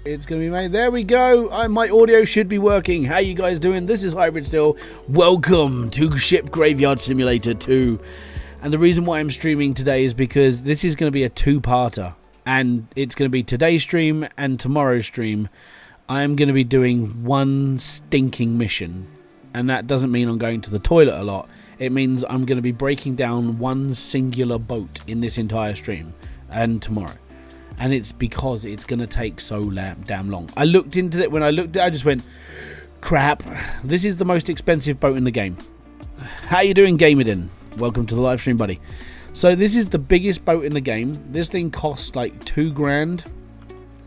It's going to be made. There we go. My audio should be working. How you guys doing? This is Hybridsteel. Welcome to Ship Graveyard Simulator 2. And the reason why I'm streaming today is because this is going to be a two-parter. And it's going to be today's stream and tomorrow's stream. I'm going to be doing one stinking mission. And that doesn't mean I'm going to the toilet a lot. It means I'm going to be breaking down one singular boat in this entire stream. And tomorrow. And it's because it's going to take so damn long. I looked into it. When I looked at it, I just went, crap. This is the most expensive boat in the game. How you doing, Gamerden? Welcome to the live stream, buddy. So this is the biggest boat in the game. This thing costs like $2 grand.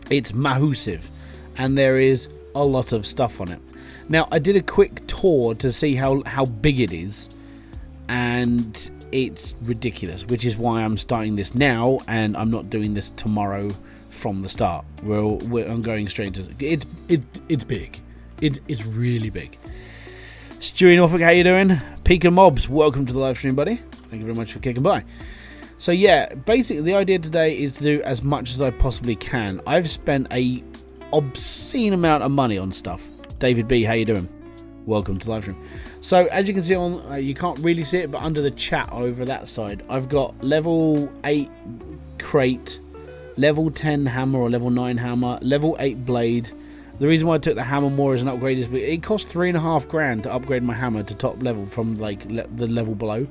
It's massive. And there is a lot of stuff on it. Now, I did a quick tour to see how big it is. And it's ridiculous, which is why I'm starting this now and I'm not doing this tomorrow from the start. I'm going straight to it's big. It's really big. Stewie Norfolk, how you doing? Pika Mobs, welcome to the live stream, buddy. Thank you very much for kicking by. So yeah, basically the idea today is to do as much as I possibly can. I've spent a obscene amount of money on stuff. David B, how you doing? Welcome to the live stream. So as you can see on, you can't really see it, but under the chat over that side, I've got level 8 crate, level 10 hammer or level 9 hammer, level 8 blade. The reason why I took the hammer more as an upgrade is because it cost $3.5 grand to upgrade my hammer to top level from like the level below.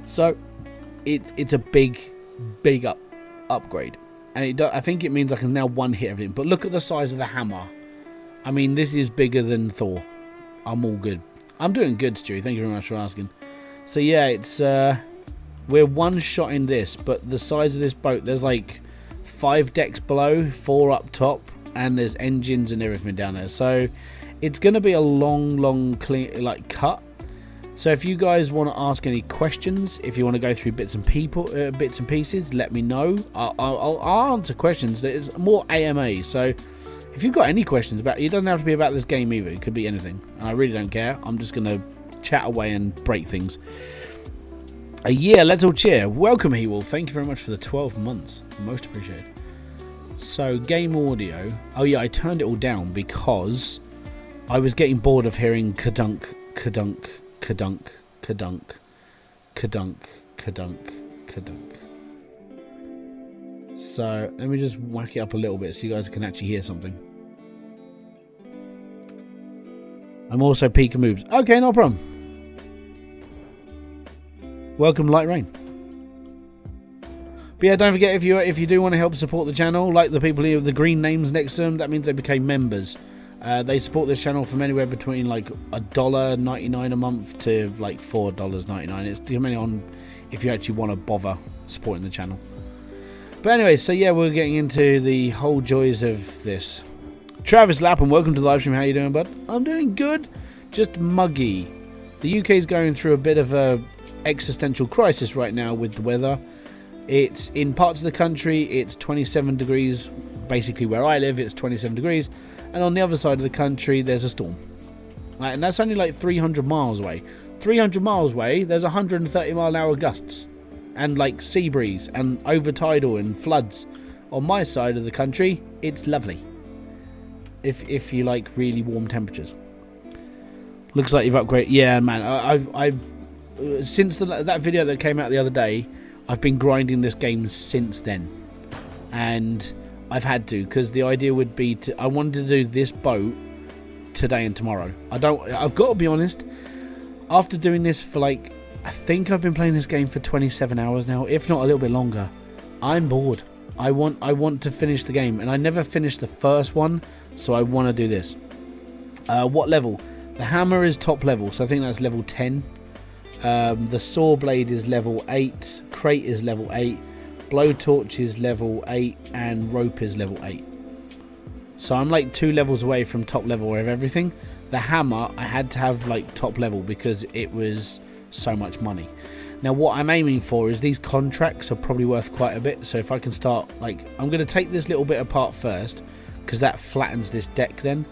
So it's a big upgrade, and I think it means I can now one hit everything. But look at the size of the hammer. I mean, this is bigger than Thor. I'm all good. I'm doing good, Stewie. Thank you very much for asking. So yeah, it's we're one shot in this, but the size of this boat, there's like 5 decks below, 4 up top, and there's engines and everything down there. So it's going to be a long clean cut. So if you guys want to ask any questions, if you want to go through bits and pieces, let me know. I'll answer questions. It's more AMA. So if you've got any questions about it, doesn't have to be about this game either. It could be anything. I really don't care. I'm just going to chat away and break things. Yeah, let's all cheer. Welcome, Hewell. Thank you very much for the 12 months. Most appreciated. So, game audio. Oh, yeah, I turned it all down because I was getting bored of hearing kadunk, kadunk, kadunk, kadunk, kadunk, kadunk, kadunk. So, let me just whack it up a little bit so you guys can actually hear something. I'm also Pika Moves. Okay, no problem. Welcome, Light Rain. But yeah, don't forget, if you do want to help support the channel, like the people here with the green names next to them, that means they became members. They support this channel from anywhere between like $1.99 a month to like $4.99. It's depending on if you actually want to bother supporting the channel. But anyway, so yeah, we're getting into the whole joys of this. Travis Lapham, welcome to the live stream. How you doing, bud? I'm doing good. Just muggy. The UK is going through a bit of a existential crisis right now with the weather. It's in parts of the country, it's 27 degrees. Basically where I live, it's 27 degrees. And on the other side of the country, there's a storm. Right, and that's only like 300 miles away. 300 miles away, there's 130 mile an hour gusts. And like sea breeze and overtidal and floods. On my side of the country, it's lovely. If you like really warm temperatures. Looks like you've upgraded. Yeah, man. I've since that video that came out the other day, I've been grinding this game since then, and I've had to, because the idea would be I wanted to do this boat today and tomorrow. I've got to be honest. After doing this for like, I think I've been playing this game for 27 hours now, if not a little bit longer. I'm bored. I want to finish the game, and I never finished the first one. So I want to do this. What level? The hammer is top level, so I think that's level 10. The saw blade is level 8. Crate is level 8. Blowtorch is level 8. And rope is level 8. So I'm like 2 levels away from top level of everything. The hammer, I had to have like top level because it was so much money. Now what I'm aiming for is these contracts are probably worth quite a bit. So if I can start, like, I'm going to take this little bit apart first, because that flattens this deck then,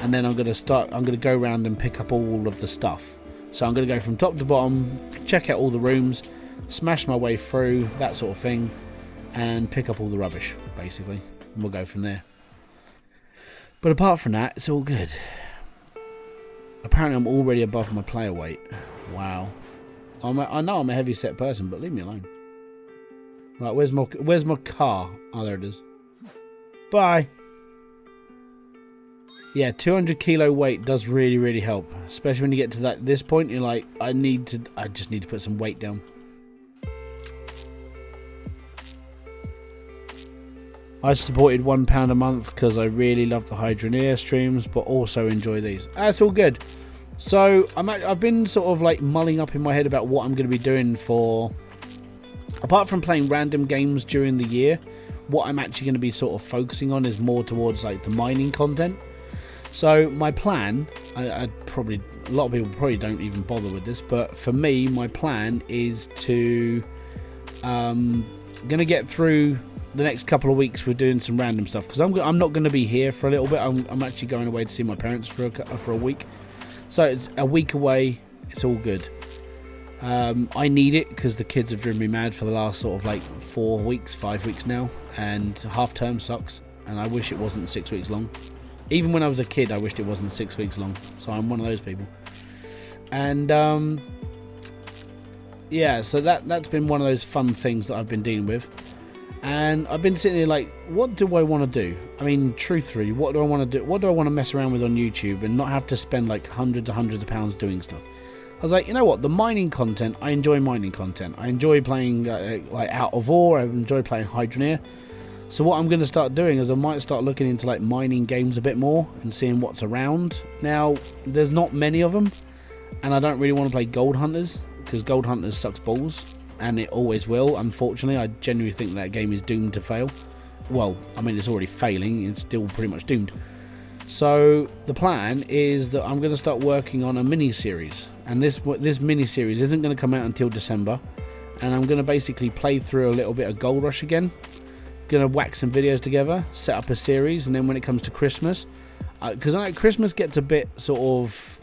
and then I'm going to go around and pick up all of the stuff. So I'm going to go from top to bottom, check out all the rooms, smash my way through, that sort of thing, and pick up all the rubbish, basically. And we'll go from there. But apart from that, it's all good. Apparently I'm already above my player weight. Wow. I know I'm a heavy set person, but leave me alone. Right, where's my car? Oh, there it is. Bye. Yeah, 200 kilo weight does really, really help. Especially when you get to this point, you're like, I just need to put some weight down. I supported £1 a month because I really love the Hydroneer streams, but also enjoy these. That's all good. So I've been sort of like mulling up in my head about what I'm going to be doing for, apart from playing random games during the year, what I'm actually going to be sort of focusing on is more towards like the mining content. So my plan, a lot of people probably don't even bother with this, but for me, my plan is to gonna get through the next couple of weeks with doing some random stuff, because I'm not going to be here for a little bit. I'm actually going away to see my parents for a week, so it's a week away. It's all good. I need it because the kids have driven me mad for the last sort of like 5 weeks now, and half term sucks, and I wish it wasn't 6 weeks long. Even when I was a kid, I wished it wasn't 6 weeks long. So I'm one of those people. And yeah, so that's been one of those fun things that I've been dealing with. And I've been sitting here like, what do I want to do? I mean, truthfully, what do I want to do? What do I want to mess around with on YouTube and not have to spend like hundreds of pounds doing stuff? I was like, you know what? The mining content, I enjoy mining content. I enjoy playing like Out of Ore. I enjoy playing Hydroneer. So what I'm going to start doing is I might start looking into like mining games a bit more and seeing what's around. Now, there's not many of them, and I don't really want to play Gold Hunters because Gold Hunters sucks balls, and it always will. Unfortunately, I genuinely think that game is doomed to fail. Well, I mean, it's already failing. It's still pretty much doomed. So the plan is that I'm going to start working on a mini-series, and this mini-series isn't going to come out until December, and I'm going to basically play through a little bit of Gold Rush again. Gonna whack some videos together, set up a series, and then when it comes to Christmas, because I know Christmas gets a bit sort of,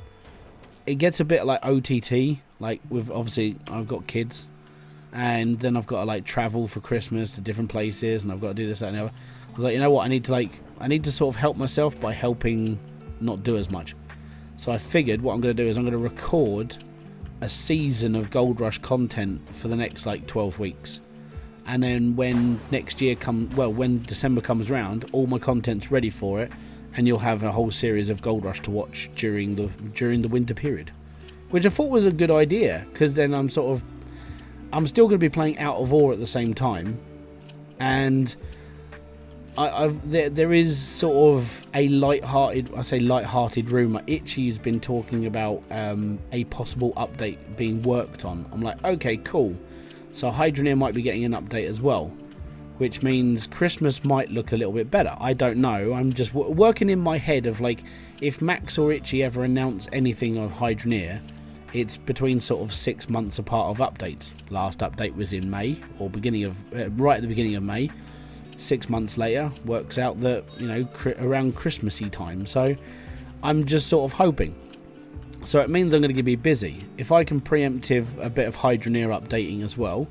it gets a bit like OTT, like with obviously I've got kids, and then I've got to like travel for Christmas to different places, and I've got to do this, that, and the other. I was like, you know what, I need to sort of help myself by helping not do as much. So I figured what I'm going to do is I'm going to record a season of Gold Rush content for the next like 12 weeks. And then when when December comes around, all my content's ready for it, and you'll have a whole series of Gold Rush to watch during the winter period, which I thought was a good idea, because then I'm still going to be playing Out of Ore at the same time, and there is sort of a light-hearted rumour. Itchy's been talking about a possible update being worked on. I'm like, okay, cool. So Hydroneer might be getting an update as well, which means Christmas might look a little bit better. I don't know. I'm just working in my head of like, if Max or Itchy ever announce anything of Hydroneer, it's between sort of 6 months apart of updates. Last update was in May, or right at the beginning of May. 6 months later, works out that, you know, around Christmassy time. So I'm just sort of hoping. So it means I'm going to be busy. If I can preemptive a bit of Hydroneer updating as well,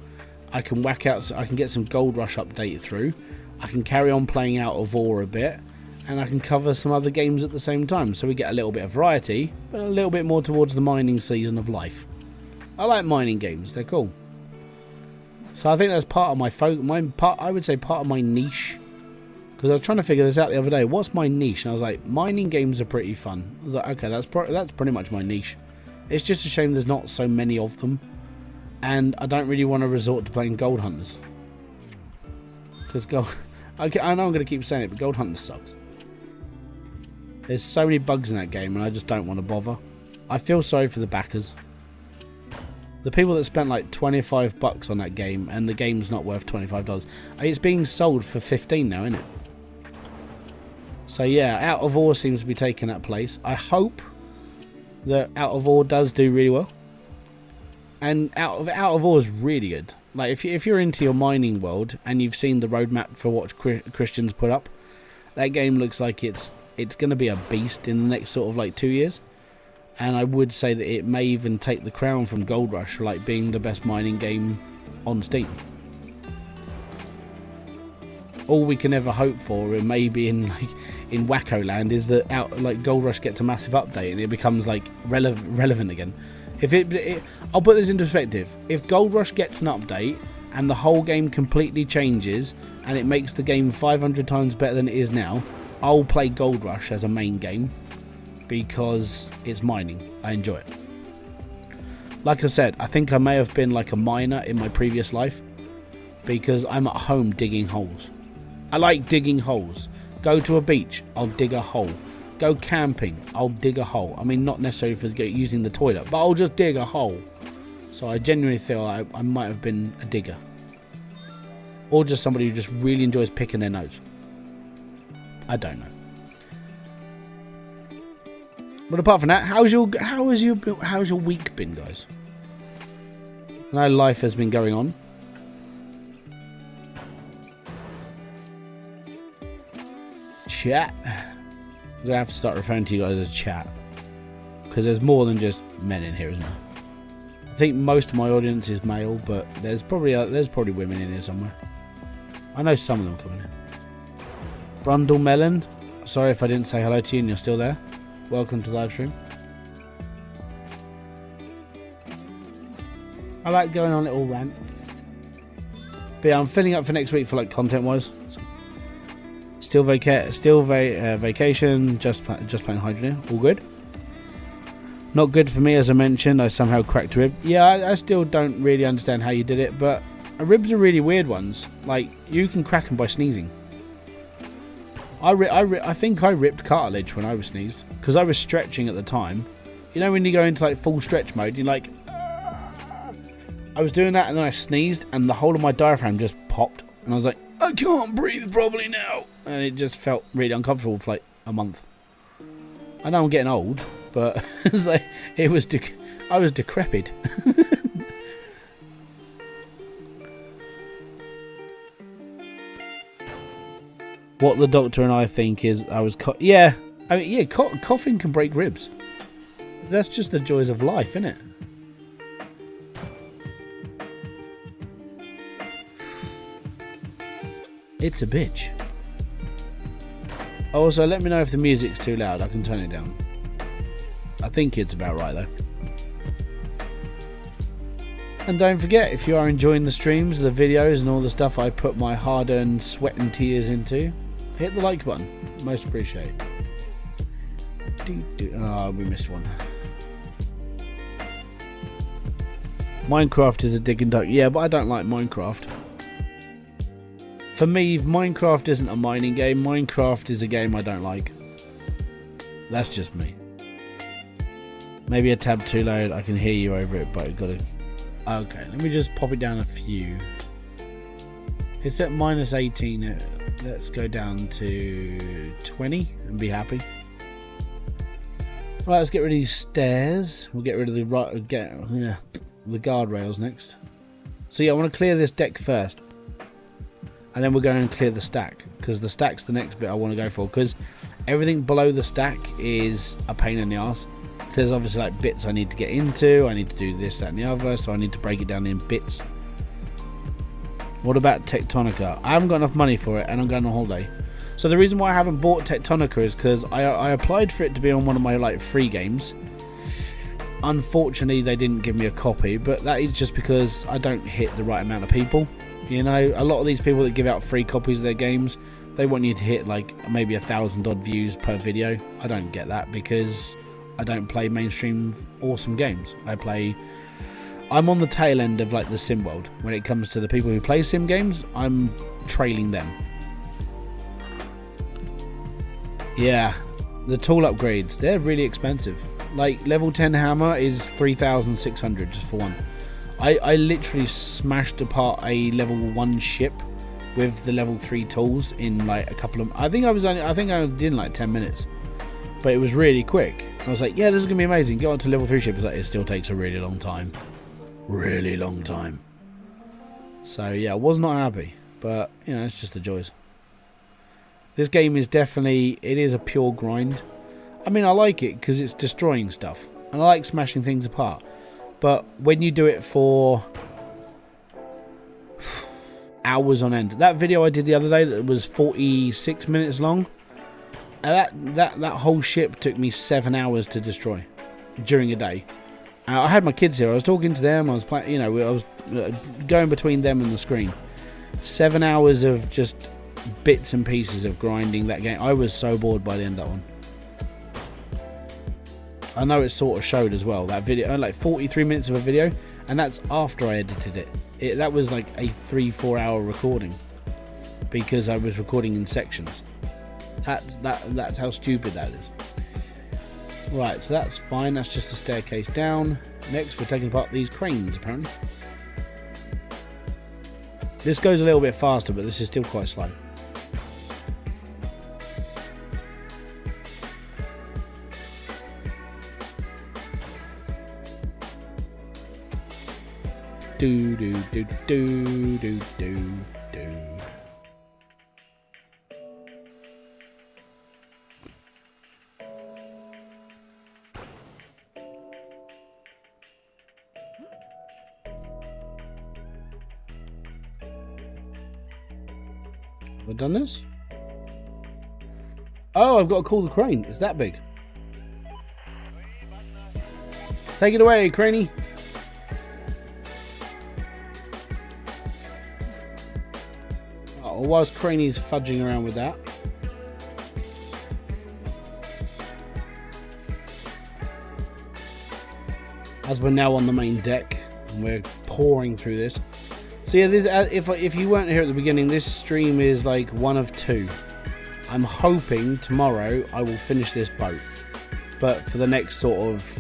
I can get some Gold Rush update through. I can carry on playing Out of Ore a bit, and I can cover some other games at the same time. So we get a little bit of variety, but a little bit more towards the mining season of life. I like mining games; they're cool. So I think that's part of I would say part of my niche. Because I was trying to figure this out the other day. What's my niche? And I was like, mining games are pretty fun. I was like, okay, that's pretty much my niche. It's just a shame there's not so many of them. And I don't really want to resort to playing Gold Hunters. Because I know I'm going to keep saying it, but Gold Hunters sucks. There's so many bugs in that game, and I just don't want to bother. I feel sorry for the backers. The people that spent like $25 on that game, and the game's not worth $25. It's being sold for $15 now, isn't it? So yeah, Out of Ore seems to be taking that place. I hope that Out of Ore does do really well. And Out of Ore is really good. Like if you're into your mining world and you've seen the roadmap for what Christian's put up, that game looks like it's going to be a beast in the next sort of like 2 years. And I would say that it may even take the crown from Gold Rush for like being the best mining game on Steam. All we can ever hope for, and maybe in like in Wacko Land is that like Gold Rush gets a massive update and it becomes like relevant again. If I'll put this into perspective. If Gold Rush gets an update and the whole game completely changes and it makes the game 500 times better than it is now, I'll play Gold Rush as a main game because it's mining. I enjoy it. Like I said, I think I may have been like a miner in my previous life because I'm at home digging holes. I like digging holes. Go to a beach, I'll dig a hole. Go camping, I'll dig a hole. I mean, not necessarily for using the toilet, but I'll just dig a hole. So I genuinely feel I might have been a digger. Or just somebody who just really enjoys picking their nose. I don't know. But apart from that, how's your week been, guys? I know life has been going on. Chat. I'm gonna have to start referring to you guys as chat because there's more than just men in here, isn't there? I think most of my audience is male, but there's probably women in here somewhere. I know some of them coming in. Brundle Melon, sorry if I didn't say hello to you and you're still there. Welcome to the live stream. I like going on little rants. But yeah, I'm filling up for next week for like content wise. Still vacation, just playing Hybridsteel. All good. Not good for me, as I mentioned. I somehow cracked a rib. Yeah, I still don't really understand how you did it, but ribs are really weird ones. Like, you can crack them by sneezing. I think I ripped cartilage when I was sneezed because I was stretching at the time. You know when you go into like full stretch mode, you're like, I was doing that and then I sneezed and the whole of my diaphragm just popped and I was like, I can't breathe properly now, and it just felt really uncomfortable for like a month. I know I'm getting old, but it's like I was decrepit. What the doctor and I think is coughing can break ribs. That's just the joys of life, isn't it? It's a bitch. Also, let me know if the music's too loud. I can turn it down. I think it's about right though. And don't forget, if you are enjoying the streams, the videos and all the stuff I put my hard-earned sweat and tears into, hit the like button. Most appreciated. Oh, we missed one. Minecraft is a dig and dug. Yeah, but I don't like Minecraft. For me, Minecraft isn't a mining game. Minecraft is a game I don't like. That's just me. Maybe a tab too loud. I can hear you over it, but I've got to... Okay, let me just pop it down a few. It's at -18. Let's go down to 20 and be happy. Right, let's get rid of these stairs. We'll get rid of the guardrails next. So yeah, I want to clear this deck first. And then we'll go and clear the stack, because the stack's the next bit I want to go for, because everything below the stack is a pain in the ass. There's obviously like bits I need to get into, I need to do this, that and the other, so I need to break it down in bits. What about Tectonica? I haven't got enough money for it and I'm going on holiday. So the reason why I haven't bought Tectonica is because I applied for it to be on one of my like free games. Unfortunately they didn't give me a copy, but that is just because I don't hit the right amount of people. You know, a lot of these people that give out free copies of their games, they want you to hit like maybe 1,000 odd views per video. I don't get that because I don't play mainstream awesome games. I'm on the tail end of like the sim world. When it comes to the people who play sim games, I'm trailing them. Yeah, the tool upgrades, they're really expensive. Like level 10 hammer is 3,600 just for one. I literally smashed apart a level 1 ship with the level 3 tools in like a couple of... I think I did in like 10 minutes. But it was really quick. I was like, yeah, this is going to be amazing. Go on to level 3 ship. It's like, it still takes a really long time. Really long time. So yeah, I was not happy. But, you know, it's just the joys. This game is definitely... It is a pure grind. I mean, I like it because it's destroying stuff. And I like smashing things apart. But when you do it for hours on end, that video I did the other day that was 46 minutes long, That whole ship took me 7 hours to destroy during a day. I had my kids here. I was talking to them. I was playing, you know, I was going between them and the screen. 7 hours of just bits and pieces of grinding that game. I was so bored by the end of that one. I know it sort of showed as well. That video, like 43 minutes of a video, and that's after I edited it. That was like a 3-4 hour recording because I was recording in sections. That's how stupid that is. Right, so that's fine. That's just a staircase down. Next, we're taking apart these cranes, apparently. This goes a little bit faster, but this is still quite slow. Do do do do do do do. Have I done this? Oh, I've got to call the crane. It's that big. Take it away, craney. Oh, whilst Craney's fudging around with that. As we're now on the main deck and we're pouring through this. So yeah, this, if you weren't here at the beginning, this stream is like one of two. I'm hoping tomorrow I will finish this boat, but for the next sort of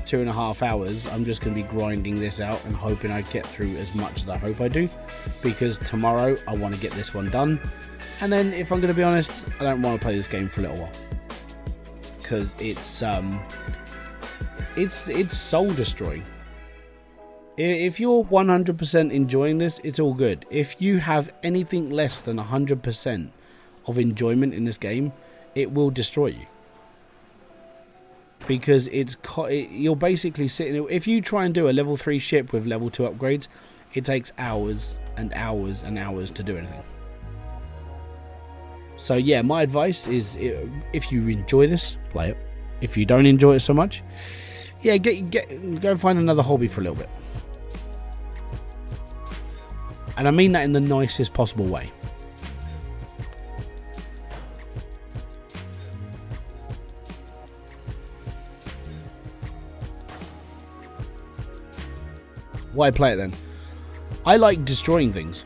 2.5 hours, I'm just going to be grinding this out and hoping I get through as much as I hope I do, because tomorrow I want to get this one done. And then, if I'm going to be honest, I don't want to play this game for a little while because it's soul destroying. If you're 100% enjoying this, it's all good. If you have anything less than 100% of enjoyment in this game, it will destroy you. Because you're basically sitting... If you try and do a level 3 ship with level 2 upgrades, it takes hours and hours and hours to do anything. So yeah, my advice is, if you enjoy this, play it. If you don't enjoy it so much, yeah, go and find another hobby for a little bit. And I mean that in the nicest possible way. Why play it then? I like destroying things.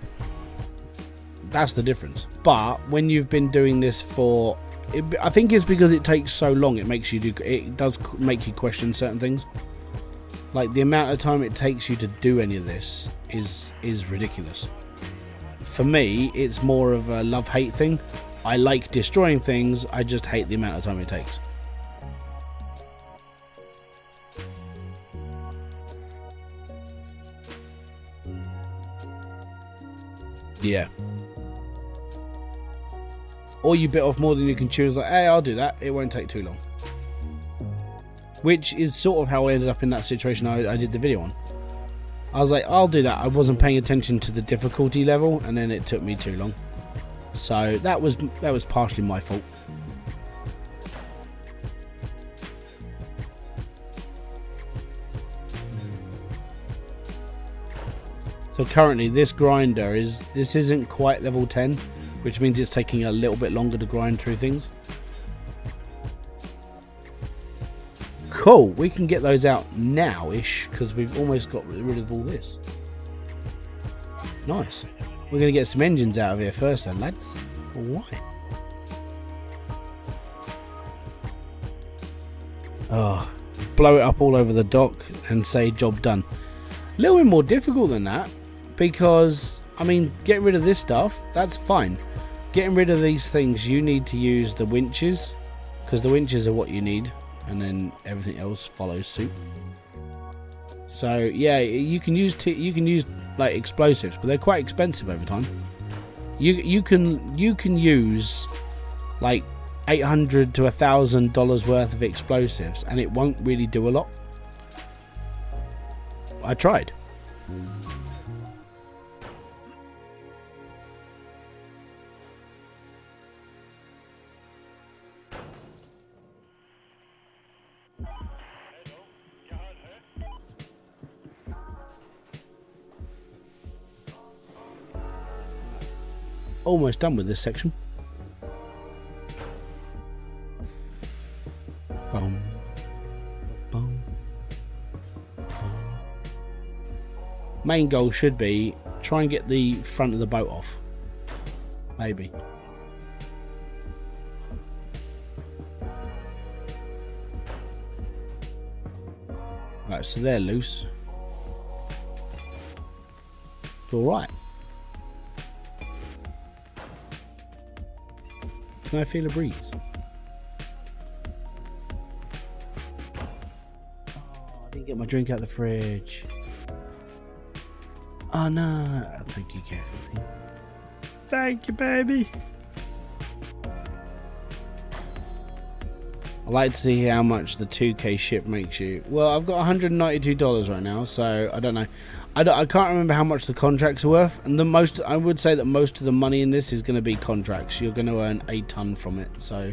That's the difference. But when you've been doing this for... I think it's because it takes so long, it does make you question certain things. Like, the amount of time it takes you to do any of this is ridiculous. For me, it's more of a love-hate thing. I like destroying things, I just hate the amount of time it takes. Yeah. Or you bit off more than you can chew. It's like, hey, I'll do that. It won't take too long. Which is sort of how I ended up in that situation I did the video on. I was like, I'll do that. I wasn't paying attention to the difficulty level, and then it took me too long. So that was partially my fault. So currently this grinder isn't quite level 10, which means it's taking a little bit longer to grind through things. Cool, we can get those out now-ish, because we've almost got rid of all this. Nice. We're going to get some engines out of here first then, lads. Why? Oh, blow it up all over the dock and say job done. A little bit more difficult than that, because, I mean, getting rid of this stuff, that's fine. Getting rid of these things, you need to use the winches, because the winches are what you need, and then everything else follows suit. So yeah, you can use like explosives, but they're quite expensive over time. You can use like $800 to $1,000 worth of explosives, and it won't really do a lot. I tried. almost done with this section. Boom, boom, boom. Main goal should be try and get the front of the boat off. Maybe. Right, so they're loose. It's alright. Can I feel a breeze? Oh, I didn't get my drink out of the fridge. Oh no. Thank you, Kathy. Thank you, baby. I'd like to see how much the 2K ship makes you. Well, I've got $192 right now, so I don't know. I can't remember how much the contracts are worth, and I would say that most of the money in this is going to be contracts. You're going to earn a ton from it, so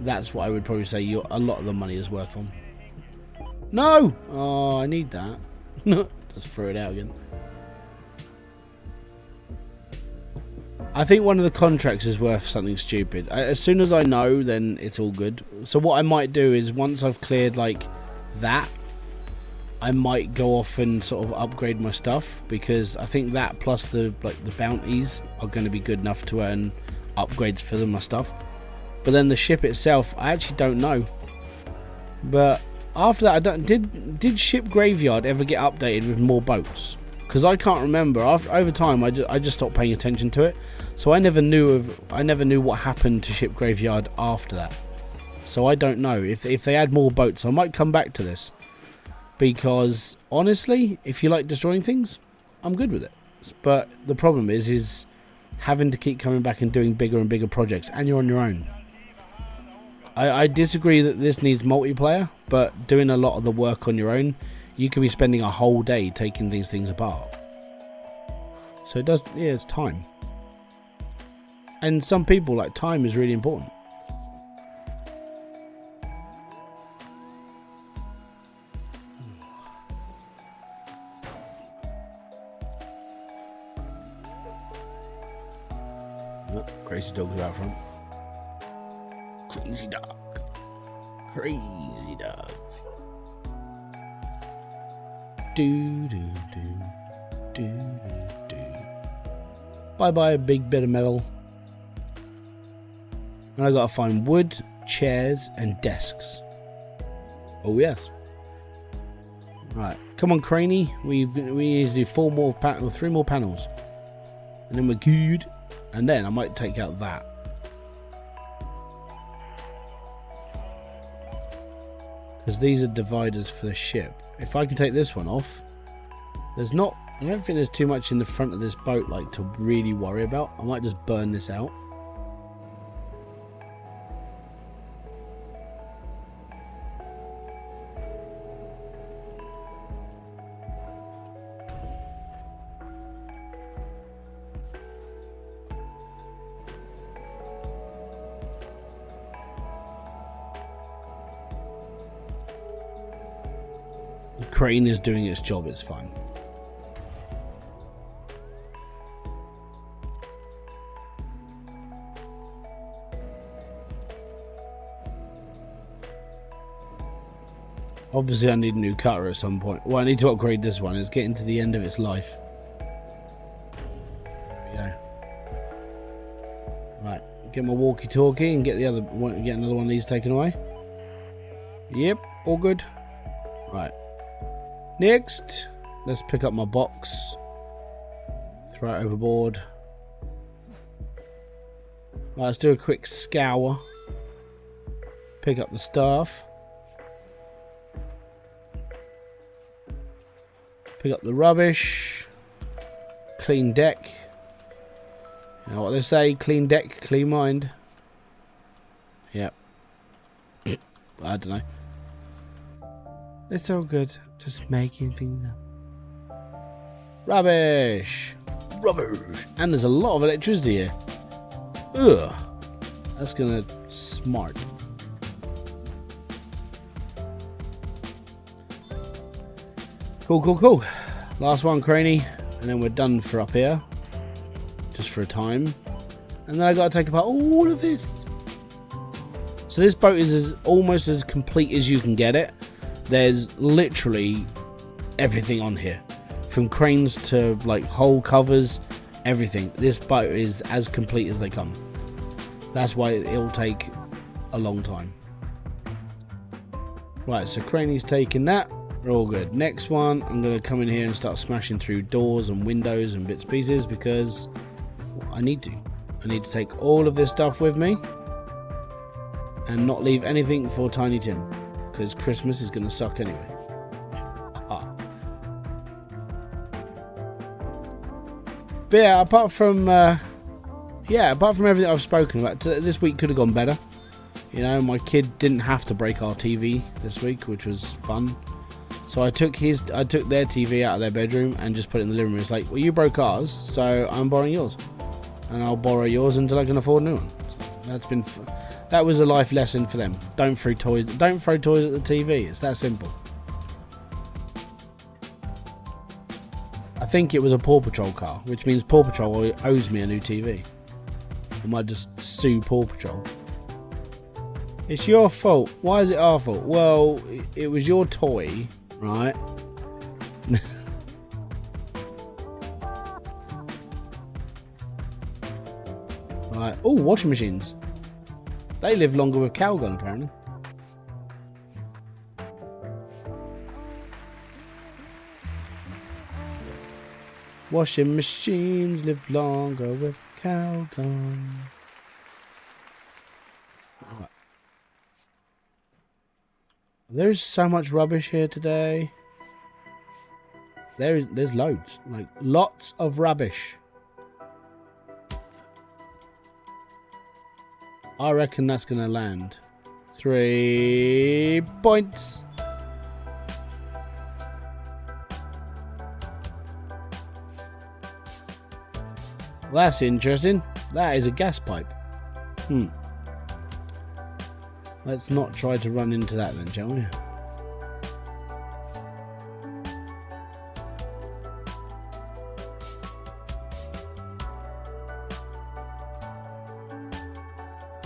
that's what I would probably say a lot of the money is worth on. No! Oh, I need that. Just throw it out again. I think one of the contracts is worth something stupid. As soon as I know, then it's all good. So what I might do is once I've cleared like that, I might go off and sort of upgrade my stuff, because I think that plus the bounties are going to be good enough to earn upgrades for my stuff. But then the ship itself, I actually don't know. But after that, did Ship Graveyard ever get updated with more boats? Because I can't remember. Over time, I just stopped paying attention to it, so I never knew what happened to Ship Graveyard after that. So I don't know if they add more boats. I might come back to this, because honestly, if you like destroying things, I'm good with it. But the problem is having to keep coming back and doing bigger and bigger projects, and you're on your own. I disagree that this needs multiplayer, but doing a lot of the work on your own, you could be spending a whole day taking these things apart. So it does, yeah, it's time. And some people, like, time is really important. Oh, crazy dogs are out front. Crazy dog. Crazy dogs. Do do do do do do. Bye bye, a big bit of metal. And I gotta find wood, chairs, and desks. Oh yes. Right, come on, Craney. We need to do 3 more panels, and then we're good. And then I might take out that. Because these are dividers for the ship. If I can take this one off, I don't think there's too much in the front of this boat like to really worry about. I might just burn this out. The crane is doing its job, it's fine. Obviously I need a new cutter at some point. Well, I need to upgrade this one. It's getting to the end of its life. There we go. Right, get my walkie-talkie and get another one of these taken away. Yep, all good. Right. Next, let's pick up my box. Throw it overboard. Right, let's do a quick scour. Pick up the stuff. Pick up the rubbish. Clean deck. You know what they say, clean deck, clean mind. Yep. I don't know. It's all good. Just making things up. Rubbish. Rubbish. And there's a lot of electricity here. Ugh. That's gonna smart. Cool, cool, cool. Last one, Craney, and then we're done for up here. Just for a time. And then I got to take apart all of this. So this boat is almost as complete as you can get it. There's literally everything on here. From cranes to like hull covers, everything. This boat is as complete as they come. That's why it'll take a long time. Right, so Craney's taking that. We're all good. Next one, I'm going to come in here and start smashing through doors and windows and bits and pieces because I need to. I need to take all of this stuff with me and not leave anything for Tiny Tim because Christmas is going to suck anyway. But yeah, apart from everything I've spoken about, this week could have gone better. You know, my kid didn't have to break our TV this week, which was fun. So I took their TV out of their bedroom and just put it in the living room. It's like, well, you broke ours, so I'm borrowing yours, and I'll borrow yours until I can afford a new one. That was a life lesson for them. Don't throw toys at the TV. It's that simple. I think it was a Paw Patrol car, which means Paw Patrol owes me a new TV. I might just sue Paw Patrol. It's your fault. Why is it our fault? Well, it was your toy, right? Right. Oh, washing machines. They live longer with Calgon, apparently. Washing machines live longer with Calgon. Right. There's so much rubbish here today. There's loads. Like, lots of rubbish. I reckon that's going to land. 3 points. Well, that's interesting. That is a gas pipe. Let's not try to run into that then, shall we?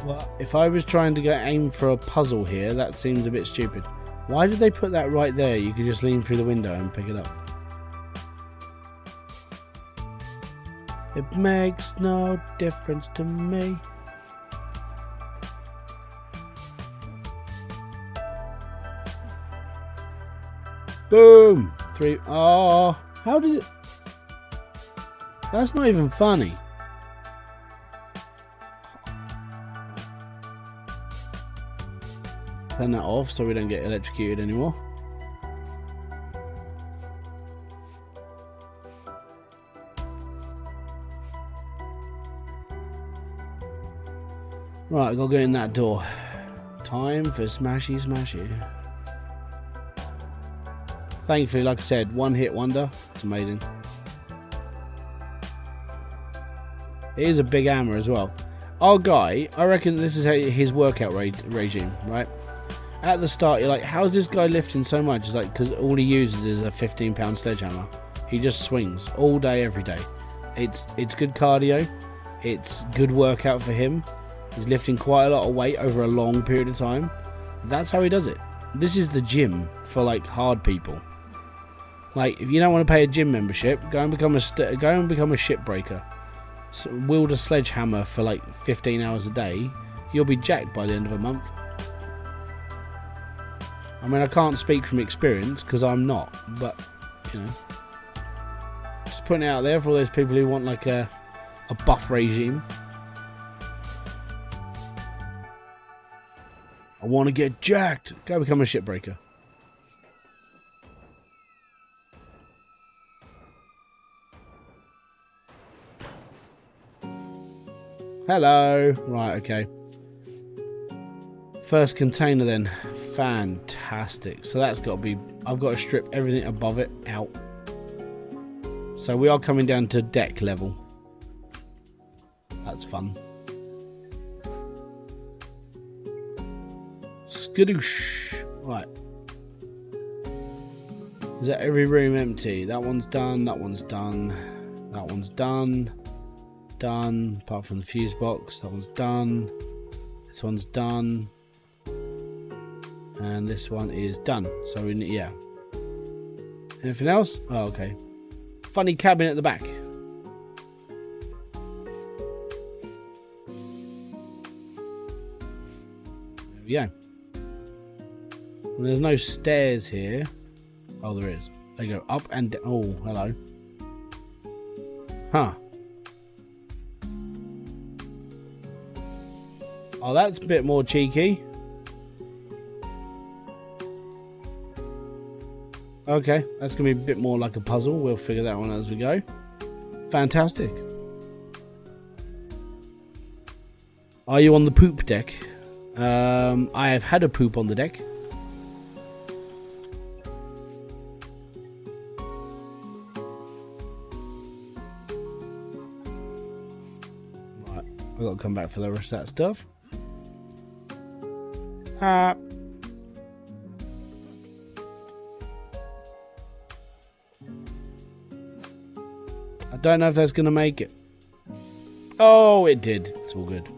Well, if I was trying to aim for a puzzle here, that seems a bit stupid. Why did they put that right there? You could just lean through the window and pick it up. It makes no difference to me. Boom! 3. Oh, how did it? That's not even funny. Turn that off so we don't get electrocuted anymore. Right, I gotta go in that door. Time for smashy smashy. Thankfully, like I said, one hit wonder. It's amazing. It is a big hammer as well. Our guy, I reckon this is his workout regime, right? At the start, you're like, how's this guy lifting so much? It's like, because all he uses is a 15-pound sledgehammer. He just swings all day, every day. It's good cardio. It's good workout for him. He's lifting quite a lot of weight over a long period of time. That's how he does it. This is the gym for like hard people. Like, if you don't want to pay a gym membership, go and become a shipbreaker. So wield a sledgehammer for like 15 hours a day. You'll be jacked by the end of a month. I mean, I can't speak from experience because I'm not, but you know, just putting it out there for all those people who want like a buff regime. I want to get jacked. Go become a shipbreaker. Hello. Right, okay. First container then. Fantastic. So that's got to be... I've got to strip everything above it out. So we are coming down to deck level. That's fun. Skadoosh. Right. Is that every room empty? That one's done. That one's done. That one's done. done, apart from the fuse box. That one's done. This one's done. And this one is done. So, yeah. Anything else? Oh, okay. Funny cabin at the back. There we go. And there's no stairs here. Oh, there is. They go up and down. Oh, hello. Huh. Oh, that's a bit more cheeky. Okay, that's going to be a bit more like a puzzle. We'll figure that one as we go. Fantastic. Are you on the poop deck? I have had a poop on the deck. Right, I've got to come back for the rest of that stuff. I don't know if that's going to make it. Oh, it did. It's all good.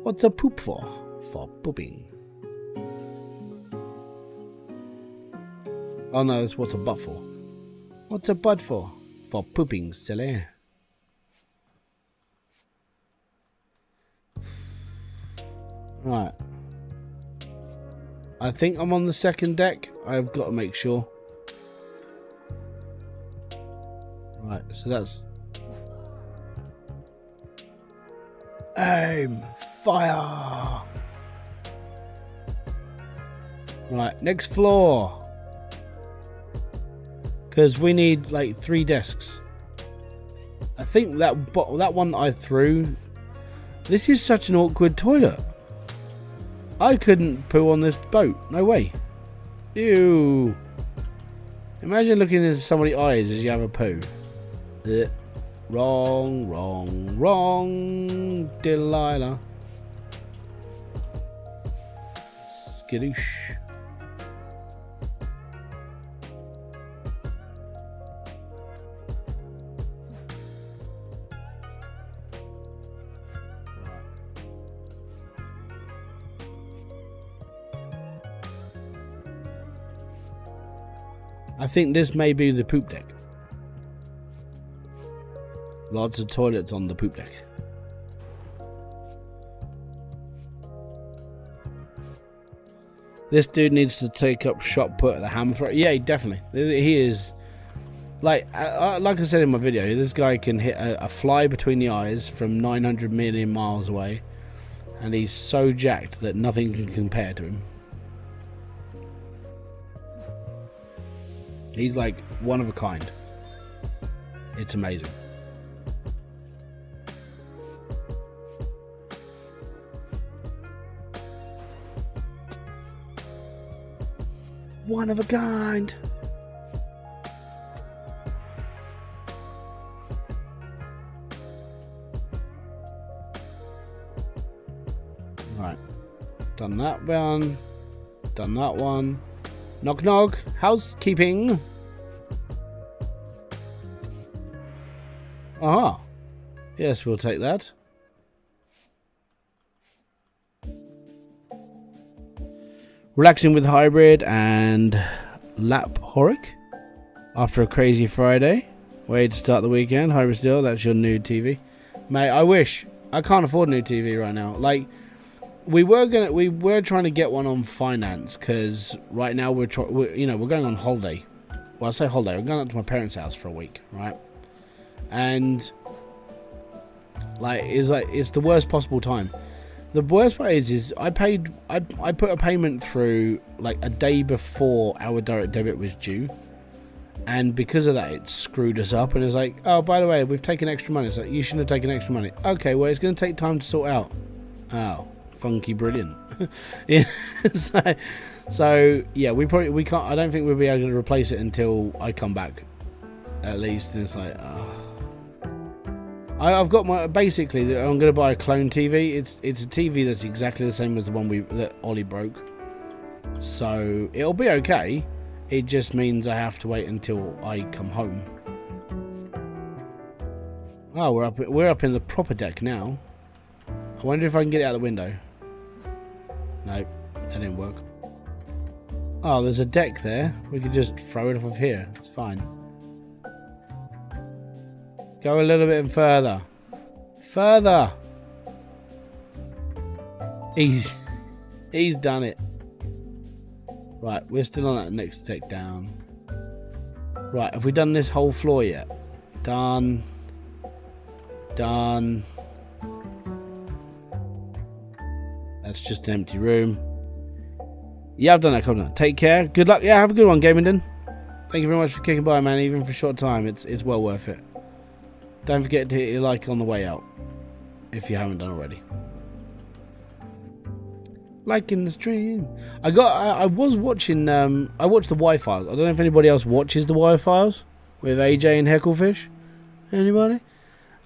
What's a poop for? For pooping. Oh no, that's what's a butt for. What's a butt for? For pooping, silly. Right. I think I'm on the second deck. I've got to make sure. Right, so that's... Aim! Fire! Right, next floor. Because we need like 3 desks. I think that one I threw... This is such an awkward toilet. I couldn't poo on this boat. No way. Ew. Imagine looking into somebody's eyes as you have a poo. Ugh. Wrong, wrong, wrong. Delilah. Skadoosh. I think this may be the poop deck. Lots of toilets on the poop deck. This dude needs to take up shot put at the hammer throw. Yeah, definitely. He is... like I said in my video, this guy can hit a fly between the eyes from 900 million miles away. And he's so jacked that nothing can compare to him. He's like one of a kind. It's amazing. One of a kind. Right. Done that one. Done that one. Knock knock. Housekeeping. Aha. Yes, we'll take that. Relaxing with Hybrid and Lap Horic after a crazy Friday. Way to start the weekend. Hybridsteel, that's your new TV. Mate, I wish. I can't afford a new TV right now. Like, we were trying to get one on finance because right now we're going on holiday. Well, I say holiday. We're going up to my parents' house for a week, right? And it's the worst possible time. The worst part is I put a payment through like a day before our direct debit was due, and because of that it screwed us up. And it's like, oh, by the way, we've taken extra money. It's like, you shouldn't have taken extra money. Okay, well, it's going to take time to sort out. Oh, funky brilliant. Yeah. so yeah, we can't. I don't think we'll be able to replace it until I come back, at least. And it's like, oh. I've got my... Basically, I'm going to buy a clone TV. It's a TV that's exactly the same as the one that Ollie broke. So, it'll be okay. It just means I have to wait until I come home. Oh, we're up in the proper deck now. I wonder if I can get it out the window. Nope, that didn't work. Oh, there's a deck there. We could just throw it off of here. It's fine. Go a little bit further. Further. He's done it. Right, we're still on that next deck down. Right, have we done this whole floor yet? Done. Done. That's just an empty room. Yeah, I've done that. Come on. Take care. Good luck. Yeah, have a good one, Gamington. Thank you very much for kicking by, man. Even for a short time, it's well worth it. Don't forget to hit your like on the way out if you haven't done already. Like in the stream. I was watching. I watched the Y-Files. I don't know if anybody else watches the Y-Files with AJ and Hecklefish. Anybody?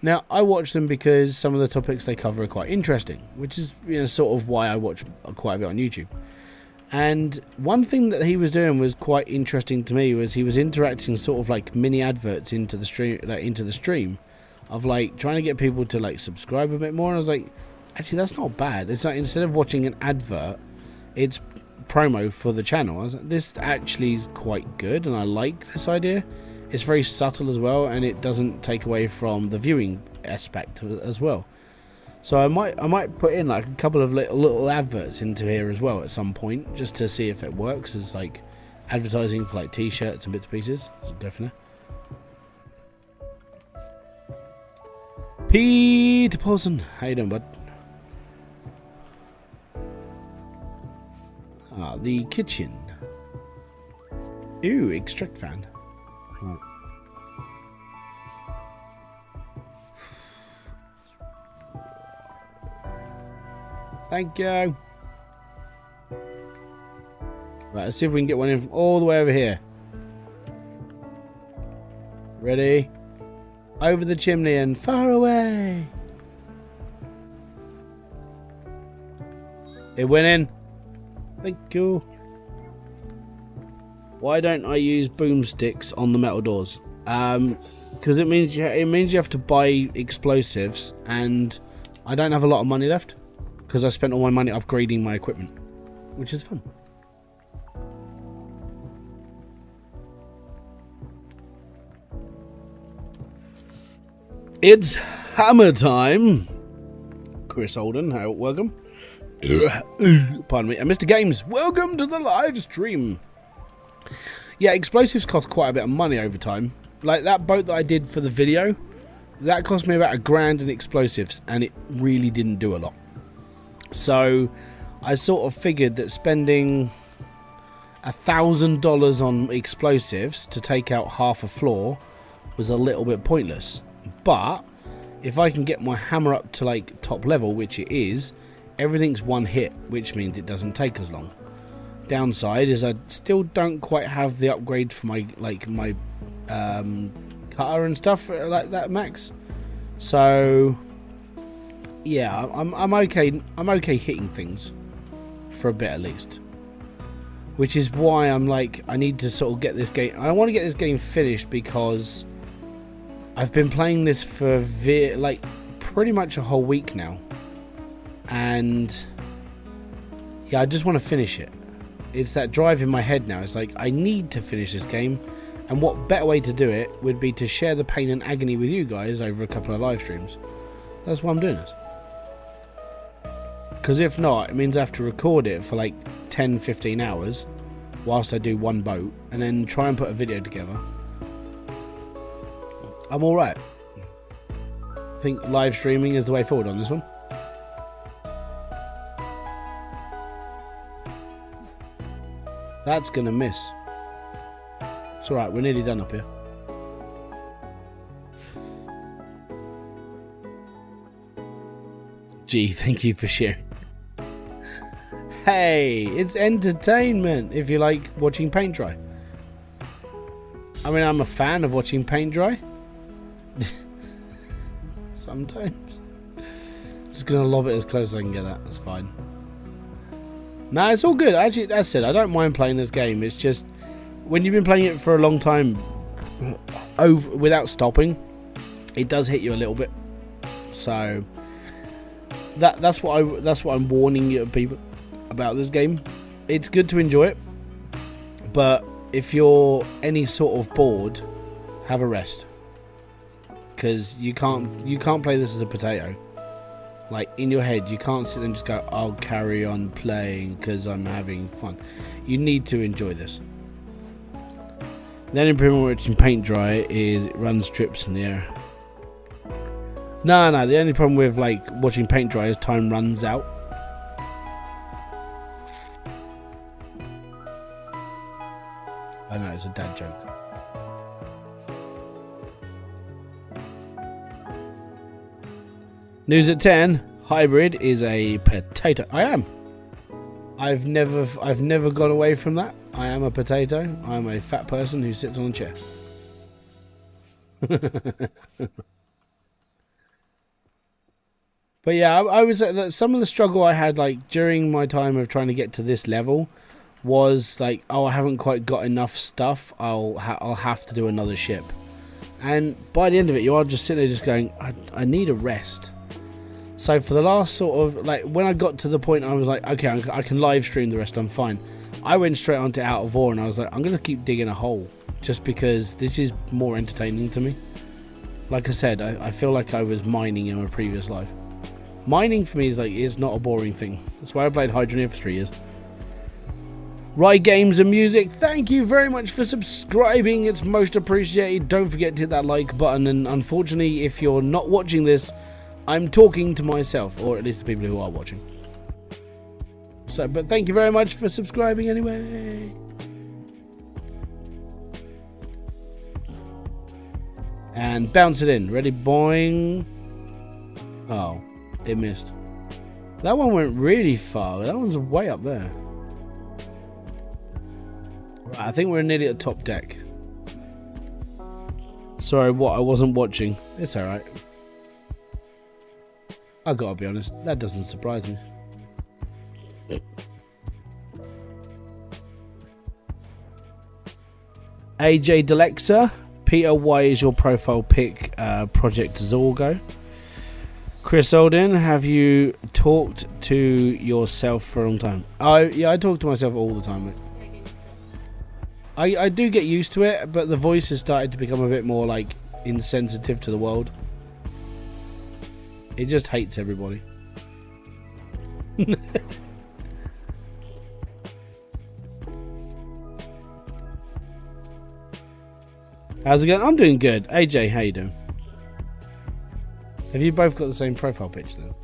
Now, I watch them because some of the topics they cover are quite interesting, which is, you know, sort of why I watch quite a bit on YouTube. And one thing that he was doing was quite interesting to me, was he was interacting sort of like mini adverts into the stream, of like trying to get people to like subscribe a bit more. And I was like, actually, that's not bad. It's like, instead of watching an advert, it's promo for the channel. I was like, this actually is quite good, and I like this idea. It's very subtle as well, and it doesn't take away from the viewing aspect as well. So I might put in like a couple of little adverts into here as well at some point, just to see if it works as like advertising for like t-shirts and bits and pieces. So definitely. Peter Paulson, how you doing, bud? Ah, the kitchen. Ooh, extract fan. Right. Thank you. Right, let's see if we can get one in from all the way over here. Ready? Over the chimney and far away. It went in. Thank you. Why don't I use boomsticks on the metal doors? Because it means you have to buy explosives, and I don't have a lot of money left because I spent all my money upgrading my equipment, which is fun. It's hammer time. Chris Holden, welcome. Pardon me. And Mr. Games, welcome to the live stream. Yeah, explosives cost quite a bit of money over time. Like that boat that I did for the video, that cost me about $1,000 in explosives, and it really didn't do a lot. So I sort of figured that spending $1,000 on explosives to take out half a floor was a little bit pointless. But if I can get my hammer up to like top level, which it is, everything's one hit, which means it doesn't take as long. Downside is I still don't quite have the upgrade for my cutter and stuff like that max. So yeah, I'm okay. I'm okay hitting things for a bit at least, which is why I'm like, I need to sort of get this game. I want to get this game finished because I've been playing this for like pretty much a whole week now, and yeah, I just want to finish it. It's that drive in my head now. It's like, I need to finish this game, and what better way to do it would be to share the pain and agony with you guys over a couple of live streams. That's why I'm doing this. Because if not, it means I have to record it for like 10-15 hours whilst I do one boat, and then try and put a video together. I'm alright. I think live streaming is the way forward on this one. That's gonna miss. It's alright, we're nearly done up here. Gee, thank you for sharing. Hey, it's entertainment if you like watching paint dry. I mean, I'm a fan of watching paint dry. Sometimes. Just gonna lob it as close as I can get that. That's fine. Nah, it's all good. Actually, that's it. I don't mind playing this game. It's just when you've been playing it for a long time, without stopping, it does hit you a little bit. So that's what I'm warning you people about this game. It's good to enjoy it, but if you're any sort of bored, have a rest, because you can't play this as a potato. Like, in your head, you can't sit there and just go, I'll carry on playing because I'm having fun. You need to enjoy this. The only problem with watching paint dry is it runs strips in the air. No, the only problem with like watching paint dry is time runs out. I know, it's a dad joke. News at 10. Hybrid is a potato. I am. I've never gone away from that. I am a potato. I'm a fat person who sits on a chair. But yeah, I would say that some of the struggle I had like during my time of trying to get to this level was like, oh, I haven't quite got enough stuff. I'll have to do another ship. And by the end of it, you are just sitting there just going, I need a rest. So for the last sort of, like, when I got to the point I was like, okay, I can live stream the rest, I'm fine. I went straight onto Out of Ore and I was like, I'm going to keep digging a hole just because this is more entertaining to me. Like I said, I feel like I was mining in my previous life. Mining for me is not a boring thing. That's why I played Hydroneer for 3 years. Rye Games and Music, thank you very much for subscribing. It's most appreciated. Don't forget to hit that like button. And unfortunately, if you're not watching this, I'm talking to myself, or at least the people who are watching. So, but thank you very much for subscribing anyway. And bounce it in. Ready, boing. Oh, it missed. That one went really far. That one's way up there. Right, I think we're nearly at the top deck. Sorry, what? I wasn't watching. It's alright. I gotta be honest, that doesn't surprise me. AJ Delexa, Peter, why is your profile pic Project Zorgo? Chris Olden, have you talked to yourself for a long time? Yeah, I talk to myself all the time, mate. I do get used to it, but the voice has started to become a bit more like insensitive to the world. It just hates everybody. How's it going? I'm doing good. AJ, how you doing? Have you both got the same profile picture then?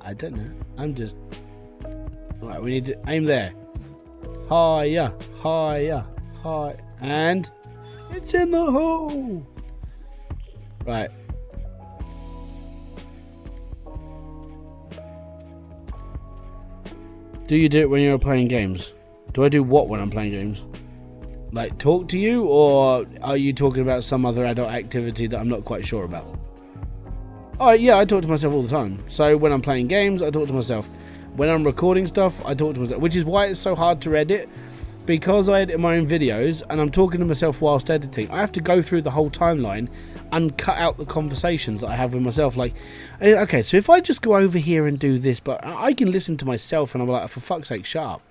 I don't know. I'm just... Right, we need to aim there. Higher, higher, high. And... it's in the hole! Right. Do you do it when you're playing games? Do I do what when I'm playing games? Like, talk to you, or are you talking about some other adult activity that I'm not quite sure about? Oh, yeah, I talk to myself all the time. So when I'm playing games, I talk to myself. When I'm recording stuff, I talk to myself. Which is why it's so hard to edit. Because I edit my own videos, and I'm talking to myself whilst editing, I have to go through the whole timeline and cut out the conversations that I have with myself. Like, okay, so if I just go over here and do this, but I can listen to myself and I'm like, for fuck's sake, shut up.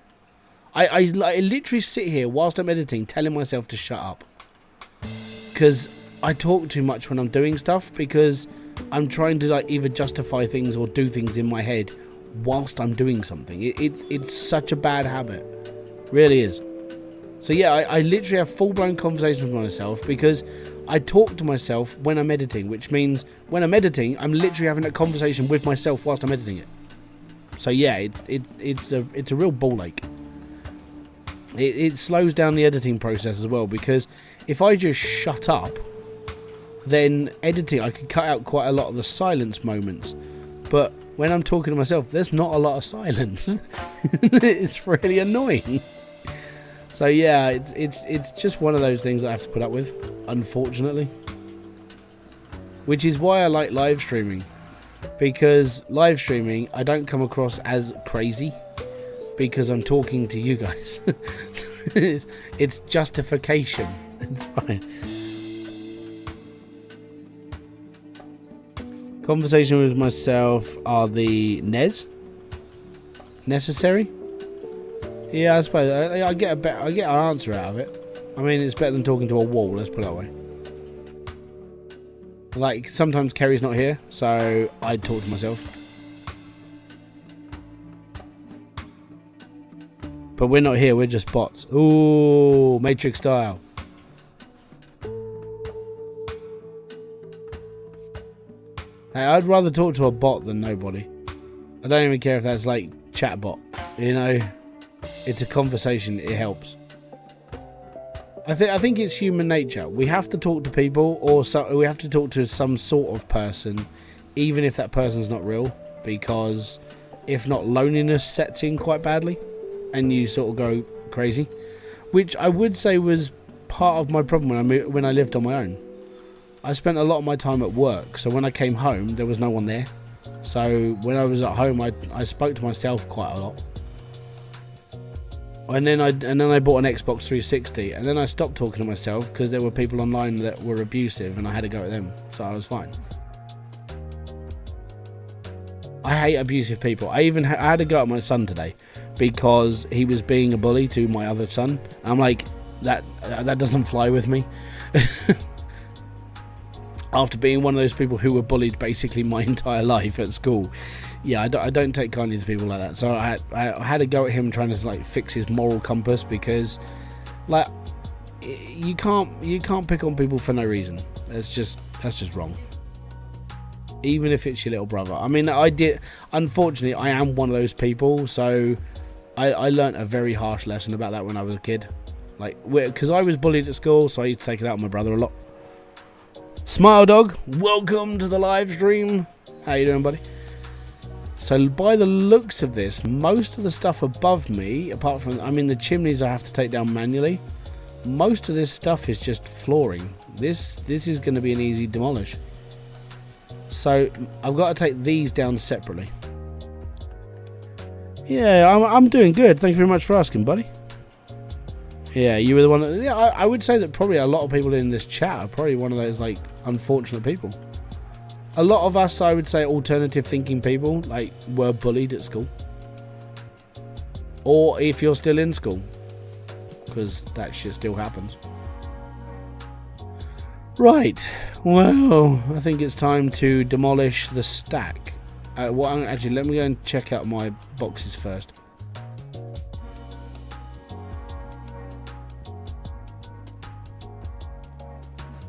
I literally sit here whilst I'm editing telling myself to shut up. Because I talk too much when I'm doing stuff, because I'm trying to like either justify things or do things in my head whilst I'm doing something. It's such a bad habit. Really is. So yeah, I literally have full-blown conversations with myself because I talk to myself when I'm editing, which means when I'm editing, I'm literally having a conversation with myself whilst I'm editing it. So yeah, it's a real ball ache. It slows down the editing process as well, because if I just shut up, then editing, I could cut out quite a lot of the silence moments. But when I'm talking to myself, there's not a lot of silence. It's really annoying. So yeah, it's just one of those things I have to put up with, unfortunately. Which is why I like live streaming. Because live streaming, I don't come across as crazy, because I'm talking to you guys. It's justification. It's fine. Conversation with myself are the necessary? Yeah, I suppose I get an answer out of it. I mean, it's better than talking to a wall, let's put it that way. Like, sometimes Kerry's not here, so I talk to myself. But we're not here, we're just bots. Ooh, Matrix style. Hey, I'd rather talk to a bot than nobody. I don't even care if that's like chatbot. You know, it's a conversation. It helps. I think it's human nature. We have to talk to people, or we have to talk to some sort of person, even if that person's not real. Because if not, loneliness sets in quite badly, and you sort of go crazy. Which I would say was part of my problem when I lived on my own. I spent a lot of my time at work, so when I came home, there was no one there. So when I was at home, I spoke to myself quite a lot. And then I bought an Xbox 360, and then I stopped talking to myself because there were people online that were abusive, and I had to go at them, so I was fine. I hate abusive people. I had to go at my son today because he was being a bully to my other son. I'm like, that doesn't fly with me. After being one of those people who were bullied basically my entire life at school, yeah, I don't take kindly to people like that. So I had to go at him trying to like fix his moral compass, because like you can't pick on people for no reason. That's just wrong. Even if it's your little brother. I mean, unfortunately I am one of those people, so I learnt a very harsh lesson about that when I was a kid. Like, because I was bullied at school, so I used to take it out on my brother a lot. Smile Dog, welcome to the live stream. How you doing, buddy? So by the looks of this, most of the stuff above me, apart from, I mean, the chimneys I have to take down manually, most of this stuff is just flooring. This is going to be an easy demolish. So I've got to take these down separately. Yeah, I'm doing good. Thank you very much for asking, buddy. Yeah, you were the one that, yeah, I would say that probably a lot of people in this chat are probably one of those like unfortunate people. A lot of us, I would say, alternative thinking people, like, were bullied at school. Or if you're still in school, because that shit still happens. Right, well, I think it's time to demolish the stack. Actually, let me go and check out my boxes first.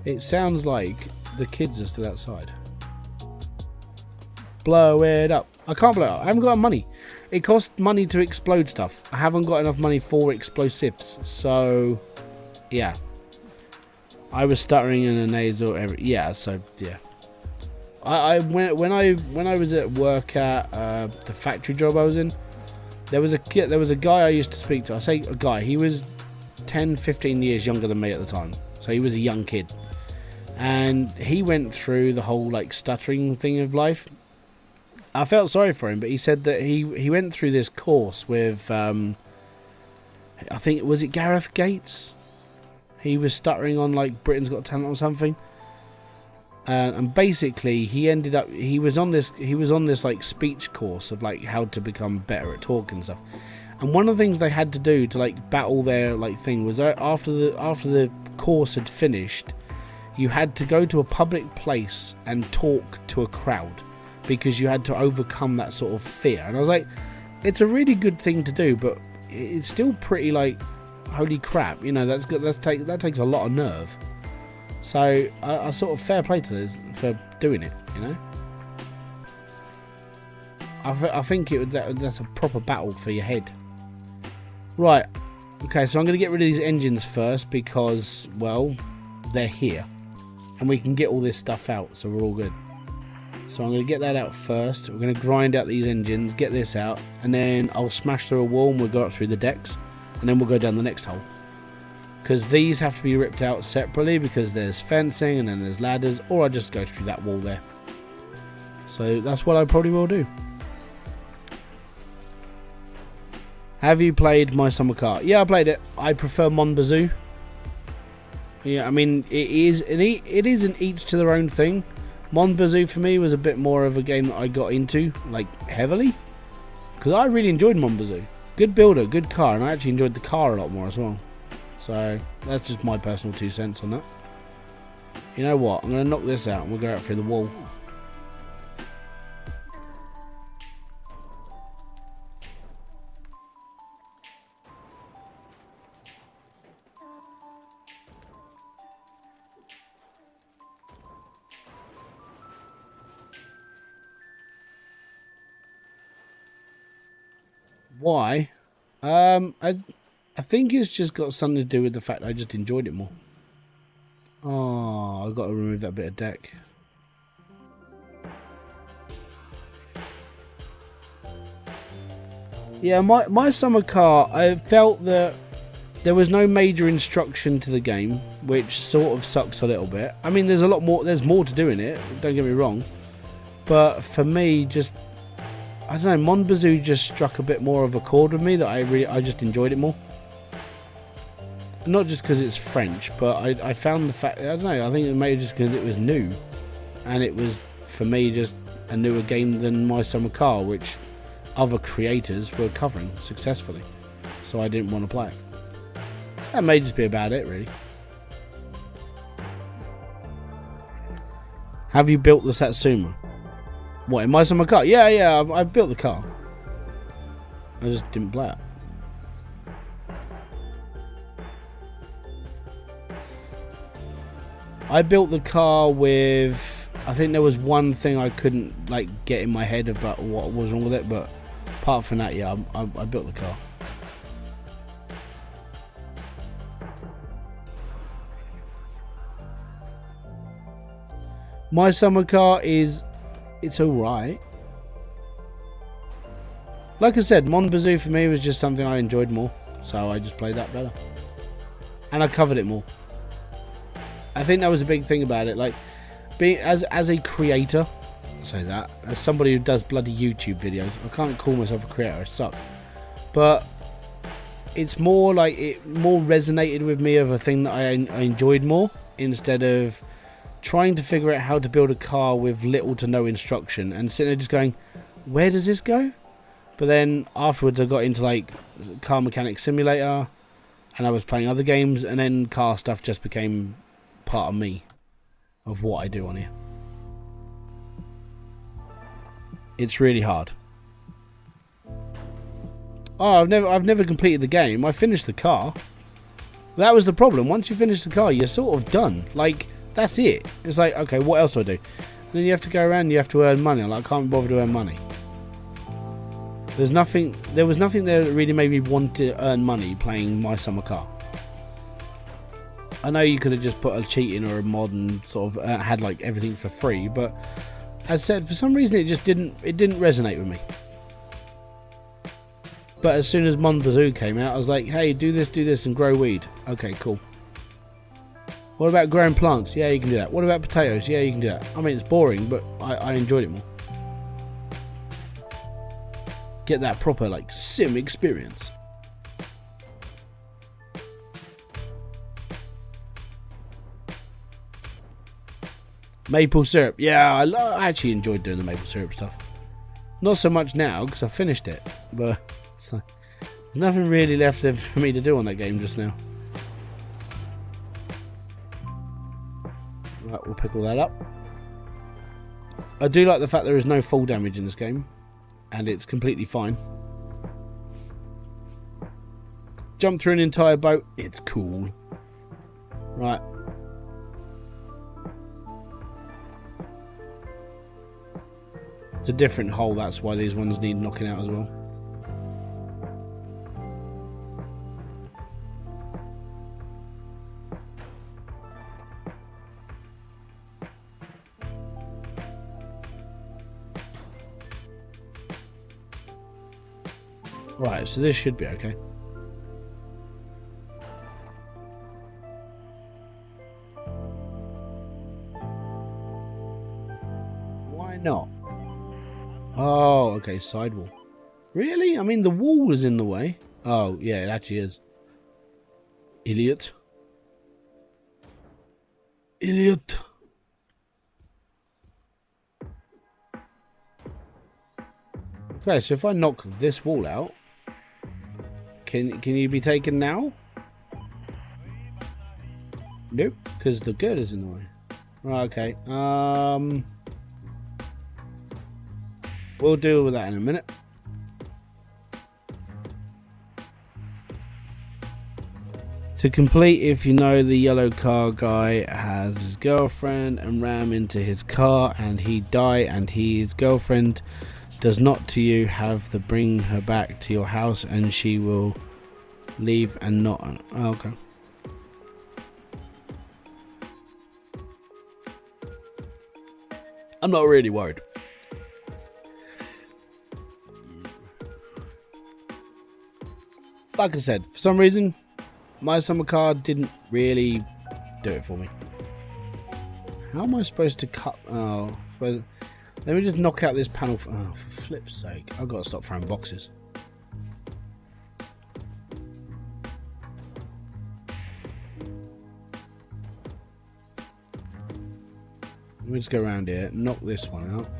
It sounds like the kids are still outside. Blow it up. I can't blow it up. I haven't got money. It costs money to explode stuff. I haven't got enough money for explosives. So, yeah. I was stuttering in a nasal. Yeah, so, yeah. When I was at work at the factory job I was in, there was a guy I used to speak to. I say a guy. He was 10, 15 years younger than me at the time. So he was a young kid. And he went through the whole like stuttering thing of life. I felt sorry for him, but he said that he went through this course with I think, was it Gareth Gates? He was stuttering on like Britain's Got Talent or something. And basically he was on this like speech course of like how to become better at talking and stuff. And one of the things they had to do to like battle their like thing was after the course had finished, you had to go to a public place and talk to a crowd, because you had to overcome that sort of fear. And I was like, it's a really good thing to do, but it's still pretty like, holy crap, you know, that takes a lot of nerve. So I sort of fair play to this for doing it, you know. I think that's a proper battle for your head. Right, okay, so I'm going to get rid of these engines first because, well, they're here. And we can get all this stuff out, so we're all good. So I'm going to get that out first. We're going to grind out these engines, get this out, and then I'll smash through a wall and we'll go up through the decks, and then we'll go down the next hole. Because these have to be ripped out separately because there's fencing and then there's ladders, or I just go through that wall there. So that's what I probably will do. Have you played My Summer Car? Yeah, I played it. I prefer Mon Bazoo. Yeah, I mean, it is an each to their own thing. Mon Bazoo for me was a bit more of a game that I got into, like, heavily. Because I really enjoyed Mon Bazoo. Good builder, good car, and I actually enjoyed the car a lot more as well. So, that's just my personal 2 cents on that. You know what? I'm going to knock this out and we'll go out through the wall. Why? I think it's just got something to do with the fact I just enjoyed it more. Oh, I've got to remove that bit of deck. Yeah, my summer car, I felt that there was no major instruction to the game, which sort of sucks a little bit. I mean, there's a lot more, there's more to do in it, don't get me wrong. But for me, just, I don't know, Mon Bazoo just struck a bit more of a chord with me that I just enjoyed it more. Not just because it's French, but I found the fact, I don't know, I think it may just because it was new. And it was, for me, just a newer game than My Summer Car, which other creators were covering successfully. So I didn't want to play it. That may just be about it, really. Have you built the Satsuma? What, in My Summer Car? Yeah, I built the car. I just didn't play it. I built the car with, I think there was one thing I couldn't like get in my head about what was wrong with it, but apart from that, yeah, I built the car. My Summer Car is, it's alright. Like I said, Mon Bazoo for me was just something I enjoyed more, so I just played that better. And I covered it more. I think that was a big thing about it. Like, being as a creator, I'll say that, as somebody who does bloody YouTube videos, I can't call myself a creator, I suck. But it's more like it more resonated with me of a thing that I enjoyed more, instead of trying to figure out how to build a car with little to no instruction and sitting there just going, where does this go? But then afterwards I got into like Car Mechanic Simulator, and I was playing other games, and then car stuff just became part of me, of what I do on here. It's really hard. Oh, I've never completed the game. I finished the car. That was the problem. Once you finish the car, you're sort of done. Like, that's it. It's like, okay, what else do I do? And then you have to go around and you have to earn money. I'm like, I can't bother to earn money. There was nothing there that really made me want to earn money playing My Summer Car. I know you could have just put a cheat in or a mod and sort of had like everything for free, but as I said, for some reason it just didn't resonate with me. But as soon as Mon Bazoo came out, I was like, hey, do this and grow weed. Okay, cool. What about growing plants? Yeah, you can do that. What about potatoes? Yeah, you can do that. I mean, it's boring, but I enjoyed it more. Get that proper like sim experience. Maple syrup. Yeah, I actually enjoyed doing the maple syrup stuff. Not so much now because I finished it, but there's nothing really left there for me to do on that game just now. Right, we'll pick all that up. I do like the fact there is no fall damage in this game, and it's completely fine. Jump through an entire boat. It's cool. Right. It's a different hole, that's why these ones need knocking out as well. Right, so this should be okay. Why not? Oh, okay, sidewall. Really? I mean, the wall is in the way. Oh, yeah, it actually is. Idiot. Idiot. Okay, so if I knock this wall out, can you be taken now? Nope, because the girder's in the way. Right, okay. We'll deal with that in a minute. To complete, if you know, the yellow car guy has his girlfriend and ram into his car and he die, and his girlfriend does not to you have to bring her back to your house, and she will leave and not. Oh, okay. I'm not really worried. Like I said, for some reason, my summer card didn't really do it for me. How am I supposed to cut? Oh, let me just knock out this panel. Oh, for flip's sake. I've got to stop throwing boxes. Let me just go around here, knock this one out.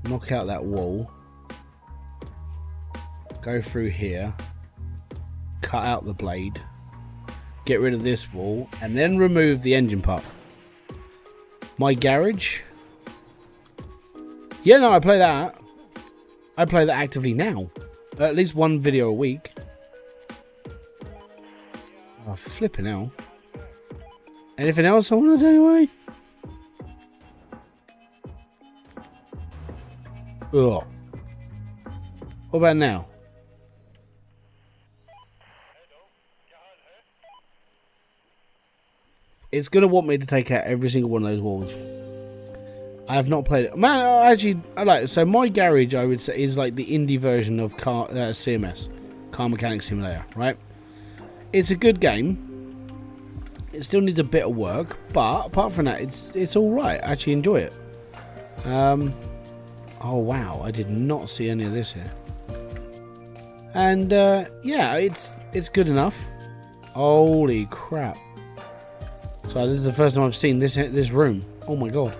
Knock out that wall. Go through here. Cut out the blade, get rid of this wall, and then remove the engine part. My garage. Yeah, no, I play that. I play that actively now. At least one video a week. Oh, flipping hell. Anything else I want to do, Ugh. What about now? It's going to want me to take out every single one of those walls. I have not played it. Man, I like it. So my garage, I would say, is like the indie version of CMS, Car Mechanic Simulator, right? It's a good game. It still needs a bit of work, but apart from that, it's all right. I actually enjoy it. Oh wow, I did not see any of this here. And yeah, it's good enough. Holy crap. So this is the first time I've seen this room. Oh my god.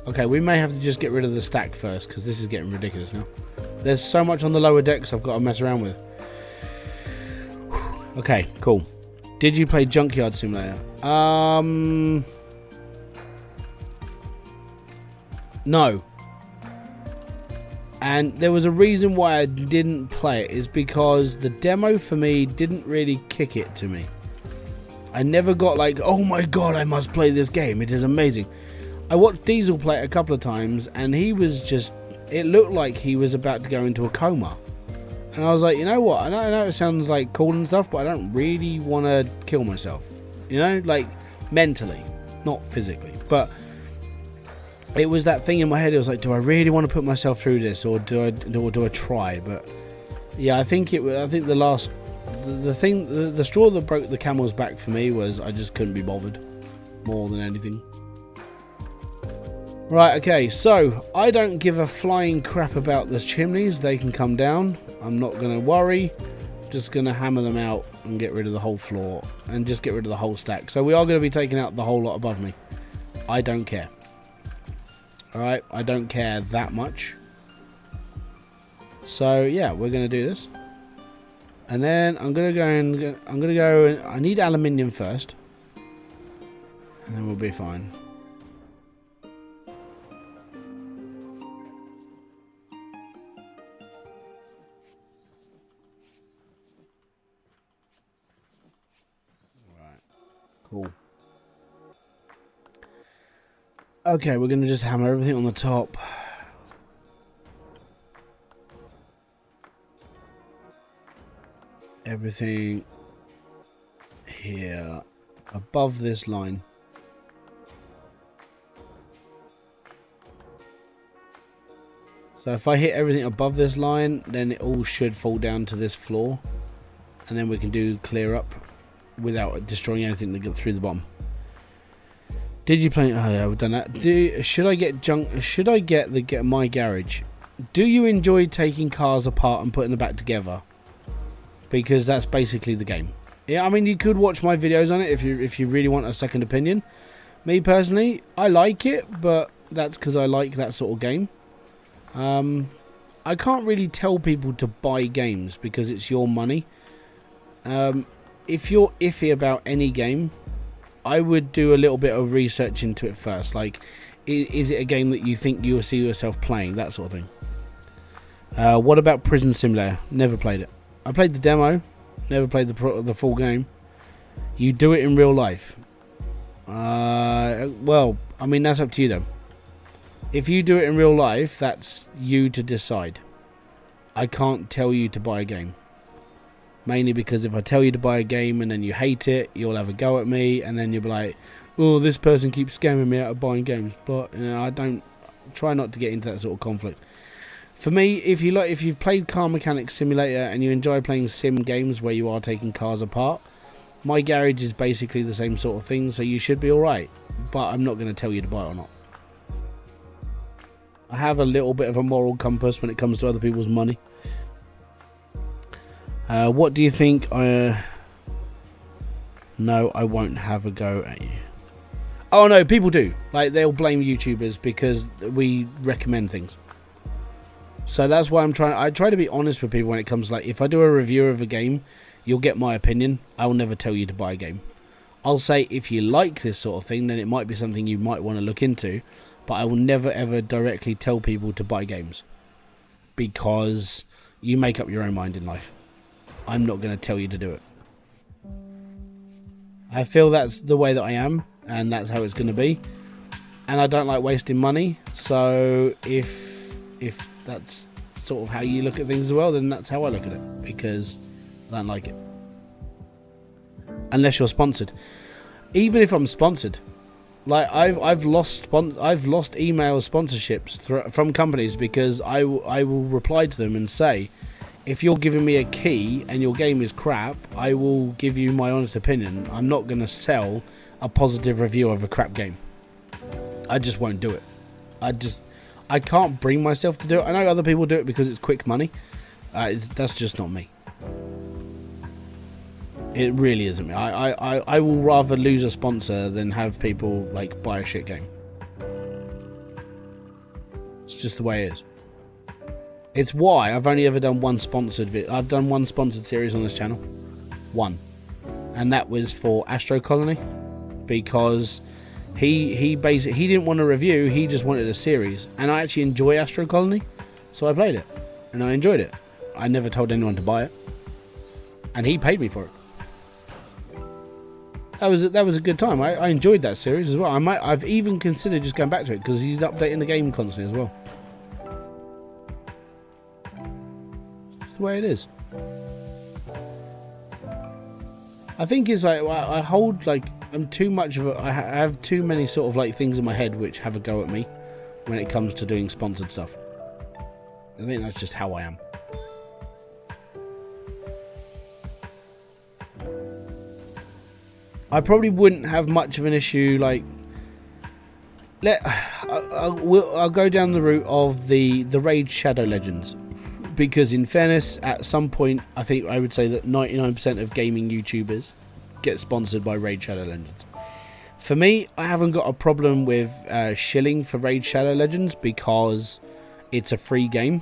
Okay, we may have to just get rid of the stack first, because this is getting ridiculous now. There's so much on the lower decks I've got to mess around with. Okay, cool. Did you play Junkyard Simulator? No. And there was a reason why I didn't play it, is because the demo for me didn't really kick it to me. I never got like, oh my god, I must play this game, it is amazing. I watched Diesel play it a couple of times, and he was just, it looked like he was about to go into a coma. And I was like, you know what, I know it sounds like cool and stuff, but I don't really want to kill myself. You know, like mentally, not physically. But it was that thing in my head, it was like, do I really want to put myself through this, or do I try? But yeah, I think the straw that broke the camel's back for me was I just couldn't be bothered more than anything. Right, okay, so I don't give a flying crap about the chimneys. They can come down. I'm not going to worry. Just going to hammer them out and get rid of the whole floor and just get rid of the whole stack. So we are going to be taking out the whole lot above me. I don't care. Alright, I don't care that much. So yeah, we're going to do this. And then I'm going to go and I need aluminium first. And then we'll be fine. Cool. Okay, we're going to just hammer everything on the top. Everything here above this line. So if I hit everything above this line, then it all should fall down to this floor. And then we can do clear up without destroying anything that got through the bottom. Did you play? Oh yeah, we've done that. Should I get junk? Should I get my garage? Do you enjoy taking cars apart and putting them back together, because that's basically the game. Yeah, I mean, you could watch my videos on it if you really want a second opinion. Me personally, I like it, but that's because I like that sort of game. I can't really tell people to buy games because it's your money. If you're iffy about any game, I would do a little bit of research into it first. Like, is it a game that you think you'll see yourself playing? That sort of thing. What about Prison Simulator? Never played it. I played the demo. Never played the full game. You do it in real life. Well, I mean, that's up to you though. If you do it in real life, that's you to decide. I can't tell you to buy a game. Mainly because if I tell you to buy a game and then you hate it, you'll have a go at me, and then you'll be like, oh, this person keeps scamming me out of buying games. But I don't try not to get into that sort of conflict. For me, if you've played Car Mechanic Simulator and you enjoy playing sim games where you are taking cars apart, my garage is basically the same sort of thing, so you should be alright. But I'm not going to tell you to buy it or not. I have a little bit of a moral compass when it comes to other people's money. What do you think? No, I won't have a go at you. Oh no, people do. Like, they'll blame YouTubers because we recommend things. So that's why I try to be honest with people when it comes to, like, if I do a review of a game, you'll get my opinion. I will never tell you to buy a game. I'll say if you like this sort of thing, then it might be something you might want to look into. But I will never ever directly tell people to buy games. Because you make up your own mind in life. I'm not going to tell you to do it. I feel that's the way that I am, and that's how it's going to be. And I don't like wasting money. So if that's sort of how you look at things as well, then that's how I look at it, because I don't like it. Unless you're sponsored. Even if I'm sponsored, like I've lost email sponsorships from companies because I will reply to them and say, if you're giving me a key and your game is crap, I will give you my honest opinion. I'm not going to sell a positive review of a crap game. I just won't do it. I can't bring myself to do it. I know other people do it because it's quick money. That's just not me. It really isn't me. I will rather lose a sponsor than have people like buy a shit game. It's just the way it is. It's why I've only ever done one sponsored video. I've done one sponsored series on this channel. One. And that was for Astro Colony. Because he didn't want a review, he just wanted a series. And I actually enjoy Astro Colony, so I played it. And I enjoyed it. I never told anyone to buy it. And he paid me for it. That was a good time. I enjoyed that series as well. I've even considered just going back to it because he's updating the game constantly as well. It's the way it is. I think it's like I hold like I'm too much of a. I have too many sort of like things in my head which have a go at me when it comes to doing sponsored stuff. I think that's just how I am. I probably wouldn't have much of an issue, like, I'll go down the route of the Raid Shadow Legends, because in fairness, at some point, I think I would say that 99% of gaming YouTubers get sponsored by Raid Shadow Legends. For me, I haven't got a problem with shilling for Raid Shadow Legends because it's a free game,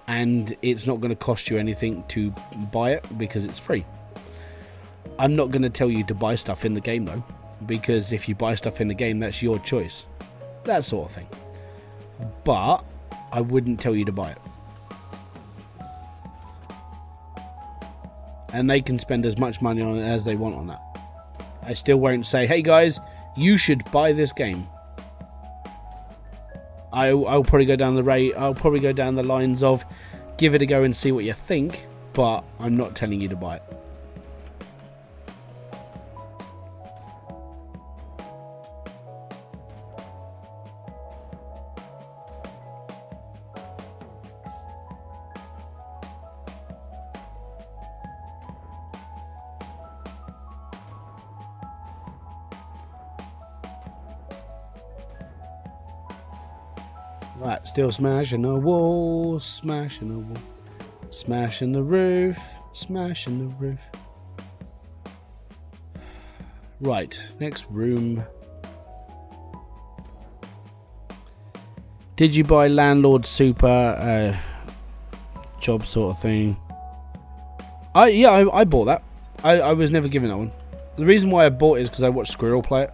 and it's not going to cost you anything to buy it because it's free. I'm not going to tell you to buy stuff in the game though, because if you buy stuff in the game, that's your choice. That sort of thing. But I wouldn't tell you to buy it. And they can spend as much money on it as they want on that. I still won't say, hey guys, you should buy this game. I'll probably go down the rate. I'll probably go down the lines of give it a go and see what you think, but I'm not telling you to buy it. Right, still smashing the wall, smashing the wall, smashing the roof, Smashing the roof. Right, next room. Did you buy landlord super job sort of thing? I bought that. I was never given that one. The reason why I bought it is because I watched Squirrel play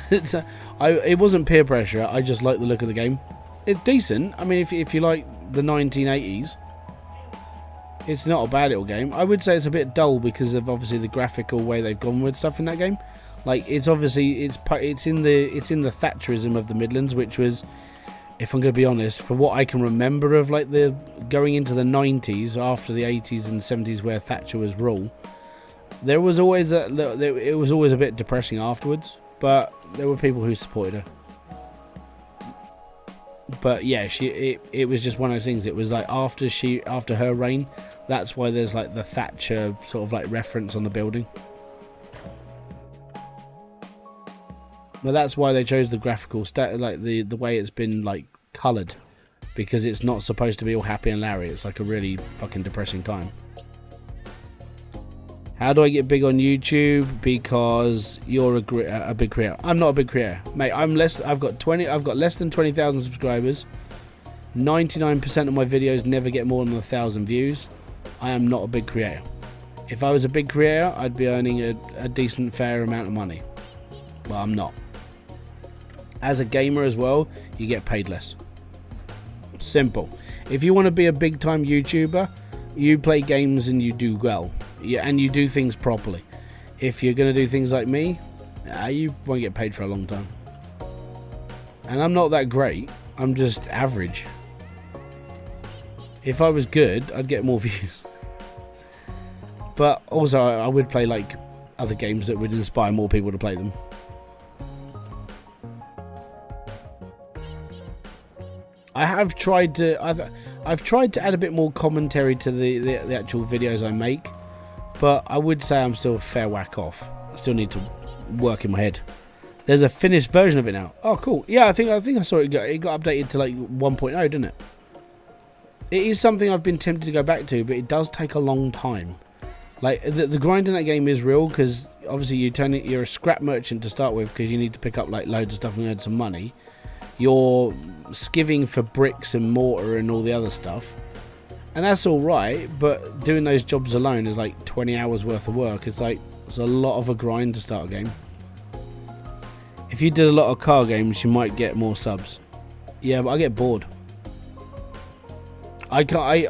it. It wasn't peer pressure. I just like the look of the game. It's decent. I mean, if you like the 1980s, it's not a bad little game. I would say it's a bit dull because of obviously the graphical way they've gone with stuff in that game. Like it's obviously it's in the Thatcherism of the Midlands, which was, if I'm going to be honest, for what I can remember of like the going into the 90s after the 80s and 70s where Thatcher was rule, there was always it was always a bit depressing afterwards. But there were people who supported her. But yeah, it was just one of those things. It was like after her reign, that's why there's like the Thatcher sort of like reference on the building. Well, that's why they chose the graphical like the way it's been like coloured, because it's not supposed to be all happy and Larry. It's like a really fucking depressing time. How do I get big on YouTube? Because you're a big creator. I'm not a big creator, mate. I've got less than 20,000 subscribers. 99% of my videos never get more than 1,000 views. I am not a big creator. If I was a big creator, I'd be earning a decent, fair amount of money. Well, I'm not. As a gamer as well, you get paid less. Simple. If you want to be a big-time YouTuber, you play games and you do well. Yeah, and you do things properly. If you're going to do things like me, you won't get paid for a long time. And I'm not that great. I'm just average. If I was good, I'd get more views. But also, I would play like other games that would inspire more people to play them. I've tried to add a bit more commentary to the actual videos I make. But I would say I'm still a fair whack off. I still need to work in my head. There's a finished version of it now. Oh, cool. Yeah, I think I saw it. It got updated to like 1.0, didn't it? It is something I've been tempted to go back to, but it does take a long time. Like the grind in that game is real because obviously you're a scrap merchant to start with because you need to pick up like loads of stuff and earn some money. You're skivving for bricks and mortar and all the other stuff. And that's all right, but doing those jobs alone is like 20 hours worth of work. It's a lot of a grind to start a game. If you did a lot of car games, you might get more subs. Yeah, but I get bored. I can't.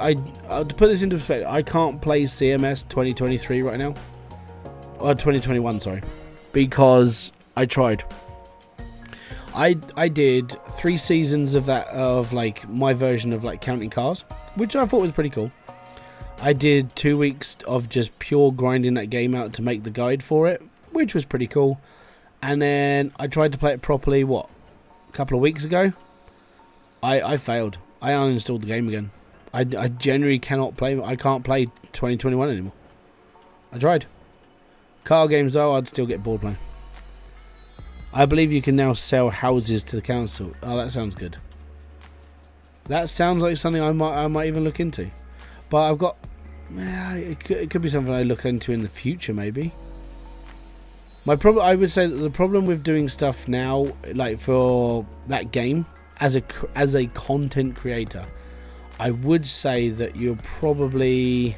To put this into perspective, I can't play CMS 2023 right now, or 2021, sorry, because I tried. I did 3 seasons of that, of like my version of like counting cars, which I thought was pretty cool. I did 2 weeks of just pure grinding that game out to make the guide for it, which was pretty cool. And then I tried to play it properly, a couple of weeks ago. I failed. I uninstalled the game again. I generally cannot play. I can't play 2021 anymore. I tried. Car games though, I'd still get bored playing. I believe you can now sell houses to the council. Oh, that sounds good. That sounds like something I might even look into. But I've got... it could be something I look into in the future, maybe. I would say that the problem with doing stuff now, like for that game, as a content creator, I would say that you're probably...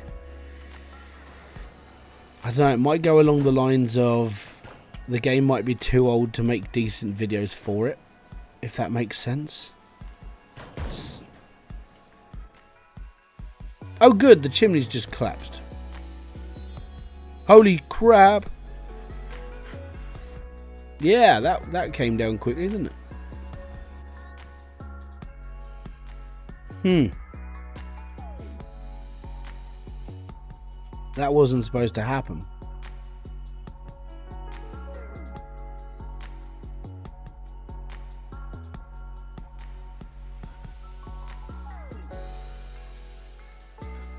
I don't know, it might go along the lines of... The game might be too old to make decent videos for it, if that makes sense. Oh good, the chimney's just collapsed. Holy crap. Yeah, that came down quickly, didn't it? That wasn't supposed to happen.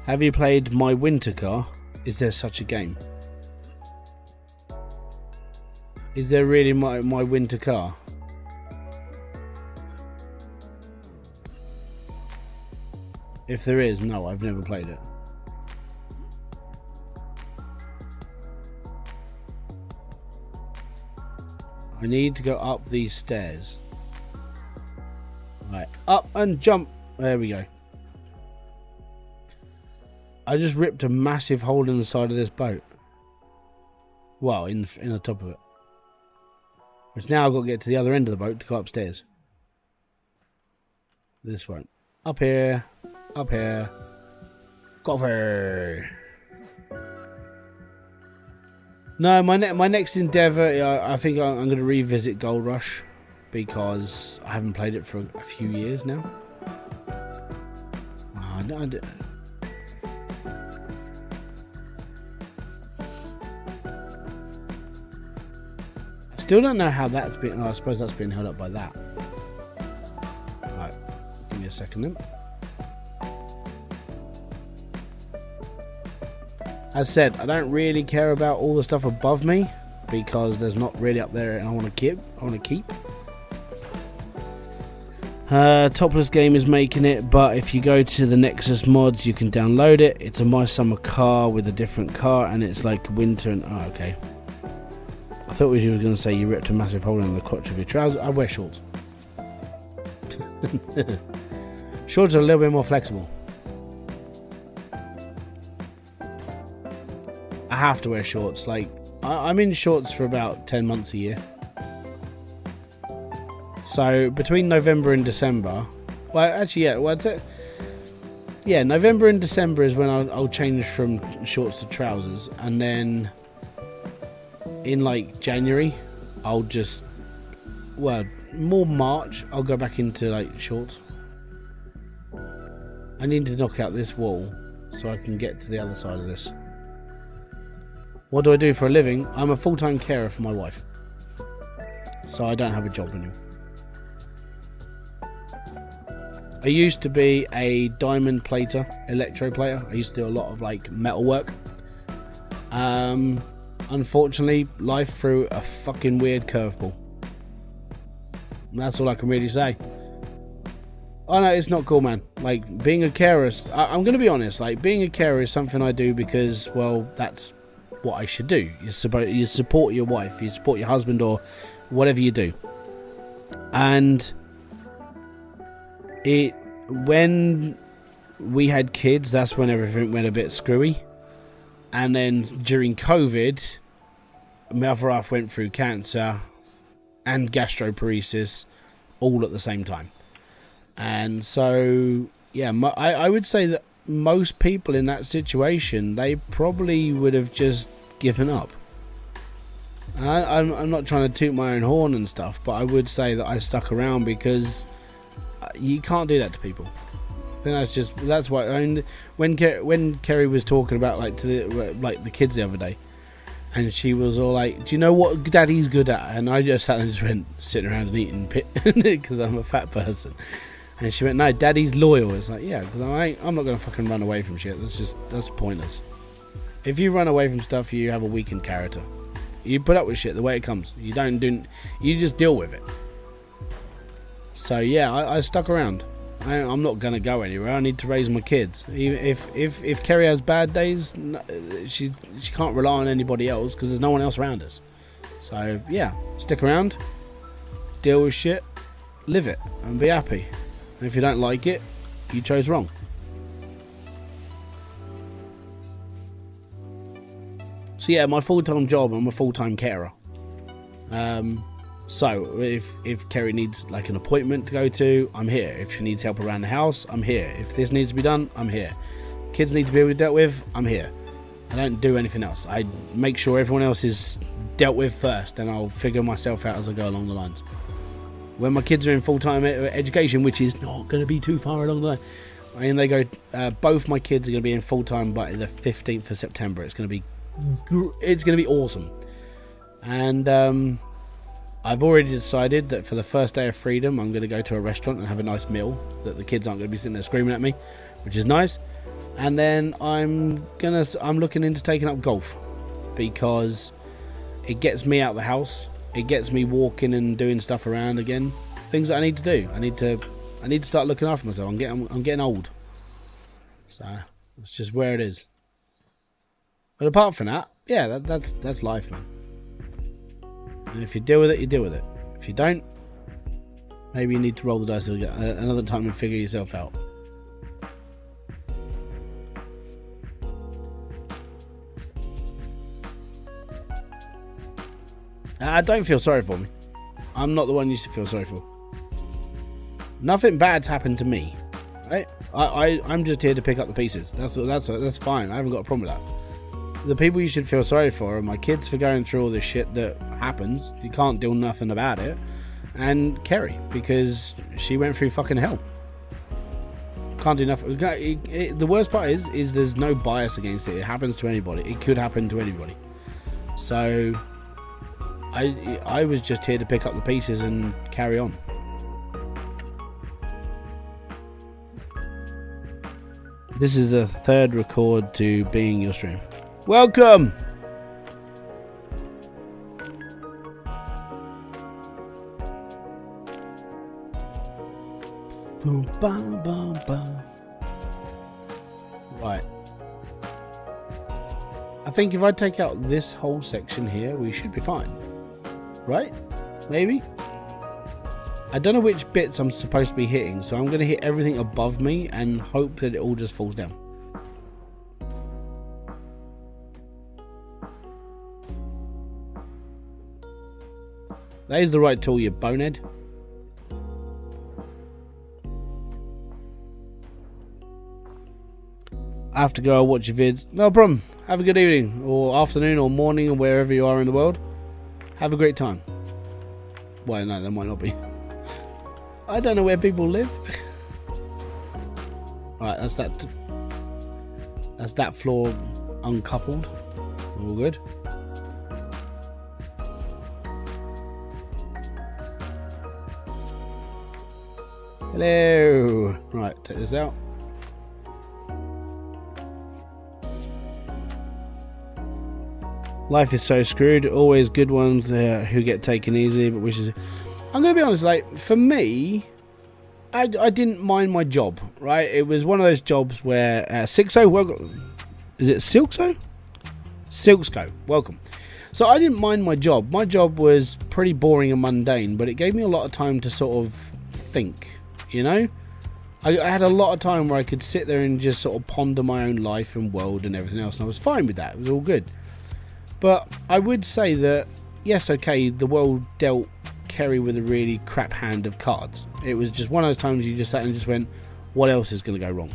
Have you played My Winter Car? Is there such a game? Is there really my winter car? If there is, no, I've never played it. I need to go up these stairs. Right, up and jump. There we go. I just ripped a massive hole in the side of this boat. Well, in the top of it. Which now I've got to get to the other end of the boat to go upstairs. This one. Up here. Up here. Cover. No, my next endeavour, I think I'm going to revisit Gold Rush. Because I haven't played it for a few years now. Oh, no, still don't know how that's been. Oh, I suppose that's been held up by that. Right, give me a second then. As said, I don't really care about all the stuff above me because there's not really up there, and I want to keep. Topless Game is making it, but if you go to the Nexus mods, you can download it. It's a My Summer car with a different car, and it's like winter and okay. I thought you were going to say you ripped a massive hole in the crotch of your trousers. I wear shorts. Shorts are a little bit more flexible. I have to wear shorts. Like, I'm in shorts for about 10 months a year. So, between November and December... Well, actually, yeah. Well, yeah, November and December is when I'll change from shorts to trousers. And then... in like January, I'll just, well, more March, I'll go back into like shorts. I need to knock out this wall so I can get to the other side of this. What do I do for a living? I'm a full-time carer for my wife, so I don't have a job anymore. I used to be a diamond plater, electro plater. I used to do a lot of like metal work. Unfortunately, life threw a fucking weird curveball. That's all I can really say. Oh no, it's not cool, man. Like, being a carer, I'm going to be honest, like, being a carer is something I do because, well, that's what I should do. You support your wife, you support your husband, or whatever you do. And when we had kids, that's when everything went a bit screwy. And then during COVID, my other half went through cancer and gastroparesis all at the same time. And so, yeah, I would say that most people in that situation, they probably would have just given up. I'm not trying to toot my own horn and stuff, but I would say that I stuck around because you can't do that to people. I think that's why. I mean, when Kerry was talking about like the kids the other day, and she was all like, "Do you know what Daddy's good at?" And I just sat and just went sitting around and eating because I'm a fat person. And she went, "No, Daddy's loyal." It's like, yeah, because I'm not gonna fucking run away from shit. That's pointless. If you run away from stuff, you have a weakened character. You put up with shit the way it comes. You you just deal with it. So yeah, I stuck around. I'm not going to go anywhere. I need to raise my kids. If Kerry has bad days, she can't rely on anybody else because there's no one else around us. So yeah, stick around, deal with shit, live it, and be happy. And if you don't like it, you chose wrong. So yeah, my full-time job, I'm a full-time carer. So if Kerry needs like an appointment to go to, I'm here. If she needs help around the house, I'm here. If this needs to be done, I'm here. Kids need to be dealt with, I'm here. I don't do anything else. I make sure everyone else is dealt with first, and I'll figure myself out as I go along the lines. When my kids are in full-time education, which is not going to be too far along the line, I mean, they go. Both my kids are going to be in full-time by the 15th of September. It's going to be awesome. And I've already decided that for the first day of freedom, I'm going to go to a restaurant and have a nice meal that the kids aren't going to be sitting there screaming at me, which is nice. And then I'm looking into taking up golf because it gets me out of the house. It gets me walking and doing stuff around again. Things that I need to do. I need to start looking after myself. I'm getting old. So that's just where it is. But apart from that, yeah, that's life, man. And if you deal with it, you deal with it. If you don't, maybe you need to roll the dice another time and figure yourself out. Don't feel sorry for me. I'm not the one you should feel sorry for. Nothing bad's happened to me, right? I'm just here to pick up the pieces. That's fine. I haven't got a problem with that. The people you should feel sorry for are my kids for going through all this shit that happens. You can't do nothing about it. And Kerry, because she went through fucking hell. Can't do nothing. The worst part is there's no bias against it. It happens to anybody. It could happen to anybody. So I was just here to pick up the pieces and carry on. This is the third record to being your stream. Welcome! Boom, bum, bum, bum. Right. I think if I take out this whole section here, we should be fine. Right? Maybe? I don't know which bits I'm supposed to be hitting, so I'm going to hit everything above me and hope that it all just falls down. That is the right tool, you bonehead. I have to go watch your vids. No problem. Have a good evening, or afternoon, or morning, or wherever you are in the world. Have a great time. Well, no, that might not be. I don't know where people live. Alright, that's that. That's that floor uncoupled. All good. Hello. Right, take this out. Life is so screwed. Always good ones who get taken easy, but which is... I'm going to be honest, like, for me, I didn't mind my job, right? It was one of those jobs where... Silkso, welcome. Is it Silkso? Silkso, welcome. So I didn't mind my job. My job was pretty boring and mundane, but it gave me a lot of time to sort of think, you know? I had a lot of time where I could sit there and just sort of ponder my own life and world and everything else, and I was fine with that. It was all good. But I would say that, yes, okay, the world dealt Kerry with a really crap hand of cards. It was just one of those times you just sat and just went, what else is going to go wrong?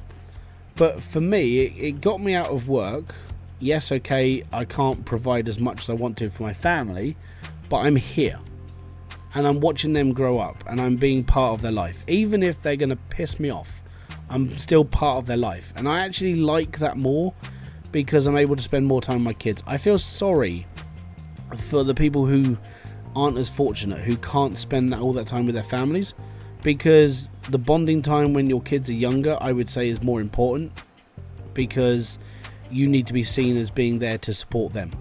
But for me, it got me out of work. Yes, okay, I can't provide as much as I want to for my family, but I'm here. And I'm watching them grow up, and I'm being part of their life. Even if they're going to piss me off, I'm still part of their life. And I actually like that more, because I'm able to spend more time with my kids. I feel sorry for the people who aren't as fortunate, who can't spend all that time with their families, because the bonding time when your kids are younger, I would say, is more important, because you need to be seen as being there to support them,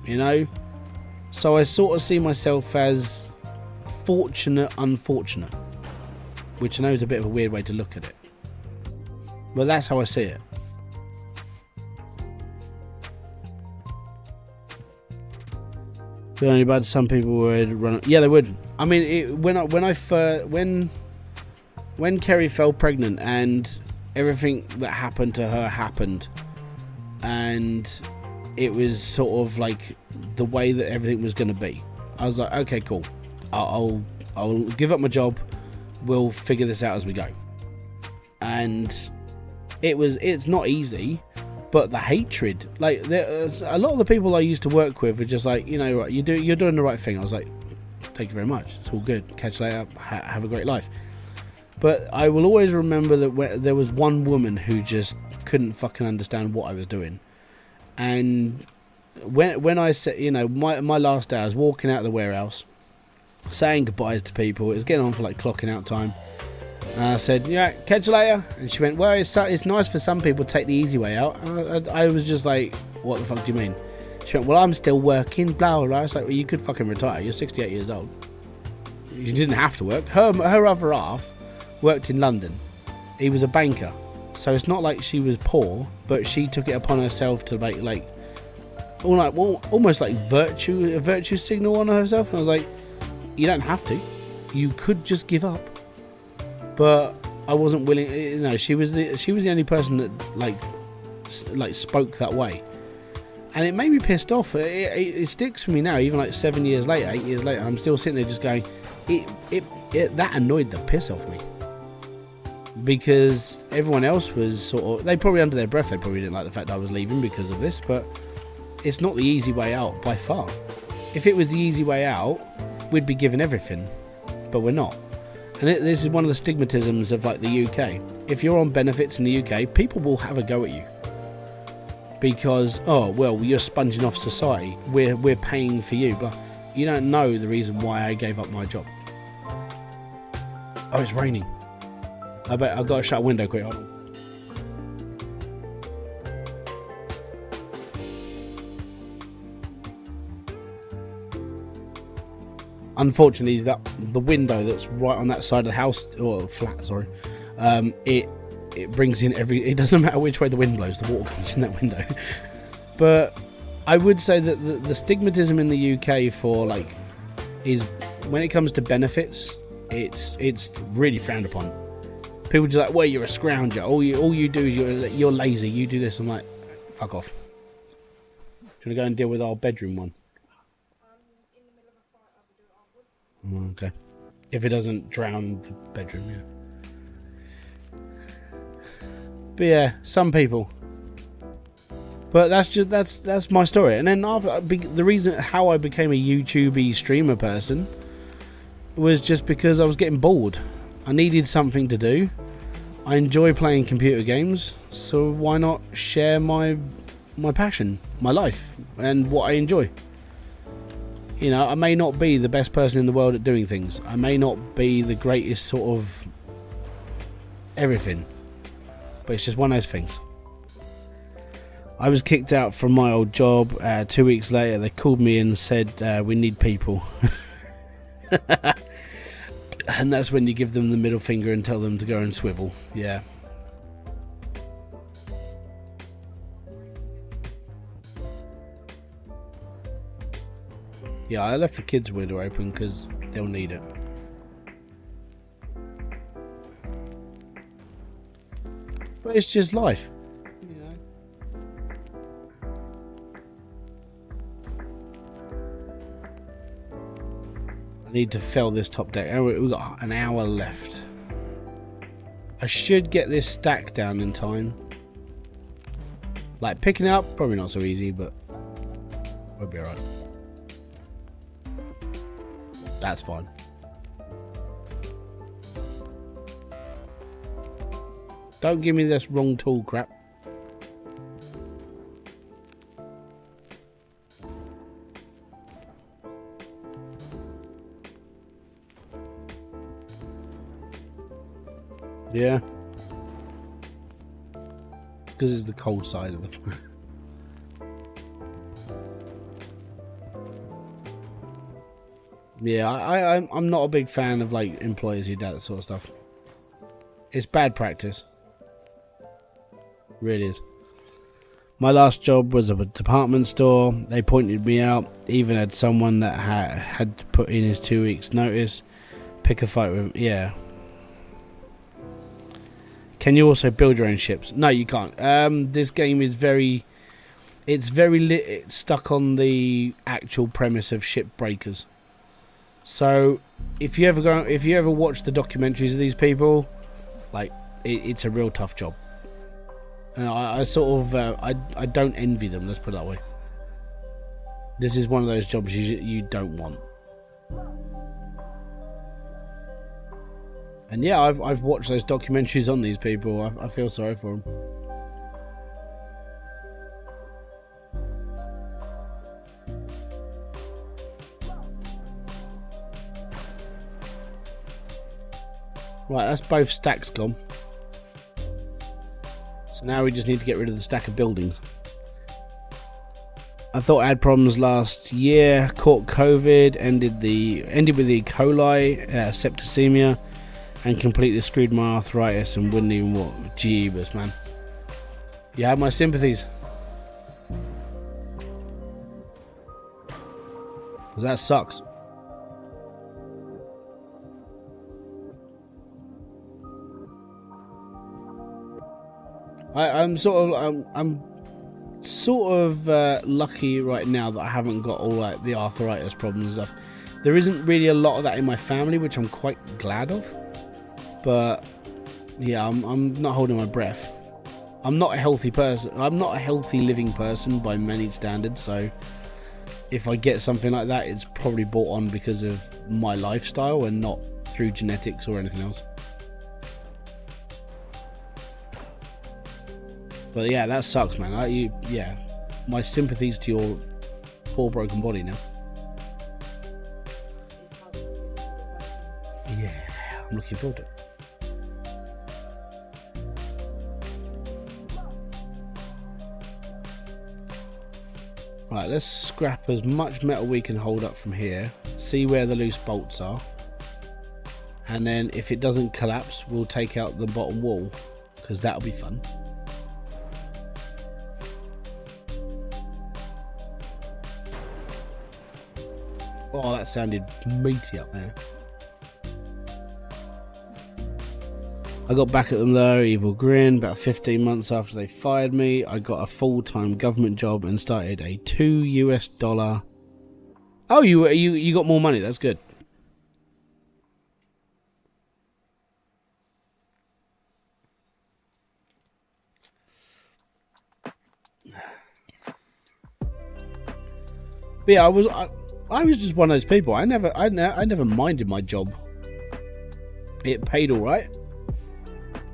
you know? So I sort of see myself as fortunate, unfortunate, which I know is a bit of a weird way to look at it, but that's how I see it. Only bad. Some people would run. Yeah, they would. I mean, when Kerry fell pregnant and everything that happened to her happened, and it was sort of like the way that everything was going to be, I was like, okay, cool. I'll give up my job. We'll figure this out as we go. And it's not easy. But the hatred, like, there's a lot of the people I used to work with were just like, you know, right, you're doing the right thing. I was like, thank you very much. It's all good. Catch you later. Have a great life. But I will always remember that there was one woman who just couldn't fucking understand what I was doing. And when I said, you know, my last day, I was walking out of the warehouse, saying goodbyes to people. It was getting on for like clocking out time. And I said, yeah, catch you later. And she went, well, it's nice for some people to take the easy way out. And I was just like, what the fuck do you mean? She went, well, I'm still working, blah, blah, blah. I was like, well, you could fucking retire. You're 68 years old. You didn't have to work. Her other half worked in London. He was a banker. So it's not like she was poor, but she took it upon herself to make, like, almost like a virtue signal on herself. And I was like, you don't have to. You could just give up. But I wasn't willing. You know, she was the only person that like spoke that way, and it made me pissed off. It sticks with me now, even like 7 years later, 8 years later. I'm still sitting there just going, that annoyed the piss off me. Because everyone else was sort of, they probably under their breath, they probably didn't like the fact I was leaving because of this, but it's not the easy way out by far. If it was the easy way out, we'd be given everything, but we're not. And this is one of the stigmatisms of like the UK. If you're on benefits in the UK, people will have a go at you. Because, oh, well, you're sponging off society. We're paying for you, but you don't know the reason why I gave up my job. Oh, it's raining. I bet I've got to shut a window quick. Hold on. Unfortunately, the window that's right on that side of the house, or flat, sorry, it brings in it doesn't matter which way the wind blows, the water comes in that window. But I would say that the stigmatism in the UK for like is when it comes to benefits, it's really frowned upon. People just like, well, you're a scrounger. All you do is you're lazy. You do this. I'm like, fuck off. Do you want to go and deal with our bedroom one? Okay. If it doesn't drown the bedroom, yeah. But yeah, some people. But that's my story. And then after the reason how I became a YouTube streamer person was just because I was getting bored. I needed something to do. I enjoy playing computer games, so why not share my passion, my life, and what I enjoy. You know, I may not be the best person in the world at doing things. I may not be the greatest sort of everything. But it's just one of those things. I was kicked out from my old job. 2 weeks later, they called me and said, we need people. And that's when you give them the middle finger and tell them to go and swivel. Yeah. Yeah, I left the kids' window open because they'll need it. But it's just life. You know? I need to fill this top deck. Oh, we've got an hour left. I should get this stack down in time. Like picking it up, probably not so easy, but we'll be alright. That's fine. Don't give me this wrong tool crap. Yeah. It's because it's the cold side of the fire. Yeah, I'm not a big fan of like employers who do that sort of stuff. It's bad practice. Really is. My last job was at a department store. They pointed me out. Even had someone that had to put in his 2 weeks notice. Pick a fight with him. Yeah. Can you also build your own ships? No, you can't. This game is it's stuck on the actual premise of ship breakers. So if you ever watch the documentaries of these people, like it's a real tough job. And I sort of I don't envy them. Let's put it that way. This is one of those jobs you don't want. And yeah, I've watched those documentaries on these people. I feel sorry for them. Right, that's both stacks gone. So now we just need to get rid of the stack of buildings. I thought I had problems last year. Caught COVID, ended with E. coli, septicemia, and completely screwed my arthritis and wouldn't even walk. Jeebus, man. You have my sympathies. because that sucks. I'm sort of lucky right now that I haven't got all like the arthritis problems and stuff. There isn't really a lot of that in my family, which I'm quite glad of. But yeah, I'm not holding my breath. I'm not a healthy person. I'm not a healthy living person by many standards. So if I get something like that, it's probably brought on because of my lifestyle and not through genetics or anything else. But yeah, that sucks, man. Yeah, my sympathies to your poor broken body now. Yeah, I'm looking forward to it. Right, let's scrap as much metal we can hold up from here, see where the loose bolts are, and then if it doesn't collapse, we'll take out the bottom wall, because that'll be fun. Oh, that sounded meaty up there. I got back at them though, evil grin. About 15 months after they fired me, I got a full-time government job and started a $2. Oh, you got more money. That's good. But yeah, I was just one of those people. I never minded my job. It paid all right.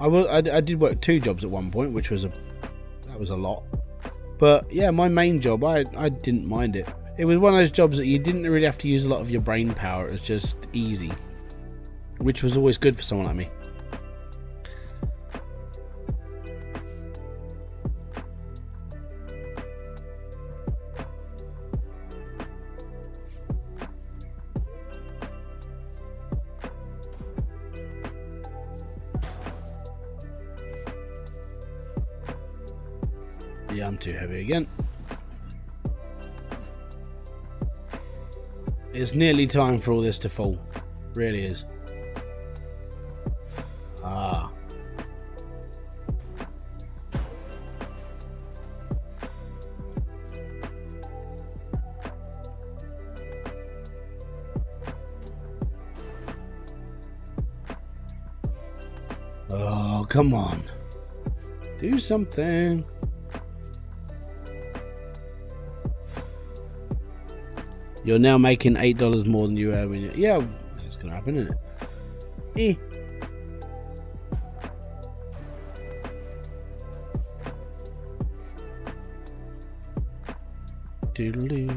I did work 2 jobs at one point, which was that was a lot. But yeah, my main job, I didn't mind it. It was one of those jobs that you didn't really have to use a lot of your brain power. It was just easy, which was always good for someone like me. Yeah, I'm too heavy again. It's nearly time for all this to fall. Really is. Ah. Oh, come on. Do something. You're now making $8 more than you were when yeah, that's gonna happen, isn't it? Doodle-doo.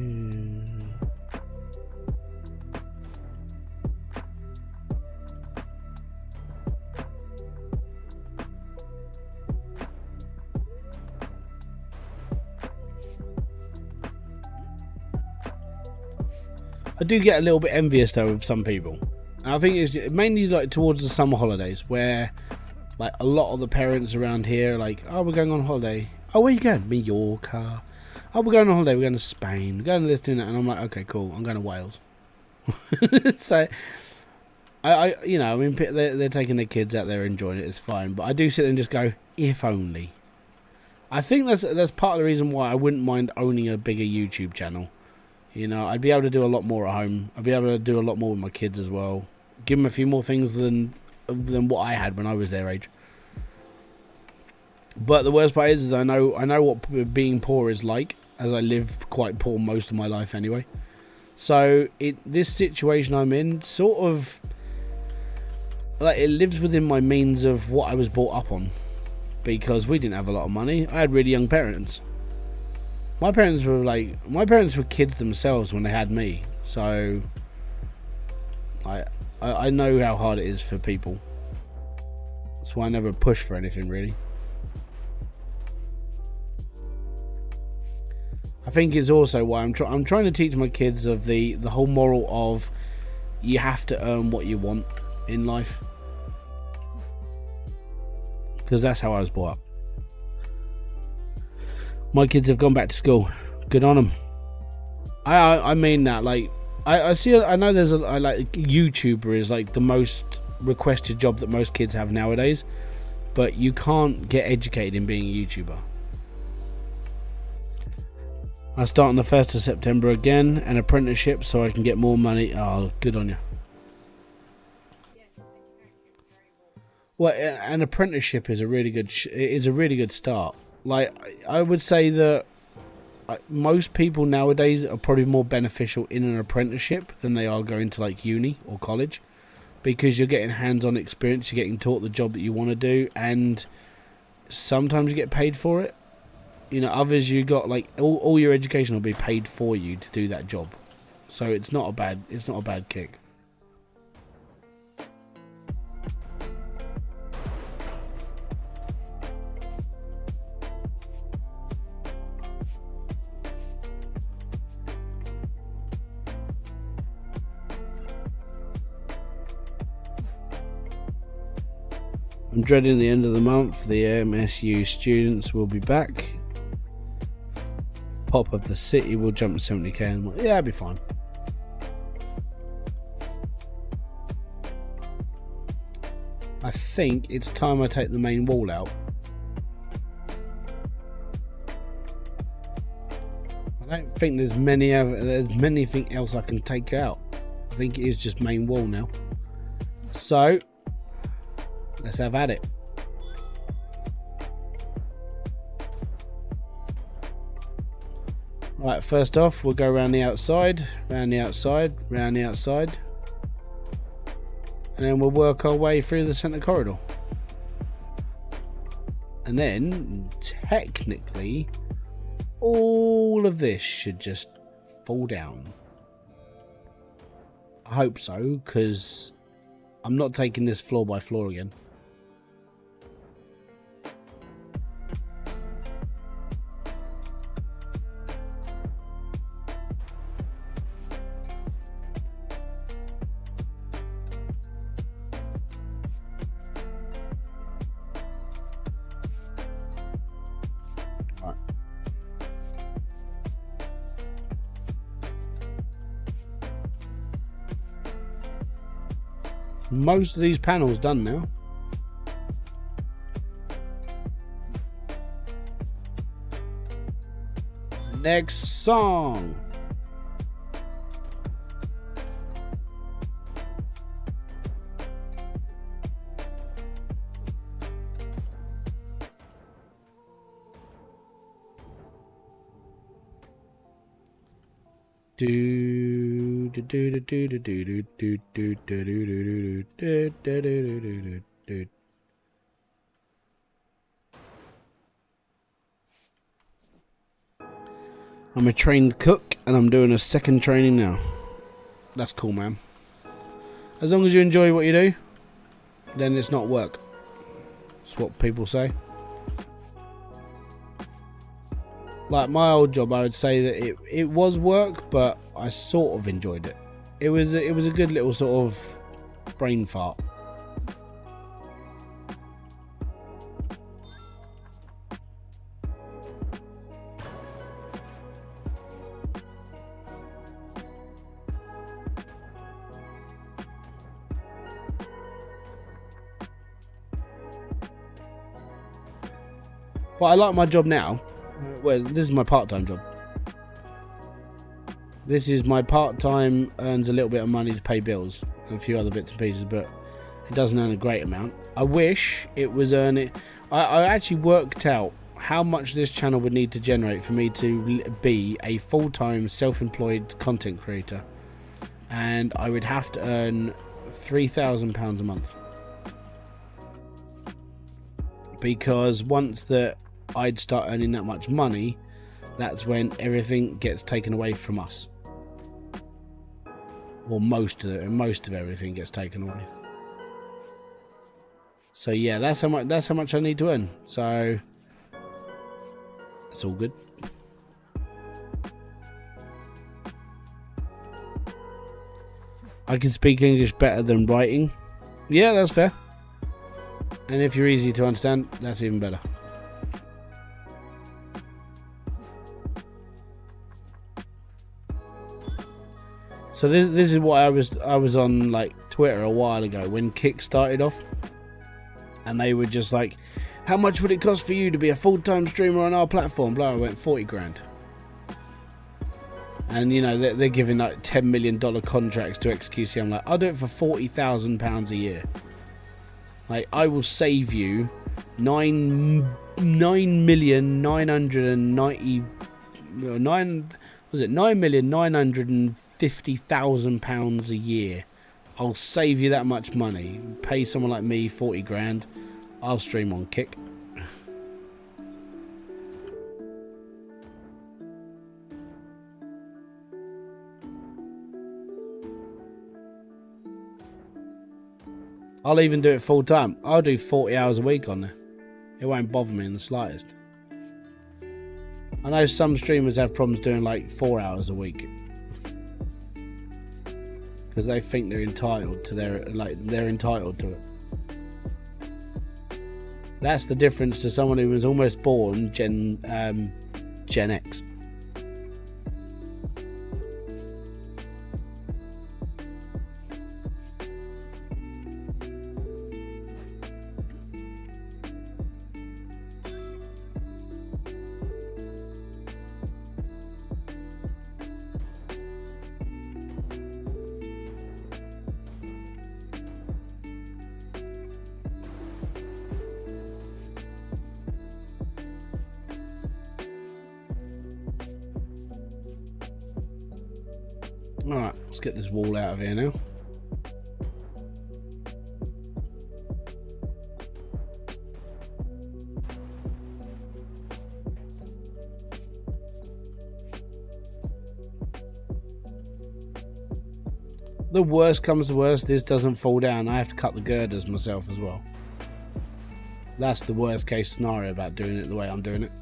I do get a little bit envious though of some people. And I think it's mainly like towards the summer holidays where like a lot of the parents around here are like, oh, we're going on holiday. Oh, where you going? Mallorca. Oh, we're going on holiday. We're going to Spain. We're going to this, doing that. And I'm like, okay, cool. I'm going to Wales. So, you know, I mean, they're taking their kids out there enjoying it. It's fine. But I do sit there and just go, if only. I think that's part of the reason why I wouldn't mind owning a bigger YouTube channel. You know, I'd be able to do a lot more at home. I'd be able to do a lot more with my kids as well. Give them a few more things than what I had when I was their age. But the worst part is I know what being poor is like, as I lived quite poor most of my life anyway. So this situation I'm in sort of like it lives within my means of what I was brought up on, because we didn't have a lot of money. I had really young parents. My parents were kids themselves when they had me, so I know how hard it is for people. That's why I never push for anything really. I think it's also why I'm trying to teach my kids of the whole moral of you have to earn what you want in life, because that's how I was brought up. My kids have gone back to school. Good on them. I mean that. Like, I see. I know there's I like YouTuber is like the most requested job that most kids have nowadays, but you can't get educated in being a YouTuber. I start on the 1st of September again, an apprenticeship, so I can get more money. Oh, good on you. Well, an apprenticeship is a really good start. Like, I would say that most people nowadays are probably more beneficial in an apprenticeship than they are going to like uni or college, because you're getting hands-on experience, you're getting taught the job that you want to do, and sometimes you get paid for it. You know, others you got like all your education will be paid for you to do that job, so it's not a bad kick. I'm dreading the end of the month. The MSU students will be back. Pop of the city will jump to 70k. And yeah, it'll be fine. I think it's time I take the main wall out. I don't think there's anything else I can take out. I think it is just main wall now. So let's have at it. Right, first off, we'll go around the outside, round the outside, round the outside, and then we'll work our way through the centre corridor. And then, technically, all of this should just fall down. I hope so, because I'm not taking this floor by floor again. Most of these panels done now. Next song. I'm a trained cook and I'm doing a second training now. That's cool, man. As long as you enjoy what you do, then it's not work. That's what people say. Like my old job, I would say that it was work, but I sort of enjoyed it. It was a good little sort of brain fart. But I like my job now. Well, this is my part-time job. This is my part-time, earns a little bit of money to pay bills and a few other bits and pieces, but it doesn't earn a great amount. I wish it was earning. I actually worked out how much this channel would need to generate for me to be a full-time self-employed content creator, and I would have to earn £3,000 a month, because once that I'd start earning that much money, that's when everything gets taken away from us. Or most of everything gets taken away. So yeah, that's how much I need to earn. So it's all good. I can speak English better than writing. Yeah, that's fair. And if you're easy to understand, that's even better. So this is what I was on like Twitter a while ago when Kick started off, and they were just like, how much would it cost for you to be a full-time streamer on our platform? Blah, I went 40 grand. And you know they're giving like $10 million contracts to XQC. I'm like, I'll do it for £40,000 a year. Like, I will save you £9,950,000 a year. I'll save you that much money. Pay someone like me 40 grand. I'll stream on Kick. I'll even do it full time. I'll do 40 hours a week on there. It won't bother me in the slightest. I know some streamers have problems doing like 4 hours a week because they think they're entitled to they're entitled to it. That's the difference to someone who was almost born Gen X. Alright, let's get this wall out of here now. The worst comes to worst, this doesn't fall down. I have to cut the girders myself as well. That's the worst case scenario about doing it the way I'm doing it.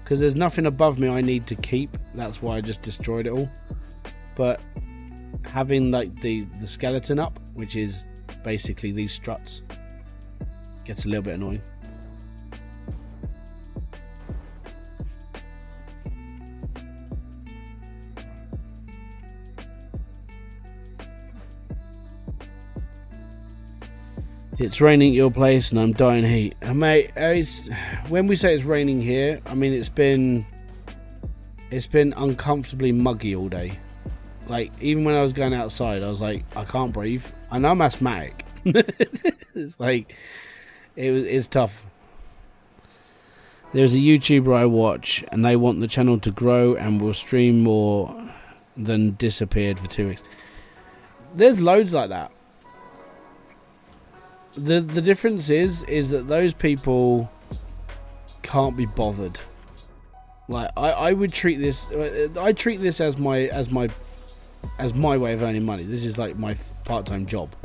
Because there's nothing above me I need to keep. That's why I just destroyed it all. But having like the skeleton up, which is basically these struts, gets a little bit annoying. It's raining at your place and I'm dying heat. Mate, when we say it's raining here, I mean it's been uncomfortably muggy all day. Like, even when I was going outside, I was like, I can't breathe. I know I'm asthmatic. It's like, it's tough. There's a YouTuber I watch, and they want the channel to grow and will stream more than disappeared for 2 weeks. There's loads like that. The difference is that those people can't be bothered. Like, I would treat this, I treat this as my way of earning money. This is like my part-time job.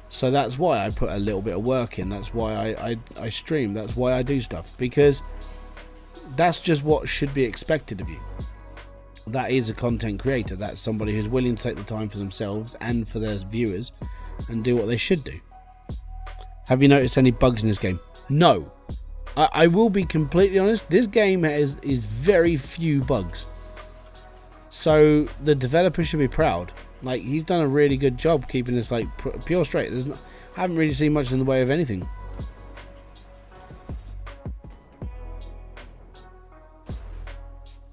So that's why I put a little bit of work in. That's why I stream. That's why I do stuff. Because that's just what should be expected of you. That is a content creator. That's somebody who's willing to take the time for themselves and for their viewers and do what they should do. Have you noticed any bugs in this game? No. I will be completely honest. This game is very few bugs. So the developer should be proud. Like, he's done a really good job keeping this like pure straight. I haven't really seen much in the way of anything.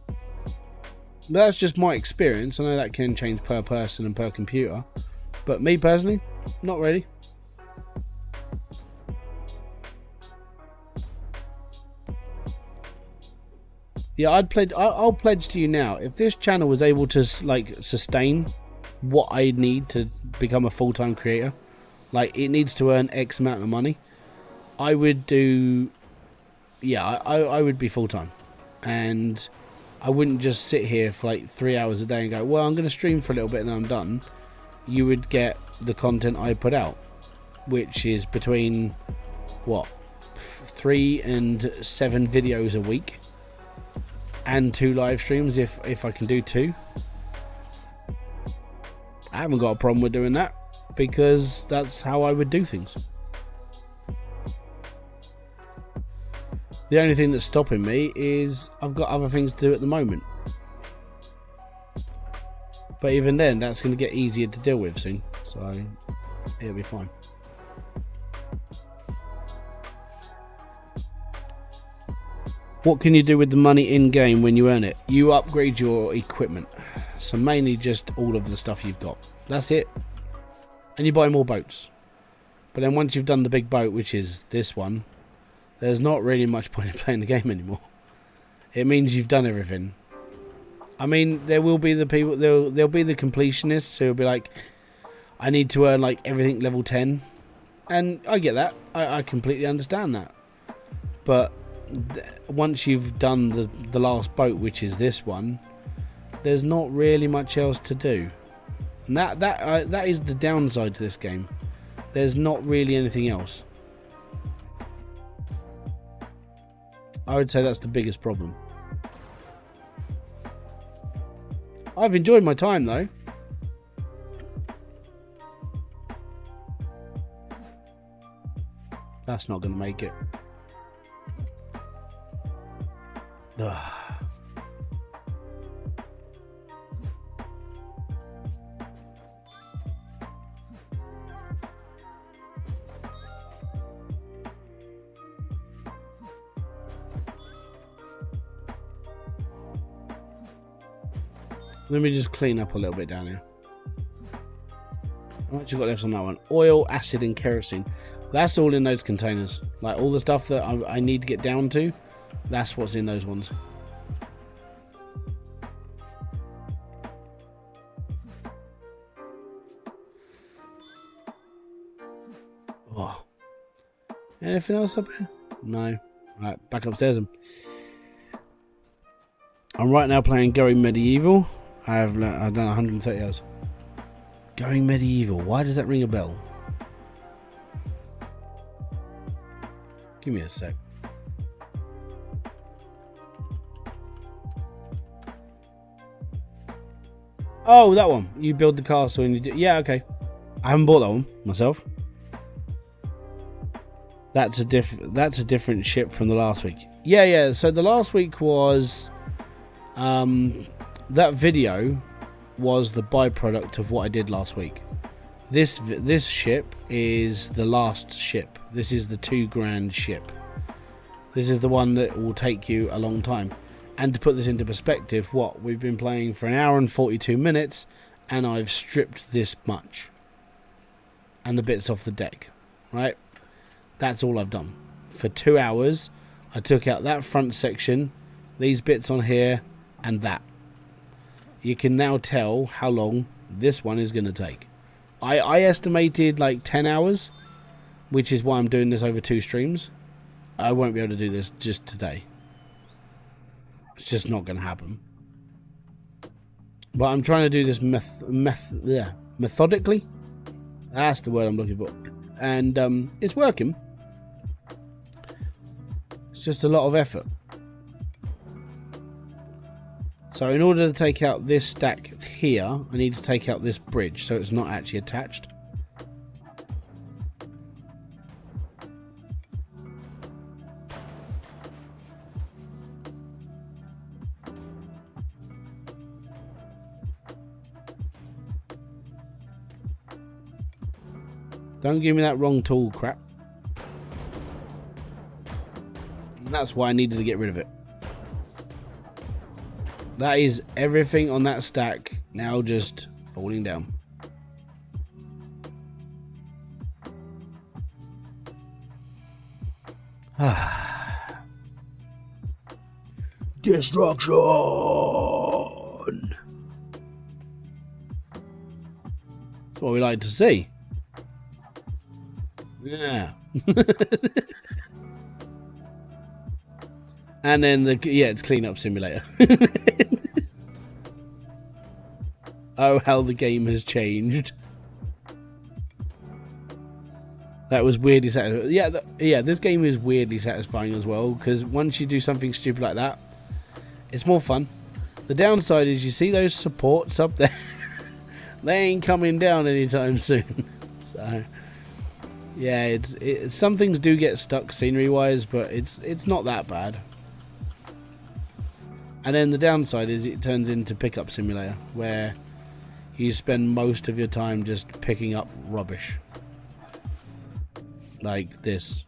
But that's just my experience. I know that can change per person and per computer. But me personally, not really. Yeah, I'll pledge to you now, if this channel was able to like sustain what I need to become a full-time creator, like it needs to earn X amount of money, I would do, yeah, I would be full-time, and I wouldn't just sit here for like 3 hours a day and go, well, I'm going to stream for a little bit and then I'm done. You would get the content I put out, which is between what, 3 and 7 videos a week. And 2 live streams if I can do 2. I haven't got a problem with doing that because that's how I would do things. The only thing that's stopping me is I've got other things to do at the moment. But even then, that's going to get easier to deal with soon. So it'll be fine. What can you do with the money in-game when you earn it? You upgrade your equipment. So mainly just all of the stuff you've got. That's it. And you buy more boats. But then once you've done the big boat, which is this one, there's not really much point in playing the game anymore. It means you've done everything. I mean, there will be the people, there'll be the completionists who will be like, I need to earn like everything level 10. And I get that. I completely understand that. But once you've done the last boat, which is this one, there's not really much else to do. And that is the downside to this game. There's not really anything else. I would say that's the biggest problem. I've enjoyed my time though. That's not going to make it. Ugh. Let me just clean up a little bit down here. What you got left on that one? Oil, acid, and kerosene. That's all in those containers. Like all the stuff that I need to get down to, that's what's in those ones. Oh. Anything else up here? No. Right, back upstairs. I'm right now playing Going Medieval. I've done 130 hours. Going Medieval. Why does that ring a bell? Give me a sec. Oh, that one. You build the castle and you do... Yeah, okay. I haven't bought that one myself. That's a different ship from the last week. Yeah. So the last week was... that video was the byproduct of what I did last week. This ship is the last ship. This is the $2,000 ship. This is the one that will take you a long time. And to put this into perspective, what we've been playing for 1 hour and 42 minutes, and I've stripped this much and the bits off the deck, right? That's all I've done for 2 hours. I took out that front section, these bits on here, and that. You can now tell how long this one is going to take. I estimated like 10 hours, which is why I'm doing this over 2 streams. I won't be able to do this just today. It's just not going to happen. But I'm trying to do this methodically. That's the word I'm looking for. And it's working. It's just a lot of effort. So in order to take out this stack here, I need to take out this bridge so it's not actually attached. Don't give me that wrong tool crap. And that's why I needed to get rid of it. That is everything on that stack now just falling down. Destruction! That's what we like to see. Yeah. And then it's cleanup simulator. Oh, how the game has changed. That was weirdly satisfying. Yeah, this game is weirdly satisfying as well, because once you do something stupid like that, it's more fun. The downside is you see those supports up there. They ain't coming down anytime soon. So yeah, some things do get stuck scenery wise, but it's not that bad. And then the downside is it turns into pickup simulator, where you spend most of your time just picking up rubbish. Like this.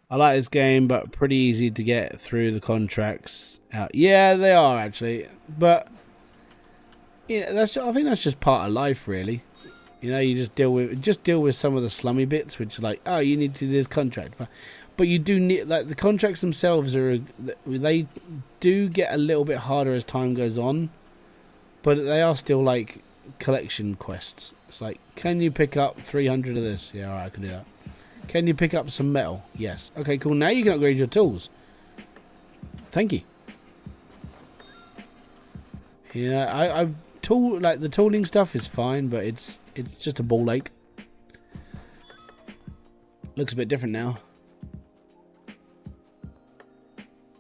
I like this game, but pretty easy to get through the contracts out. Yeah, they are actually, but yeah, I think that's just part of life, really. You know, you just deal with some of the slummy bits, which is like, oh, you need to do this contract, but you do need, like, the contracts themselves they do get a little bit harder as time goes on, but they are still like collection quests. It's like, can you pick up 300 of this? Yeah, alright, I can do that. Can you pick up some metal? Yes. Okay, cool. Now you can upgrade your tools. Thank you. Yeah, the tooling stuff is fine, but it's just a ball ache. Looks a bit different now.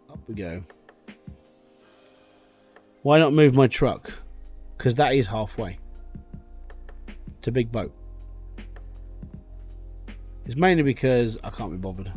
Up we go. Why not move my truck? Because that is halfway. It's a big boat. It's mainly because I can't be bothered.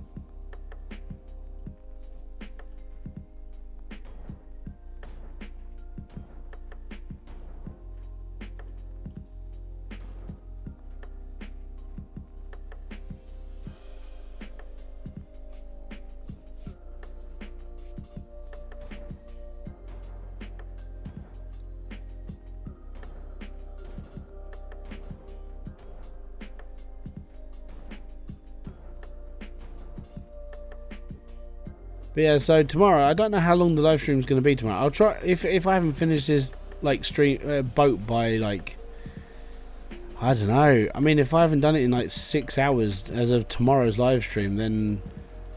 But yeah, so tomorrow, I don't know how long the live stream is going to be tomorrow. I'll try, if I haven't finished this like boat by like, I don't know. I mean, if I haven't done it in like 6 hours as of tomorrow's live stream, then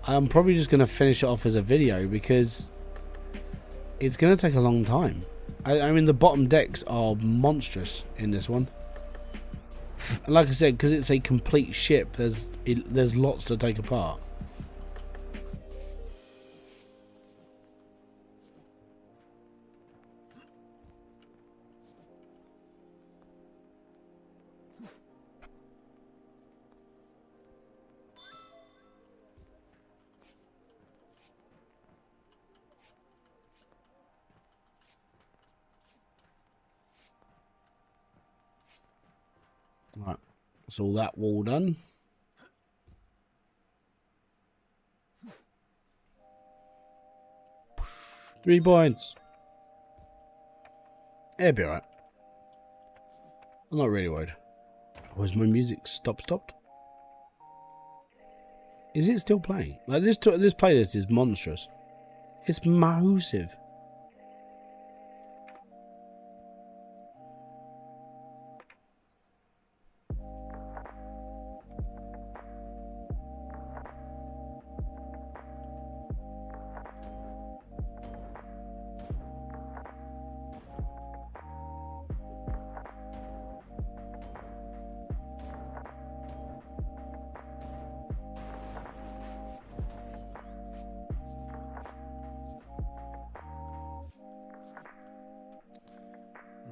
I'm probably just going to finish it off as a video, because it's going to take a long time. I mean, the bottom decks are monstrous in this one. And like I said, because it's a complete ship, there's lots to take apart. Right, that's all that wall done. Three points. It'll be alright. I'm not really worried. Was my music stopped? Is it still playing? Like, this playlist is monstrous. It's massive.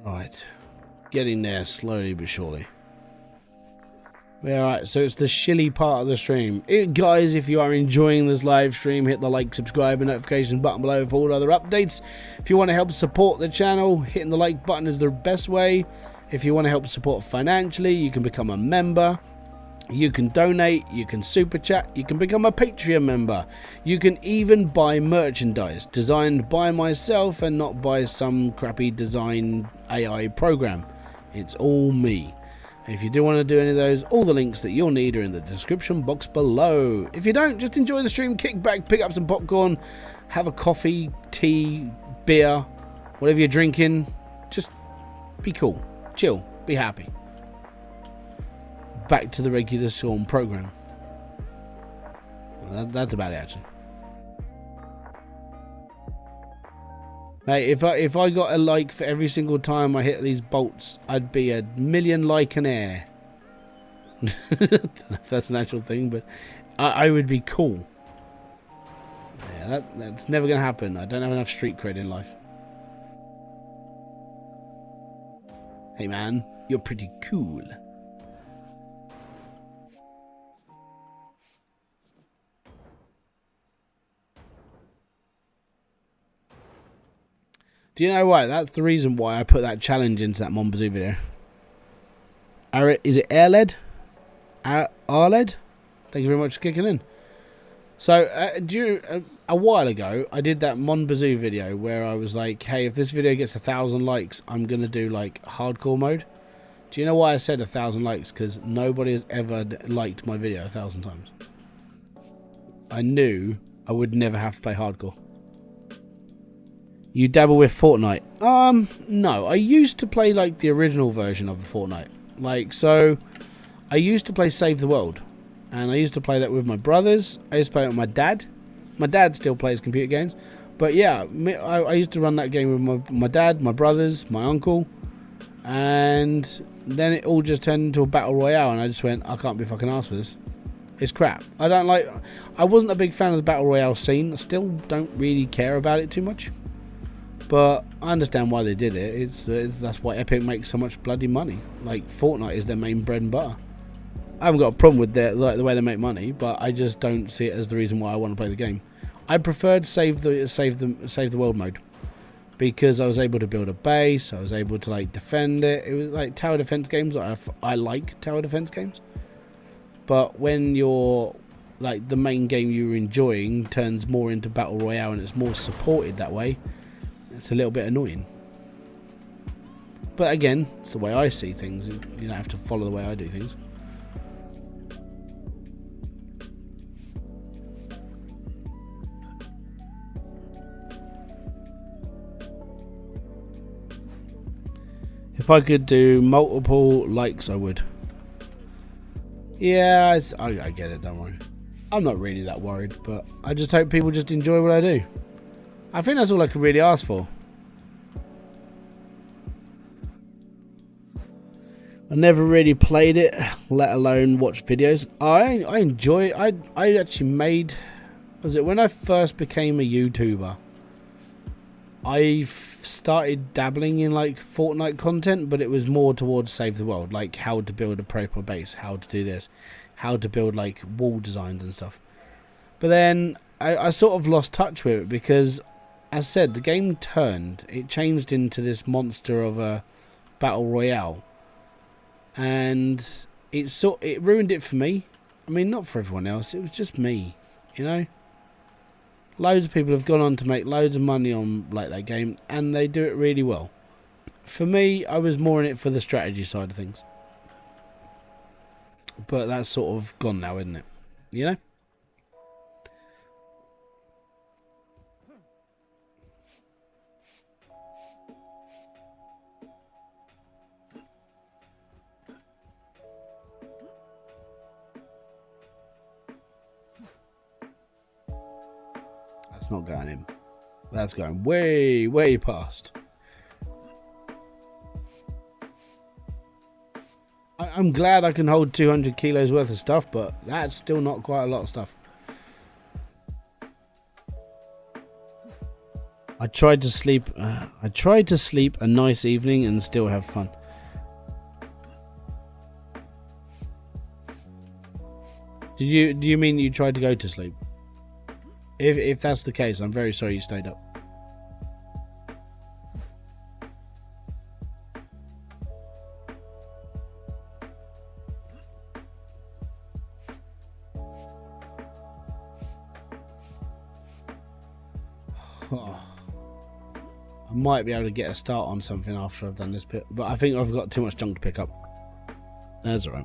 Right, getting there slowly but surely. Alright, so it's the shilly part of the stream. Guys, if you are enjoying this live stream, hit the like, subscribe and notification button below for all other updates. If you want to help support the channel, hitting the like button is the best way. If you want to help support financially, you can become a member. You can donate, you can super chat, you can become a Patreon member. You can even buy merchandise designed by myself and not by some crappy design AI program. It's all me. If you do want to do any of those, all the links that you'll need are in the description box below. If you don't, just enjoy the stream, kick back, pick up some popcorn, have a coffee, tea, beer, whatever you're drinking. Just be cool, chill, be happy. Back to the regular Storm program. Well, that's about it, actually. Hey, if I got a like for every single time I hit these bolts, I'd be a million like-an-air. I don't know if that's an actual thing, but I would be cool. Yeah, that's never going to happen. I don't have enough street cred in life. Hey man, you're pretty cool. Do you know why? That's the reason why I put that challenge into that Monbazoo video. Is it Airled? Arled? Thank you very much for kicking in. So, a while ago, I did that Monbazoo video where I was like, hey, if this video gets 1,000 likes, I'm going to do, like, hardcore mode. Do you know why I said 1,000 likes? Because nobody has ever liked my video 1,000 times. I knew I would never have to play hardcore. You dabble with Fortnite? No. I used to play, like, the original version of Fortnite. Like, so, I used to play Save the World. And I used to play that with my brothers. I used to play it with my dad. My dad still plays computer games. But yeah, I used to run that game with my dad, my brothers, my uncle. And then it all just turned into a battle royale. And I just went, I can't be fucking arsed with this. It's crap. I wasn't a big fan of the battle royale scene. I still don't really care about it too much. But I understand why they did it. That's why Epic makes so much bloody money. Like, Fortnite is their main bread and butter. I haven't got a problem with the way they make money, but I just don't see it as the reason why I want to play the game. I preferred save the world mode because I was able to build a base. I was able to like defend it. It was like tower defense games. I like tower defense games, but when you're like the main game you're enjoying turns more into battle royale and it's more supported that way, it's a little bit annoying. But again, it's the way I see things. You don't have to follow the way I do things. If I could do multiple likes, I would. Yeah, I get it, don't worry. I'm not really that worried, but I just hope people just enjoy what I do. I think that's all I could really ask for. I never really played it, let alone watched videos. I enjoy it. I actually made... Was it when I first became a YouTuber? I started dabbling in like Fortnite content, but it was more towards Save the World, like how to build a proper base, how to do this, how to build like wall designs and stuff. But then I sort of lost touch with it because, as I said, the game turned. It changed into this monster of a battle royale, and it ruined it for me. I mean, not for everyone else. It was just me, you know. Loads of people have gone on to make loads of money on like that game, and they do it really well. For me, I was more in it for the strategy side of things. But that's sort of gone now, isn't it? You know? That's not going in. That's going way, way past. I'm glad I can hold 200 kilos worth of stuff, but that's still not quite a lot of stuff. I tried to sleep a nice evening and still have fun. Do you mean you tried to go to sleep? If that's the case, I'm very sorry you stayed up. Oh. I might be able to get a start on something after I've done this bit, but I think I've got too much junk to pick up. That's alright.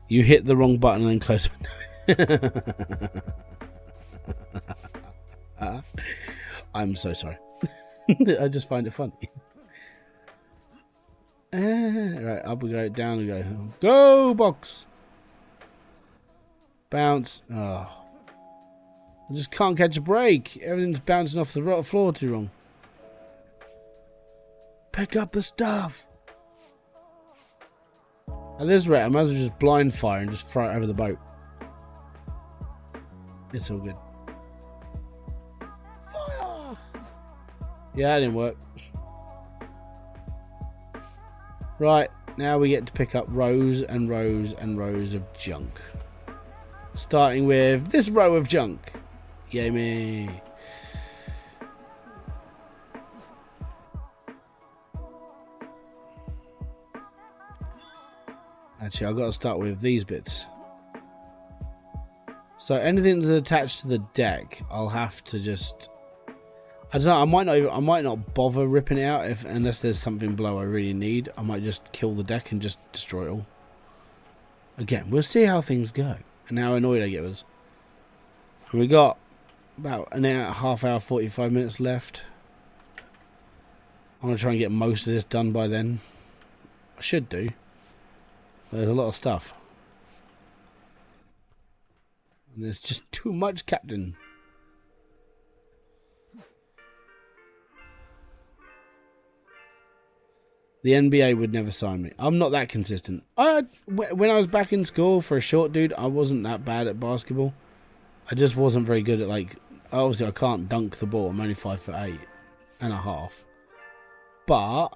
You hit the wrong button and then close the window. I'm so sorry. I just find it funny. Right, up we go, down we go. Go, box! Bounce. Oh. I just can't catch a break. Everything's bouncing off the floor too wrong. Pick up the stuff. At this rate, I might as well just blind fire and just throw it over the boat. It's all good. Fire! Yeah, that didn't work. Right, now we get to pick up rows and rows and rows of junk. Starting with this row of junk. Yay me. Actually, I've got to start with these bits. So anything that's attached to the deck, I'll have to just... I don't know, I might not bother ripping it out unless there's something below I really need. I might just kill the deck and just destroy it all. Again, we'll see how things go and how annoyed I get with us. And we got about an hour, half hour, 45 minutes left. I'm going to try and get most of this done by then. I should do. There's a lot of stuff. And there's just too much, Captain. The NBA would never sign me. I'm not that consistent. When I was back in school for a short dude, I wasn't that bad at basketball. I just wasn't very good at, like, obviously I can't dunk the ball. I'm only 5'8.5". But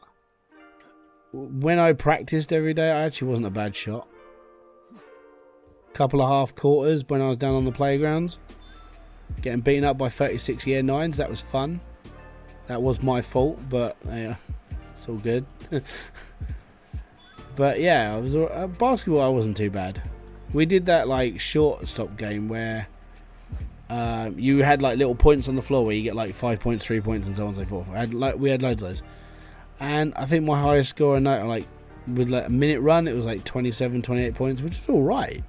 when I practiced every day, I actually wasn't a bad shot. Couple of half quarters when I was down on the playgrounds, getting beaten up by 36 year 9s. That was fun. That was my fault, but it's all good. But yeah, I was basketball. I wasn't too bad. We did that like shortstop game where you had like little points on the floor where you get like 5 points, 3 points, and so on and so forth. We had loads of those, and I think my highest score in that, like with like a minute run, it was like 27, 28 points, which is all right.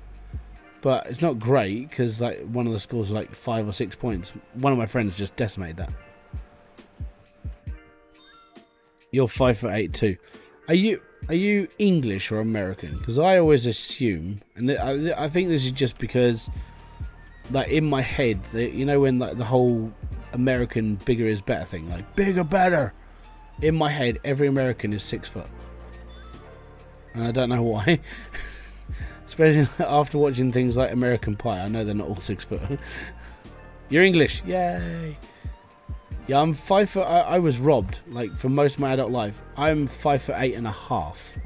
But it's not great because like one of the scores was like 5 or 6 points. One of my friends just decimated that. You're 5'8" too. Are you English or American? Because I always assume, and I think this is just because, like in my head, you know when like the whole American bigger is better thing, like bigger better. In my head, every American is 6 foot, and I don't know why. Especially after watching things like American Pie, I know they're not all 6 foot. You're English, yay! Yeah, I'm 5 foot. I was robbed, like for most of my adult life. I'm 5'8.5".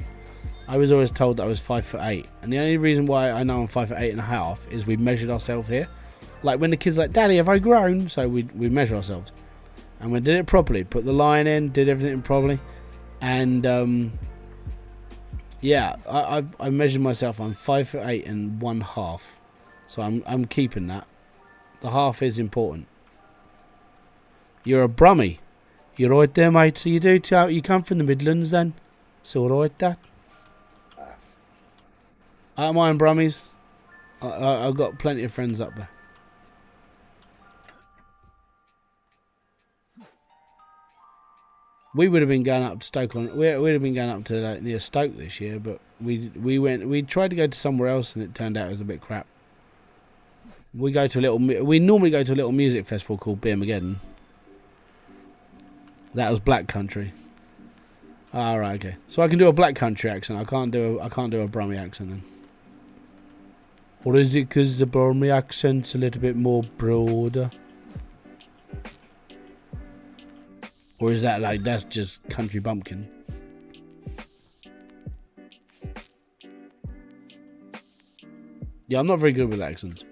I was always told that I was 5'8", and the only reason why I know I'm 5'8.5" is we measured ourselves here. Like when the kids like, "Daddy, have I grown?" So we measure ourselves, and we did it properly. Put the line in, did everything properly, and yeah, I measured myself. I'm 5'8.5", so I'm keeping that. The half is important. You're a Brummie. You're right there, mate. So you come from the Midlands then? So right that. I don't mind Brummies. I've got plenty of friends up there. We would have been going up to Stoke on. We'd have been going up to like, near Stoke this year, but we tried to go to somewhere else, and it turned out it was a bit crap. We normally go to a little music festival called Birmageddon. That was Black Country. All right, okay. So I can do a Black Country accent. I can't do a Brummie accent then. Or is it because the Brummie accent's a little bit more broader? Or is that like that's just country bumpkin? Yeah, I'm not very good with accents.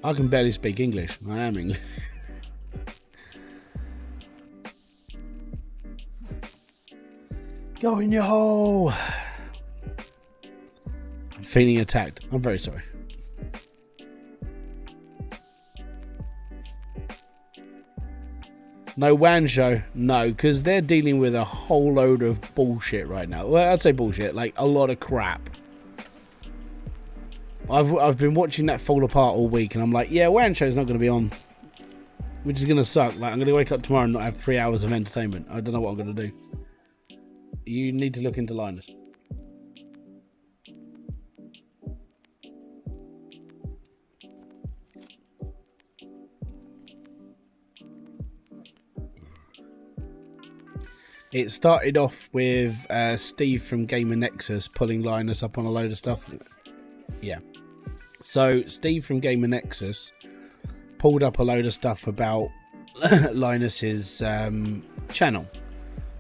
I can barely speak English. I am English. Go in your hole. I'm feeling attacked. I'm very sorry. No WAN show? No, because they're dealing with a whole load of bullshit right now. Well, I'd say bullshit, like a lot of crap. I've been watching that fall apart all week, and I'm like, yeah, WAN show's not going to be on, which is going to suck. Like, I'm going to wake up tomorrow and not have 3 hours of entertainment. I don't know what I'm going to do. You need to look into Linus. It started off with Steve from Gamer Nexus pulling Linus up on a load of stuff. Yeah. So Steve from Gamer Nexus pulled up a load of stuff about Linus's channel,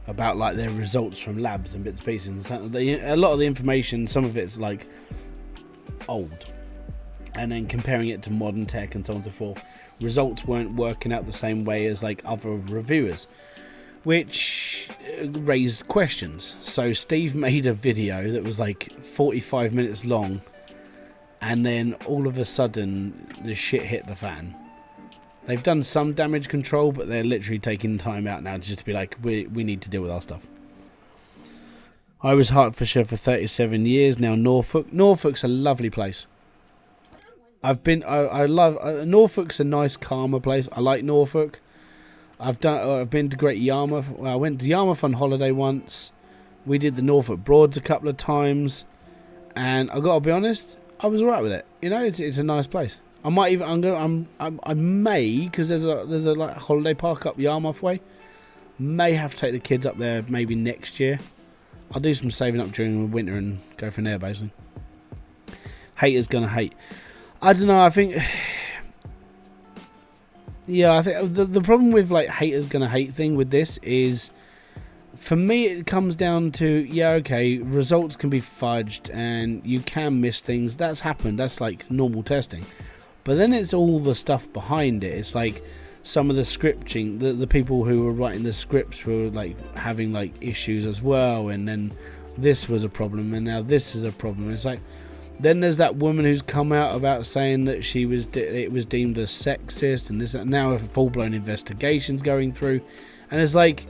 about like their results from labs and bits and pieces. A lot of the information, some of it's like old, and then comparing it to modern tech and so on and so forth, results weren't working out the same way as like other reviewers, which raised questions. So Steve made a video that was like 45 minutes long, and then all of a sudden the shit hit the fan. They've done some damage control, but they're literally taking time out now just to be like, we need to deal with our stuff. I was Hertfordshire for 37 years, now Norfolk. Norfolk's a lovely place. I love Norfolk's a nice, calmer place. I like Norfolk. I've been to Great Yarmouth. Well, I went to Yarmouth on holiday once. We did the Norfolk Broads a couple of times, and I got to be honest, I was alright with it. You know, it's a nice place. I might even I may, because there's a like holiday park up Yarmouth way. May have to take the kids up there maybe next year. I'll do some saving up during the winter and go from there, basically. Haters gonna hate. I don't know. I think, yeah, I think the problem with like haters gonna hate thing with this is, for me, it comes down to, yeah, okay, results can be fudged and you can miss things. That's happened. That's like normal testing. But then it's all the stuff behind it. It's like some of the scripting, the people who were writing the scripts were like having like issues as well, and then this was a problem, and now this is a problem. It's like, then there's that woman who's come out about saying that it was deemed as sexist, and this, and now a full-blown investigation's going through, and it's like,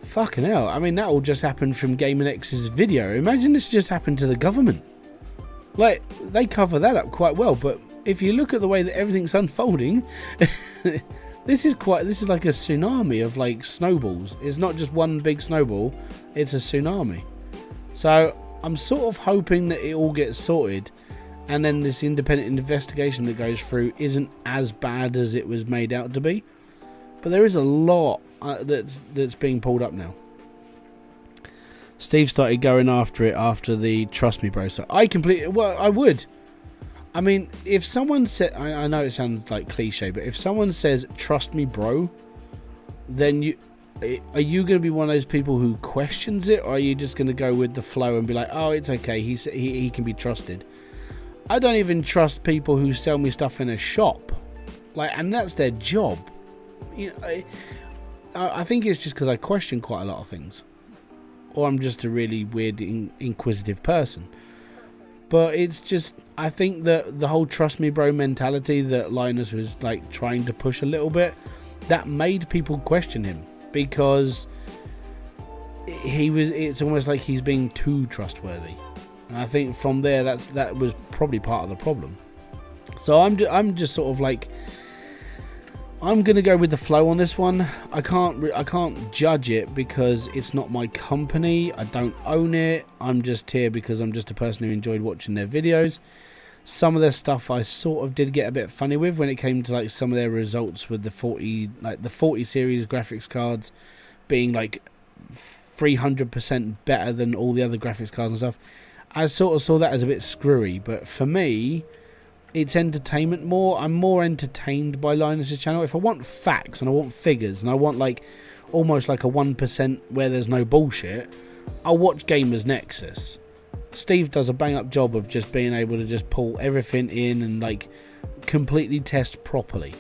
fucking hell. I mean, that all just happened from Gaming X's video. Imagine this just happened to the government. Like, they cover that up quite well, but if you look at the way that everything's unfolding, this is like a tsunami of like snowballs. It's not just one big snowball, it's a tsunami. So I'm sort of hoping that it all gets sorted, and then this independent investigation that goes through isn't as bad as it was made out to be. But there is a lot that's being pulled up now. Steve started going after it after the Trust Me Bro. So I would. I mean, if someone said, I know it sounds like cliche, but if someone says, trust me, bro, then are you going to be one of those people who questions it, or are you just going to go with the flow and be like, oh, it's okay, he can be trusted? I don't even trust people who sell me stuff in a shop, like, and that's their job. You know, I think it's just because I question quite a lot of things, or I'm just a really weird, inquisitive person. But it's just, I think that the whole trust me bro mentality that Linus was like trying to push a little bit, that made people question him, because it's almost like he's being too trustworthy. And I think from there, that was probably part of the problem. So I'm just sort of like, I'm gonna go with the flow on this one. I can't judge it because it's not my company. I don't own it. I'm just here because I'm just a person who enjoyed watching their videos. Some of their stuff I sort of did get a bit funny with when it came to like some of their results with the 40 series graphics cards being like 300% better than all the other graphics cards and stuff. I sort of saw that as a bit screwy, but for me, it's entertainment more. I'm more entertained by Linus's channel. If I want facts and I want figures and I want like almost like a 1% where there's no bullshit, I'll watch Gamers Nexus. Steve does a bang up job of just being able to just pull everything in and like completely test properly,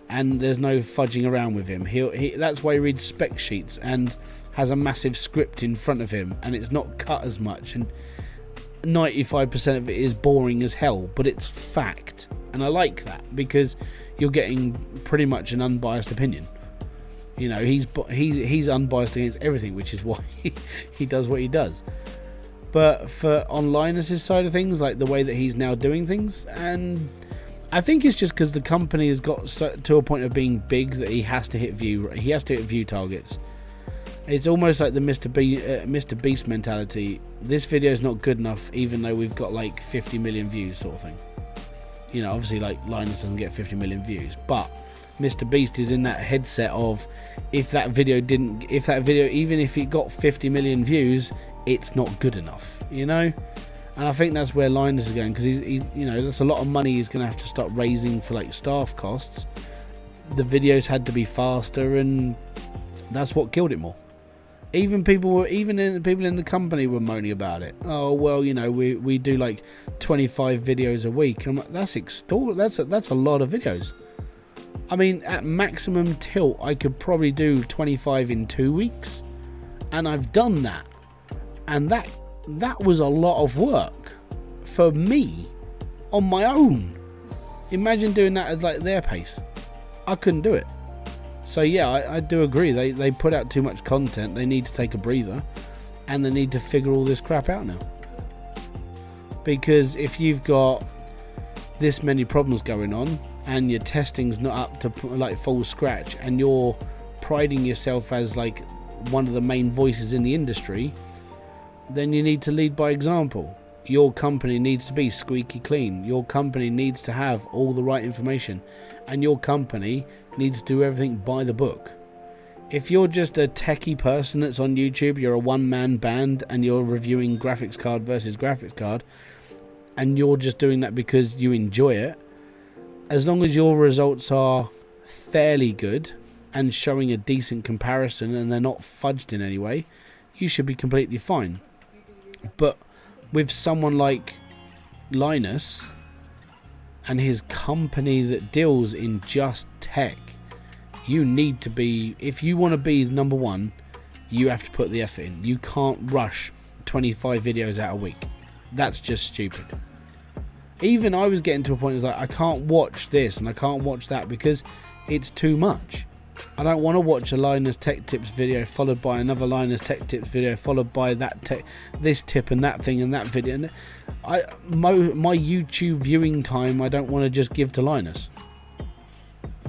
and there's no fudging around with him. That's why he reads spec sheets and has a massive script in front of him, and it's not cut as much, and 95% of it is boring as hell, but it's fact, and I like that because you're getting pretty much an unbiased opinion. You know, he's unbiased against everything, which is why he does what he does. But for on Linus's side of things, like the way that he's now doing things, and I think it's just because the company has got to a point of being big that he has to hit view targets. It's almost like the Mr. Beast mentality. This video is not good enough, even though we've got like 50 million views, sort of thing. You know, obviously, like Linus doesn't get 50 million views, but Mr. Beast is in that headset of if that video, even if it got 50 million views, it's not good enough. You know, and I think that's where Linus is going, because he's you know, that's a lot of money he's going to have to start raising for like staff costs. The videos had to be faster, and that's what killed it more. Even people in the company were moaning about it. Oh, well, you know, we do like 25 videos a week. I'm like, that's a lot of videos. I mean, at maximum tilt, I could probably do 25 in 2 weeks, and I've done that, and that was a lot of work for me on my own. Imagine doing that at like their pace. I couldn't do it. So yeah, I do agree. They put out too much content. They need to take a breather, and they need to figure all this crap out now. Because if you've got this many problems going on, and your testing's not up to like full scratch, and you're priding yourself as like one of the main voices in the industry, then you need to lead by example. Your company needs to be squeaky clean. Your company needs to have all the right information, and your company needs to do everything by the book. If you're just a techie person that's on YouTube, you're a one-man band and you're reviewing graphics card versus graphics card, and you're just doing that because you enjoy it, as long as your results are fairly good and showing a decent comparison and they're not fudged in any way, you should be completely fine. But with someone like Linus and his company that deals in just tech, you need to be, if you want to be number one, you have to put the effort in. You can't rush 25 videos out a week. That's just stupid. Even I was getting to a point, it's like, I can't watch this and I can't watch that because it's too much. I don't want to watch a Linus Tech Tips video followed by another Linus Tech Tips video followed by this tip and that thing and that video. And my YouTube viewing time, I don't want to just give to Linus.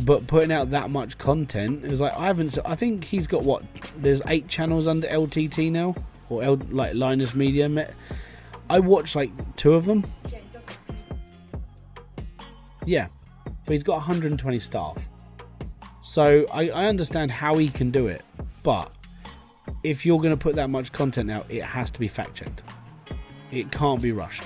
But putting out that much content, it was like, I think he's got what? There's 8 channels under LTT now, or like Linus Media. I watched like 2 of them. Yeah, but he's got 120 staff. So I understand how he can do it, but if you're going to put that much content out, it has to be fact checked. It can't be rushed.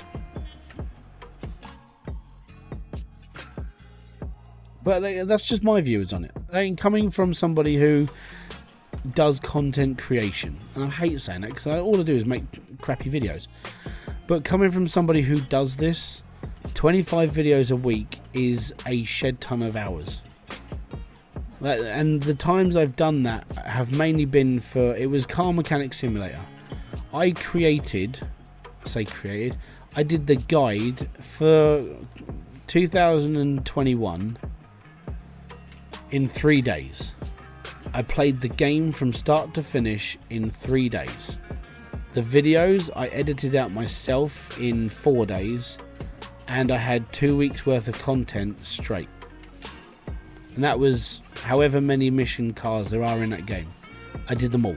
But that's just my views on it. I mean, coming from somebody who does content creation, and I hate saying that because all I do is make crappy videos, but coming from somebody who does this, 25 videos a week is a shed ton of hours. And the times I've done that have mainly been for, it was Car Mechanic Simulator. I did the guide for 2021 in 3 days. I played the game from start to finish in 3 days. The videos I edited out myself in 4 days, and I had 2 weeks worth of content straight. And that was however many mission cars there are in that game. I did them all.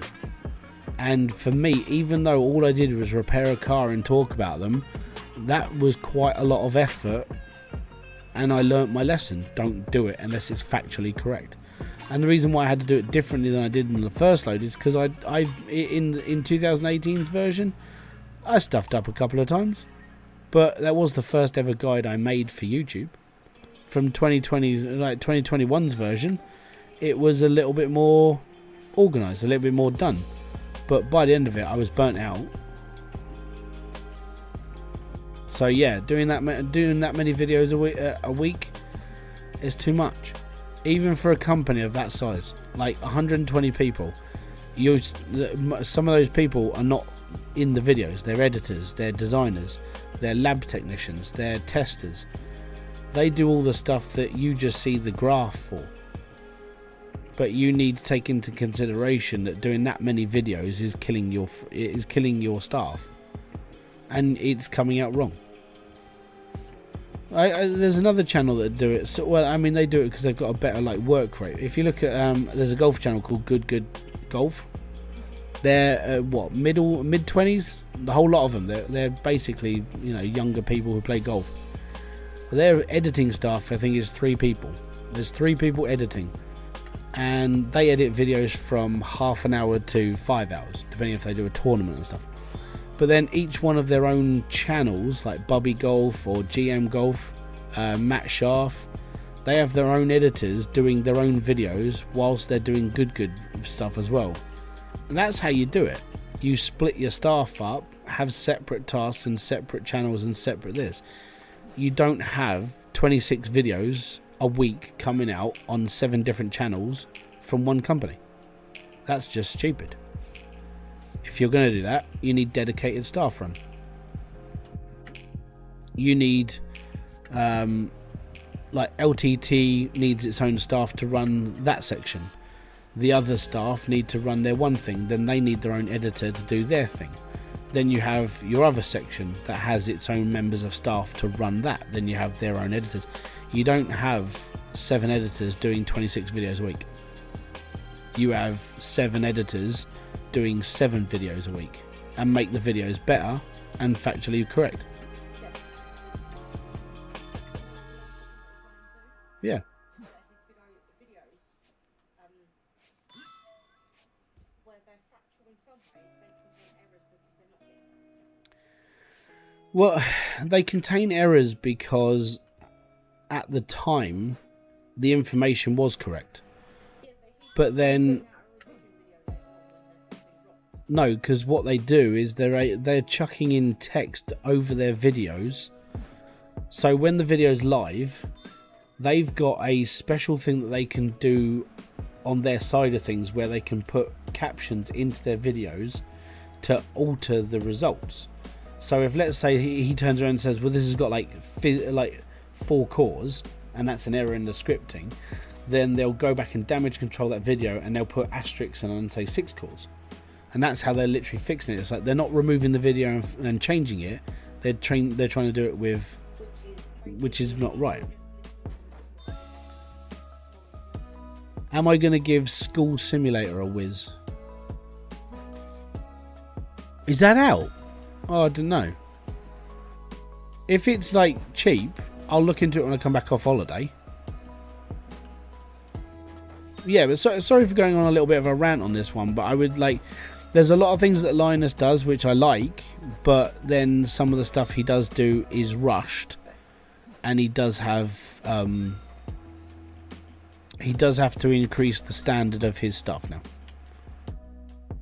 And for me, even though all I did was repair a car and talk about them, that was quite a lot of effort, and I learnt my lesson. Don't do it unless it's factually correct. And the reason why I had to do it differently than I did in the first load is because in 2018's version, I stuffed up a couple of times, but that was the first ever guide I made for YouTube. From 2021's version, it was a little bit more organised, a little bit more done. But by the end of it, I was burnt out. So yeah, doing that many videos a week is too much, even for a company of that size, like 120 people. Some of those people are not in the videos. They're editors, they're designers, they're lab technicians, they're testers. They do all the stuff that you just see the graph for. But you need to take into consideration that doing that many videos is killing your staff, and it's coming out wrong. There's another channel that do it. So, well, I mean, they do it because they've got a better work rate. If you look at there's a golf channel called Good Golf. They're mid 20s. The whole lot of them. They're basically younger people who play golf. Their editing staff, I think, is 3 people. There's 3 people editing, and they edit videos from half an hour to 5 hours, depending if they do a tournament and stuff. But then each one of their own channels, like Bubby Golf or GM Golf, Matt Scharf, they have their own editors doing their own videos whilst they're doing good stuff as well. And that's how you do it. You split your staff up have separate tasks and separate channels and separate this. You don't have 26 videos a week coming out on 7 different channels from one company. That's just stupid. If you're going to do that, you need dedicated staff run. You need like LTT needs its own staff to run that section. The other staff need to run their one thing, then they need their own editor to do their thing. Then you have your other section that has its own members of staff to run that. Then you have their own editors. You don't have 7 editors doing 26 videos a week. You have 7 editors doing 7 videos a week and make the videos better and factually correct. Yeah. Well, they contain errors because at the time the information was correct. But then no, because what they do is they're chucking in text over their videos. So when the video's live, they've got a special thing that they can do on their side of things where they can put captions into their videos to alter the results. So if, let's say, he turns around and says, well, this has got like 4 cores, and that's an error in the scripting, then they'll go back and damage control that video and they'll put asterisks in and say 6 cores. And that's how they're literally fixing it. It's like they're not removing the video and changing it. They're trying to do it with, which is not right. Am I going to give School Simulator a whiz? Is that out? Oh, I don't know. If it's like cheap, I'll look into it when I come back off holiday. Yeah, but sorry for going on a little bit of a rant on this one, but I would like... There's a lot of things that Linus does which I like, but then some of the stuff he does do is rushed, and he does have to increase the standard of his stuff now,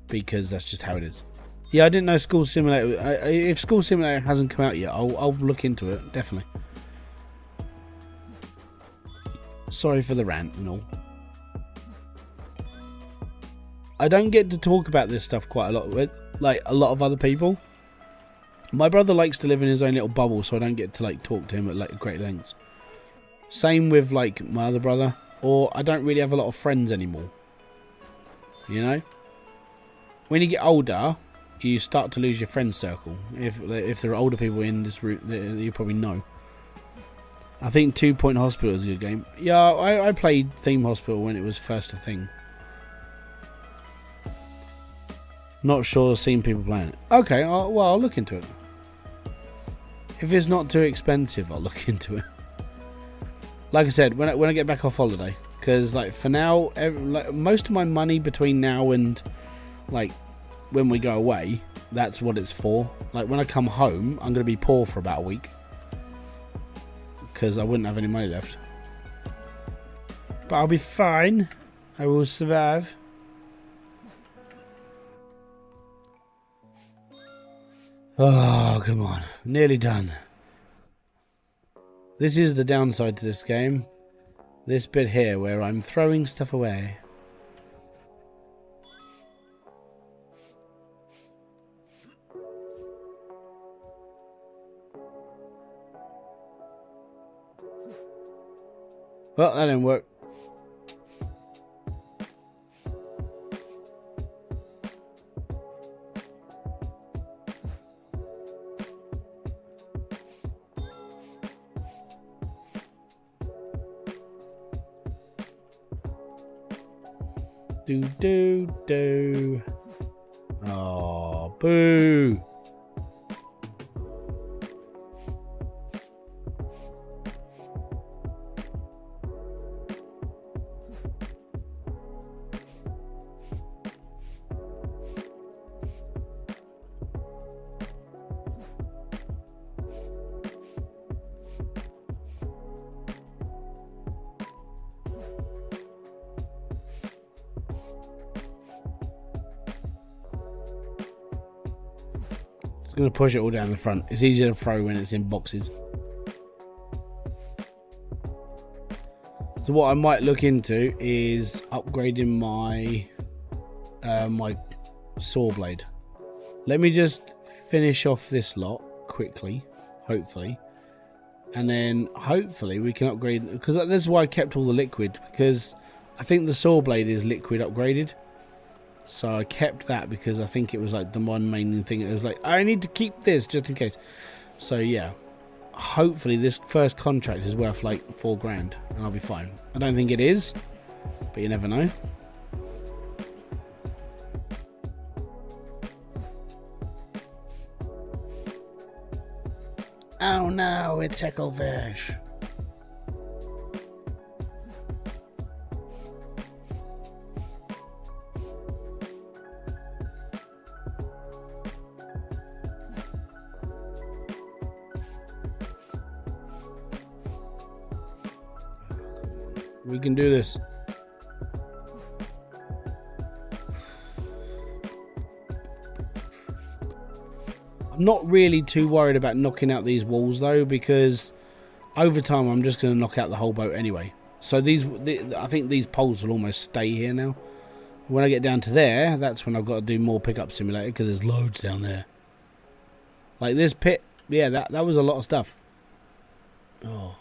because that's just how it is. Yeah, I didn't know School Simulator. If School Simulator hasn't come out yet, I'll look into it, definitely. Sorry for the rant and all. I don't get to talk about this stuff quite a lot with, like, a lot of other people. My brother likes to live in his own little bubble, so I don't get to like talk to him at like great lengths. Same with like my other brother, or I don't really have a lot of friends anymore. You know, when you get older, you start to lose your friend circle. If there are older people in this room, you probably know. I think 2 Point Hospital is a good game. Yeah, I played Theme Hospital when it was first a thing. Not sure, seen people playing it. Okay, well, I'll look into it. If it's not too expensive, I'll look into it. Like I said, when I get back off holiday, because like for now, most of my money between now and like when we go away, that's what it's for. Like when I come home, I'm going to be poor for about a week because I wouldn't have any money left. But I'll be fine. I will survive. Oh, come on. Nearly done. This is the downside to this game. This bit here where I'm throwing stuff away. Well, that didn't work. Do. Oh, boo. It's going to push it all down the front. It's easier to throw when it's in boxes. So what I might look into is upgrading my my saw blade. Let me just finish off this lot quickly, hopefully, and then hopefully we can upgrade, because that's why I kept all the liquid, because I think the saw blade is liquid upgraded. So I kept that because I think it was like the one main thing. It was like, I need to keep this just in case. So yeah, hopefully this first contract is worth like $4 grand and I'll be fine. I don't think it is, but you never know. Oh no, it's Hecklefish. We can do this. I'm not really too worried about knocking out these walls though, because over time I'm just going to knock out the whole boat anyway. So I think these poles will almost stay here now. When I get down to there, that's when I've got to do more pickup simulator, because there's loads down there. Like this pit, yeah, that was a lot of stuff. Oh.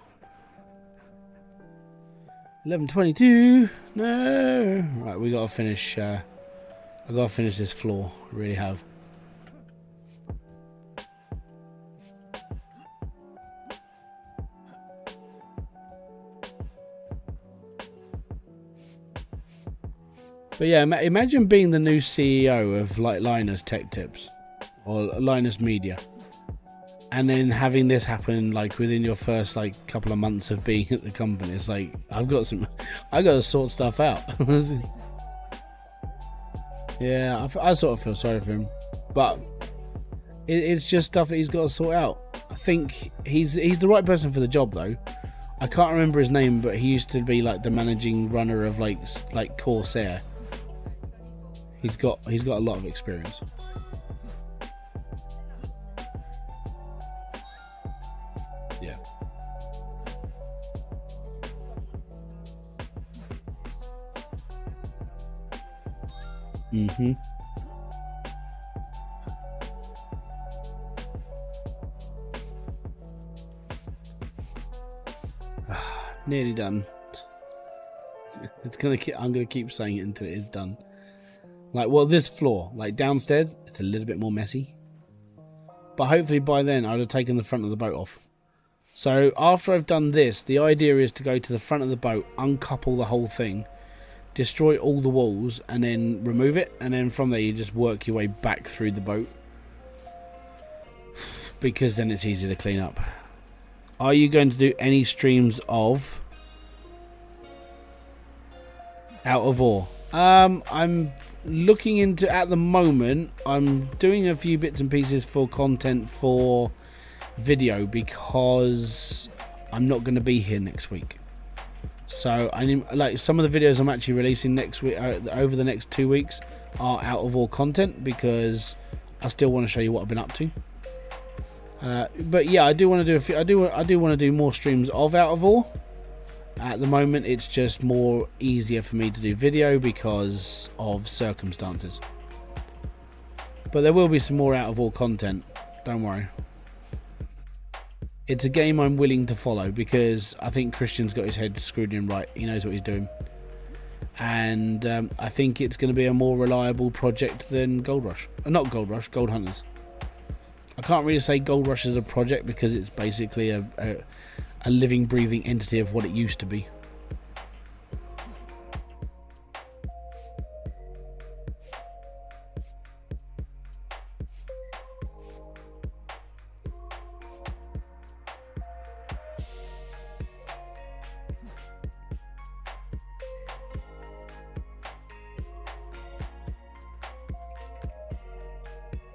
11:22. No. Right, we gotta finish. I gotta finish this floor. I really have. But yeah, imagine being the new CEO of like Linus Tech Tips or Linus Media, and then having this happen like within your first like couple of months of being at the company. It's like, I got to sort stuff out. Yeah, I sort of feel sorry for him, but it's just stuff that he's got to sort out. I think he's the right person for the job though. I can't remember his name, but he used to be like the managing runner of like Corsair. He's got a lot of experience. Yeah. Mm-hmm. Nearly done. I'm gonna keep saying it until it is done. Like, well, this floor, like downstairs, it's a little bit more messy. But hopefully by then I'd have taken the front of the boat off. So after I've done this, the idea is to go to the front of the boat, uncouple the whole thing, destroy all the walls, and then remove it. And then from there you just work your way back through the boat, because then it's easy to clean up. Are you going to do any streams of Out of Ore? I'm looking into, at the moment I'm doing a few bits and pieces for content for video, because I'm not going to be here next week. So I need, like, some of the videos I'm actually releasing next week, over the next 2 weeks, are Out of Ore content, because I still want to show you what I've been up to. But yeah, I do want to do I do want to do more streams of Out of Ore. At the moment it's just more easier for me to do video because of circumstances. But there will be some more Out of Ore content, don't worry. It's a game I'm willing to follow, because I think Christian's got his head screwed in right. He knows what he's doing. And I think it's going to be a more reliable project than Gold Rush. Not Gold Rush, Gold Hunters. I can't really say Gold Rush is a project, because it's basically a living, breathing entity of what it used to be.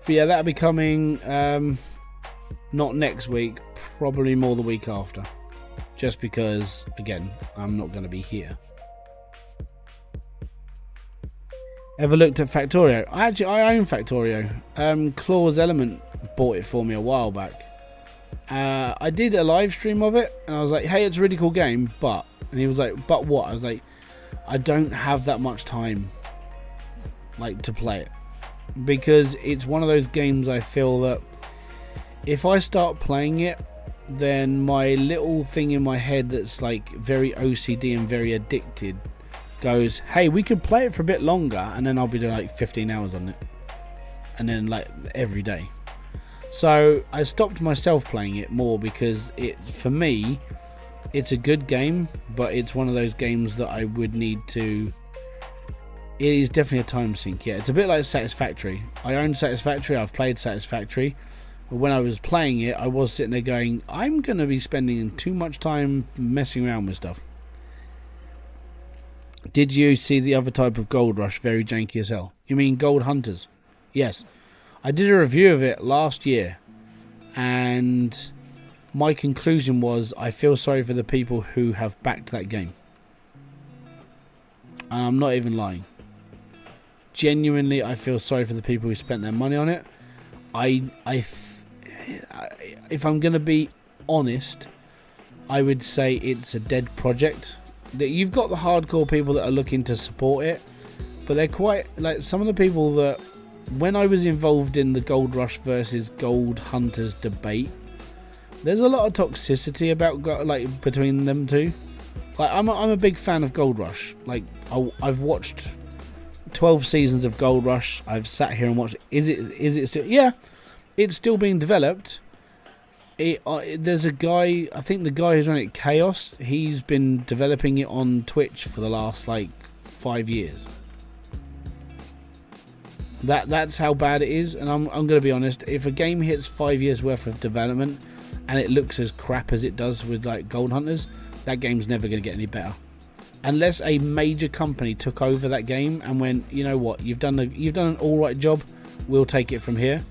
But yeah, that'll be coming not next week, probably more the week after. Just because, again, I'm not going to be here. Ever looked at Factorio? I own Factorio. Claw's Element bought it for me a while back. I did a live stream of it, and I was like, hey, it's a really cool game, but... And he was like, but what? I was like, I don't have that much time, like, to play it. Because it's one of those games I feel that if I start playing it, then my little thing in my head that's, like, very OCD and very addicted goes, hey, we could play it for a bit longer, and then I'll be doing, like, 15 hours on it. And then, like, every day. So I stopped myself playing it more because for me, it's a good game, but it's one of those games that I would need to... It is definitely a time sink, yeah. It's a bit like Satisfactory. I own Satisfactory, I've played Satisfactory, but when I was playing it, I was sitting there going, I'm going to be spending too much time messing around with stuff. Did you see the other type of Gold Rush? Very janky as hell. You mean Gold Hunters? Yes. I did a review of it last year, and my conclusion was I feel sorry for the people who have backed that game. And I'm not even lying. Genuinely, I feel sorry for the people who spent their money on it. If I'm going to be honest, I would say it's a dead project. That you've got the hardcore people that are looking to support it, but they're quite like some of the people that, when I was involved in the Gold Rush versus Gold Hunters debate, there's a lot of toxicity about like between them two. Like I'm a big fan of Gold Rush. Like I've watched 12 seasons of Gold Rush. I've sat here and watched. Is it still? Yeah, it's still being developed. There's a guy. I think the guy who's running it, Chaos. He's been developing it on Twitch for the last like 5 years. That's how bad it is, and I'm going to be honest. If a game hits 5 years worth of development and it looks as crap as it does with like Gold Hunters, that game's never going to get any better. Unless a major company took over that game and went, you know what, you've done an all right job, we'll take it from here.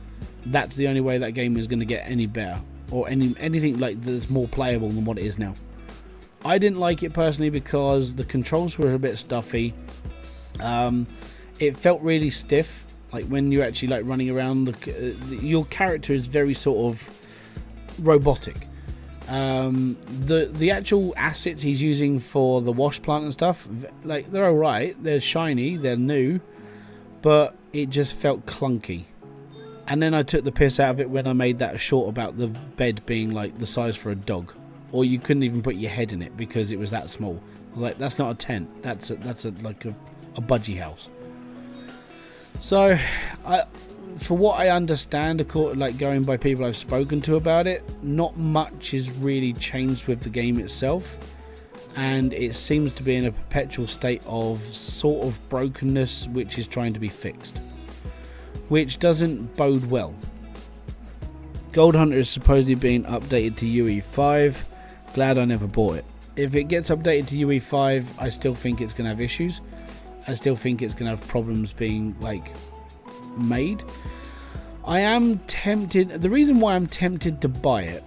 That's the only way that game is going to get any better, or anything like that's more playable than what it is now. I didn't like it personally because the controls were a bit stuffy. It felt really stiff. Like when you're actually like running around, your character is very sort of robotic. The actual assets he's using for the wash plant and stuff, like they're alright, they're shiny, they're new, but it just felt clunky. And then I took the piss out of it when I made that short about the bed being like the size for a dog, or you couldn't even put your head in it because it was that small. Like that's not a tent, that's like a budgie house. So, for what I understand, like going by people I've spoken to about it, not much is really changed with the game itself, and it seems to be in a perpetual state of sort of brokenness, which is trying to be fixed, which doesn't bode well. Gold Hunter is supposedly being updated to UE5. Glad I never bought it. If it gets updated to UE5, I still think it's going to have issues. I still think it's going to have problems being like made. I am tempted. The reason why I'm tempted to buy it,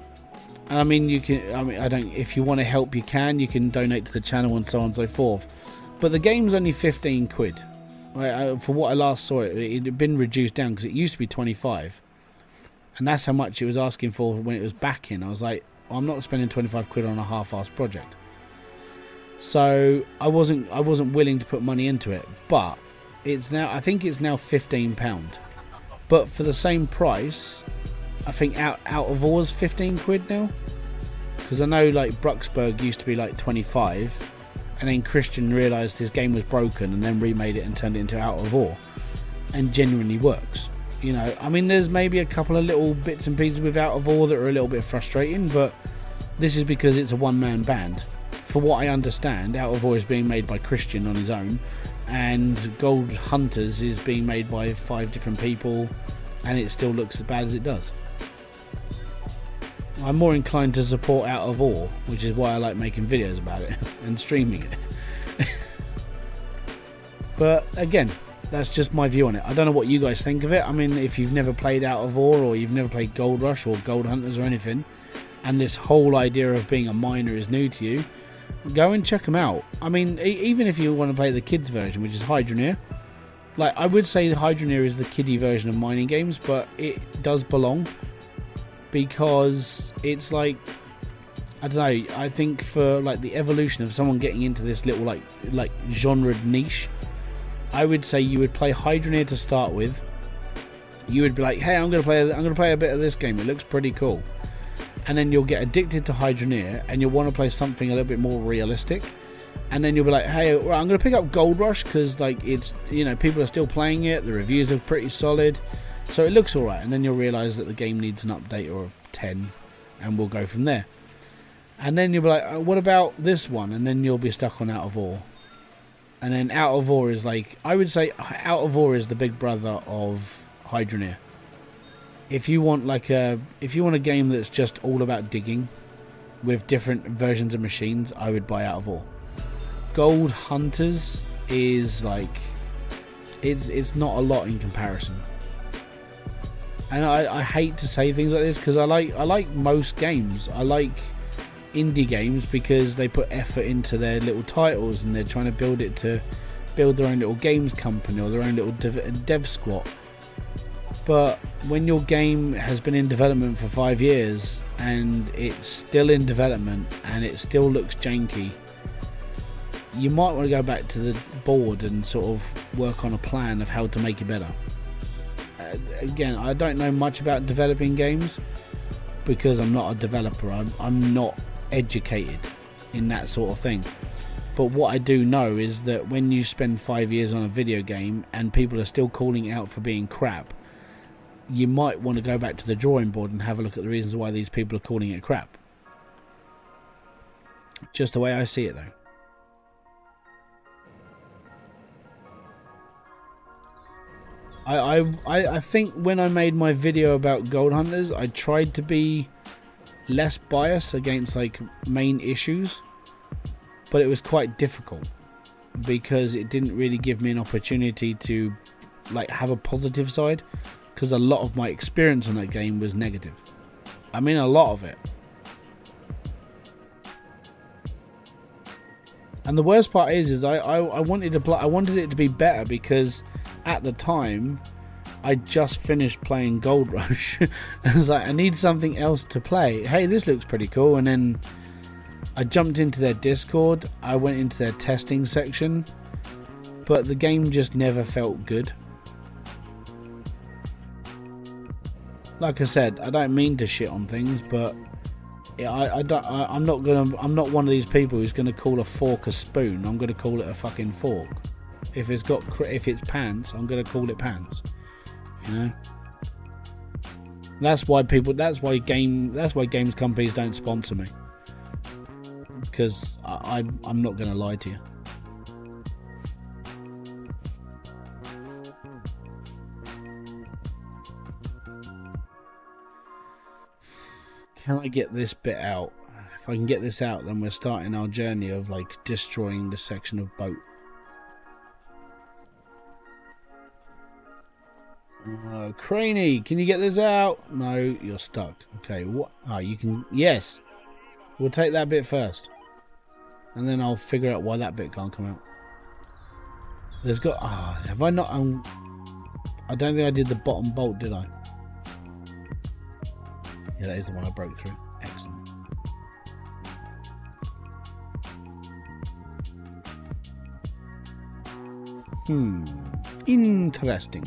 and I mean you can. I mean I don't. If you want to help, you can. You can donate to the channel and so on and so forth. But the game's only 15 quid. For what I last saw, it had been reduced down because it used to be 25, and that's how much it was asking for when it was back in. I was like, I'm not spending 25 quid on a half-assed project. So I wasn't willing to put money into it, but it's now, I think it's now £15. But for the same price, I think out of War's 15 quid now, because I know like Brucksburg used to be like 25, and then Christian realised his game was broken and then remade it and turned it into Out of War, and genuinely works. You know, I mean, there's maybe a couple of little bits and pieces with Out of War that are a little bit frustrating, but this is because it's a one-man band. For what I understand, Out of War is being made by Christian on his own, and Gold Hunters is being made by 5 different people, and it still looks as bad as it does. I'm more inclined to support Out of War, which is why I like making videos about it and streaming it. But again, that's just my view on it. I don't know what you guys think of it. I mean, if you've never played Out of War, or you've never played Gold Rush or Gold Hunters or anything, and this whole idea of being a miner is new to you, go and check them out. I mean, even if you want to play the kids version, which is Hydroneer, Like, I would say the Hydroneer is the kiddie version of mining games, but it does belong because it's like, I don't know, I think for like the evolution of someone getting into this little like genre niche, I would say you would play Hydroneer to start with. You would be like, hey, I'm gonna play a bit of this game, it looks pretty cool. And then you'll get addicted to Hydroneer and you'll want to play something a little bit more realistic. And then you'll be like, hey, well, I'm going to pick up Gold Rush because, like, it's, you know, people are still playing it. The reviews are pretty solid. So it looks alright. And then you'll realise that the game needs an update or 10. And we'll go from there. And then you'll be like, what about this one? And then you'll be stuck on Out of Ore. And then Out of Ore is like, I would say Out of Ore is the big brother of Hydroneer. If you want a game that's just all about digging with different versions of machines, I would buy Out of Ore. Gold Hunters is like, it's not a lot in comparison, and I hate to say things like this because I like most games. I like indie games because they put effort into their little titles and they're trying to build their own little games company or their own little dev squad. But when your game has been in development for 5 years and it's still in development and it still looks janky, you might want to go back to the board and sort of work on a plan of how to make it better. Again, I don't know much about developing games because I'm not a developer. I'm not educated in that sort of thing. But what I do know is that when you spend 5 years on a video game and people are still calling it out for being crap, you might want to go back to the drawing board and have a look at the reasons why these people are calling it crap. Just the way I see it, though. I think when I made my video about Gold Hunters, I tried to be less biased against like main issues, but it was quite difficult because it didn't really give me an opportunity to like have a positive side, because a lot of my experience on that game was negative. I mean, a lot of it. And the worst part is I wanted it to be better because at the time I just finished playing Gold Rush. I was like, I need something else to play. Hey, this looks pretty cool. And then I jumped into their Discord. I went into their testing section, but the game just never felt good. Like I said, I don't mean to shit on things, but I'm not one of these people who's gonna call a fork a spoon. I'm gonna call it a fucking fork. If it's pants, I'm gonna call it pants. You know. That's why games companies don't sponsor me, because I'm not gonna lie to you. Can I get this bit out? If I can get this out, then we're starting our journey of like destroying the section of boat. Craney, can you get this out? No, you're stuck. Okay, what? Oh, you can. Yes, we'll take that bit first, and then I'll figure out why that bit can't come out. There's got. Have I not? I don't think I did the bottom bolt, did I? Yeah, that is the one I broke through. Excellent. Interesting.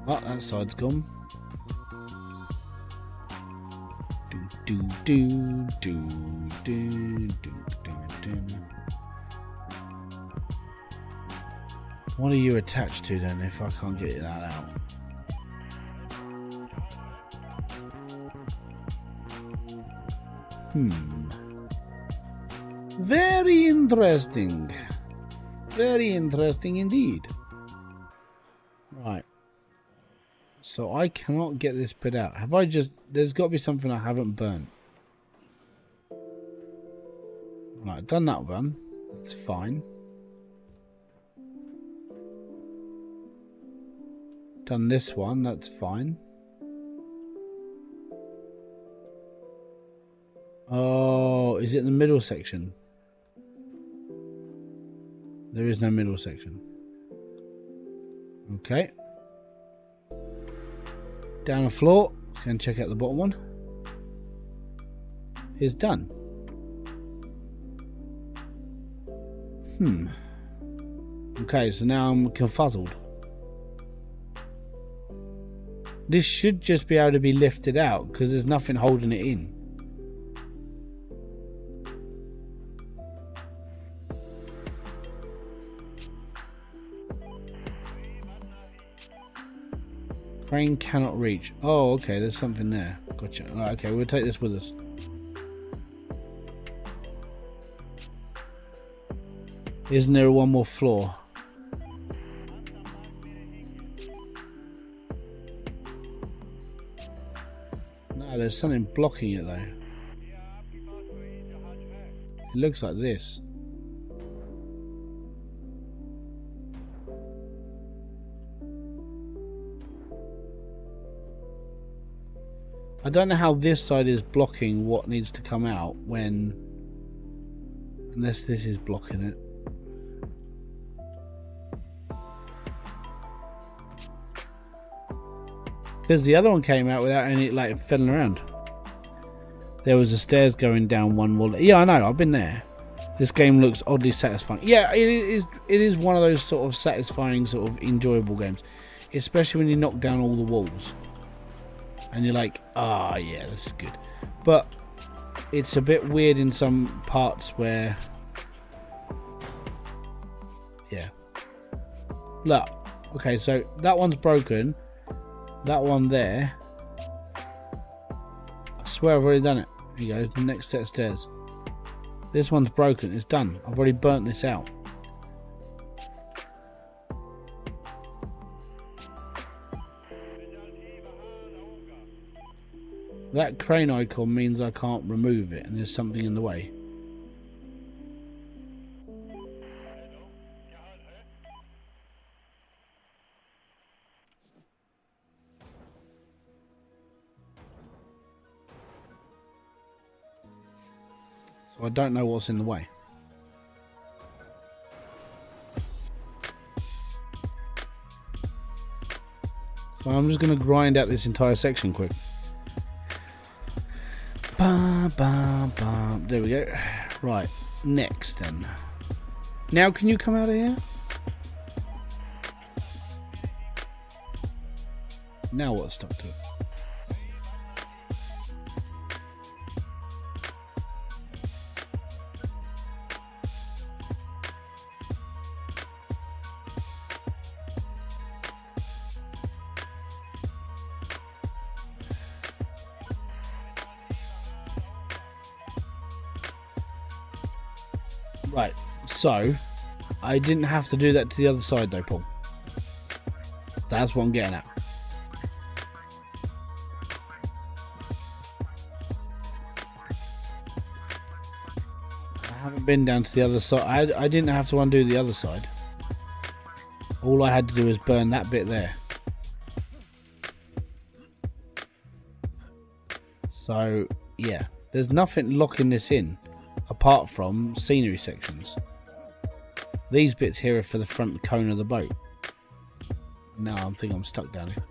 Oh, that side's gone. What are you attached to then if I can't get that out? Very interesting. Very interesting indeed. Right. So I cannot get this bit out. There's got to be something I haven't burnt. Right, I've done that one. That's fine. Done this one, that's fine. Oh, Oh, is it the middle section? There is no middle section. Okay. Down the floor. Can check out the bottom one. It's done. Okay, so now I'm confuzzled. This should just be able to be lifted out because there's nothing holding it in. Crane cannot reach. Oh, okay, there's something there. Gotcha. Right, okay, we'll take this with us. Isn't there one more floor? No, there's something blocking it though. It looks like this. I don't know how this side is blocking what needs to come out when... Unless this is blocking it. Because the other one came out without any, like, fiddling around. There was a stairs going down one wall. Yeah, I know, I've been there. This game looks oddly satisfying. Yeah, it is one of those sort of satisfying, sort of enjoyable games. Especially when you knock down all the walls. And you're like, ah, yeah, this is good. But it's a bit weird in some parts where... Yeah. Look. Okay, so that one's broken. That one there. I swear I've already done it. Here you go, the next set of stairs. This one's broken. It's done. I've already burnt this out. That crane icon means I can't remove it and there's something in the way. So I don't know what's in the way. So I'm just going to grind out this entire section quick. There we go. Right, next then. Now can you come out of here? Now what's stuck to it? Right, so I didn't have to do that to the other side though, Paul. That's what I'm getting at. I haven't been down to the other side. I didn't have to undo the other side. All I had to do was burn that bit there. So, yeah. There's nothing locking this in. Apart from scenery sections. These bits here are for the front cone of the boat. Now I think I'm stuck down here.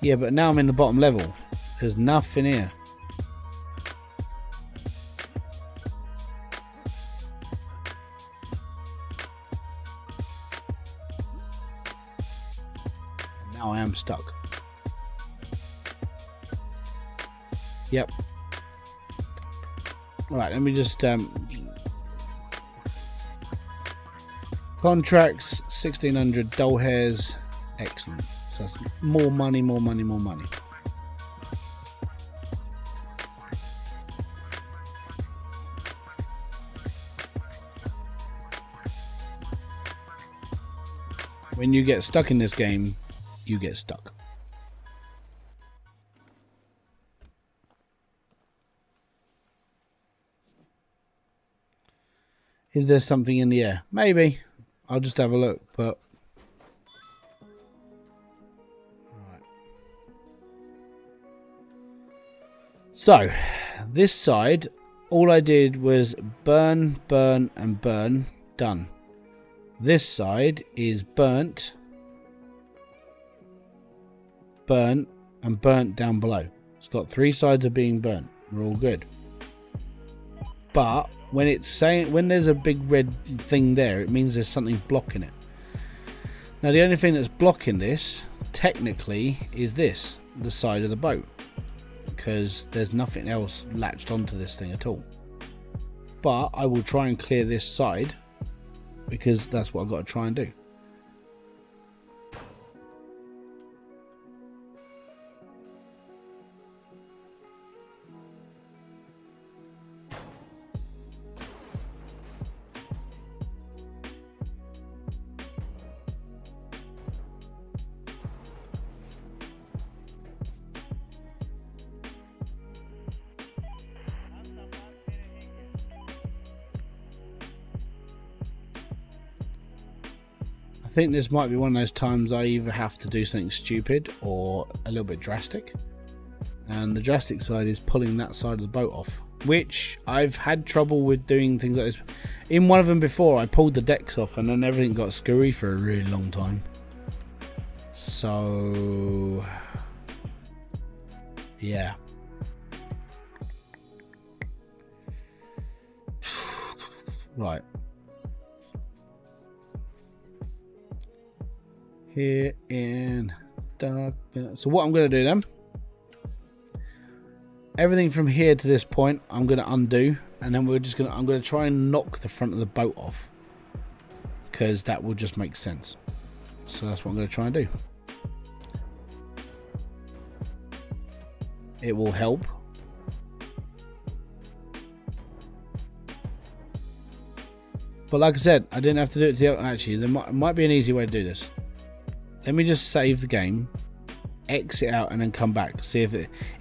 Yeah, but now I'm in the bottom level. There's nothing here. Now I am stuck. Yep. Right, let me just contracts 1600 doll hairs. Excellent. So that's more money, more money, more money. When you get stuck in this game, you get stuck. Is there something in the air? Maybe. I'll just have a look, but... Right. So this side, all I did was burn, burn and burn. Done. This side is burnt, burnt and burnt down below. It's got 3 sides of being burnt. We're all good. But when it's saying, when there's a big red thing there, it means there's something blocking it. Now the only thing that's blocking this technically is this, the side of the boat, because there's nothing else latched onto this thing at all. But I will try and clear this side, because that's what I've got to try and do. I think this might be one of those times I either have to do something stupid or a little bit drastic. And the drastic side is pulling that side of the boat off, which I've had trouble with doing things like this. In one of them before, I pulled the decks off and then everything got screwy for a really long time. So, yeah. Right. Here in dark. So what I'm going to do then, everything from here to this point I'm going to undo, and then I'm going to try and knock the front of the boat off, because that will just make sense. So that's what I'm going to try and do. It will help. But like I said, I didn't have to do it to actually there might be an easy way to do this. Let me just save the game, exit out, and then come back. See if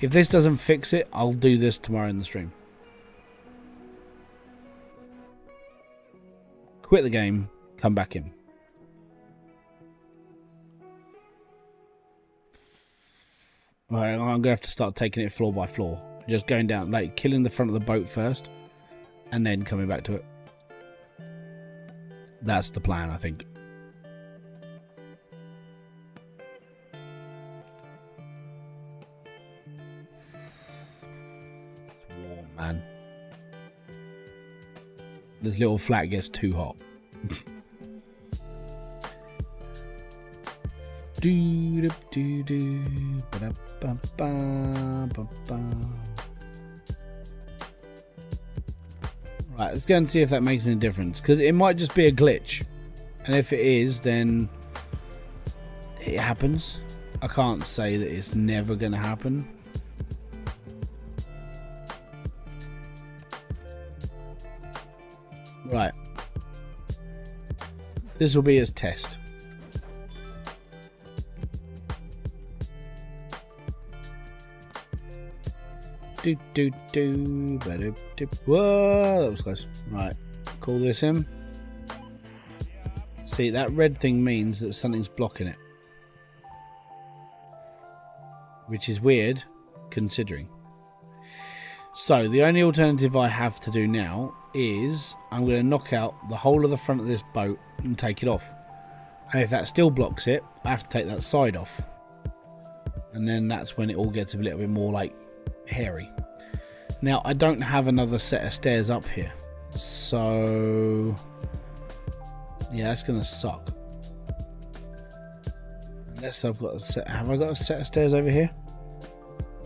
this doesn't fix it, I'll do this tomorrow in the stream. Quit the game, come back in. Alright, I'm gonna have to start taking it floor by floor. Just going down, like killing the front of the boat first, and then coming back to it. That's the plan, I think. Man, this little flat gets too hot. Right, let's go and see if that makes any difference, because it might just be a glitch, and if it is, then it happens. I can't say that it's never going to happen. Right, this will be his test. Whoa, that was close. Right, call this in. See, that red thing means that something's blocking it, which is weird considering. So the only alternative I have to do now is I'm going to knock out the whole of the front of this boat and take it off. And if that still blocks it, I have to take that side off. And then that's when it all gets a little bit more like hairy. Now I don't have another set of stairs up here, so yeah, that's going to suck. Unless I've got a set. Have I got a set of stairs over here?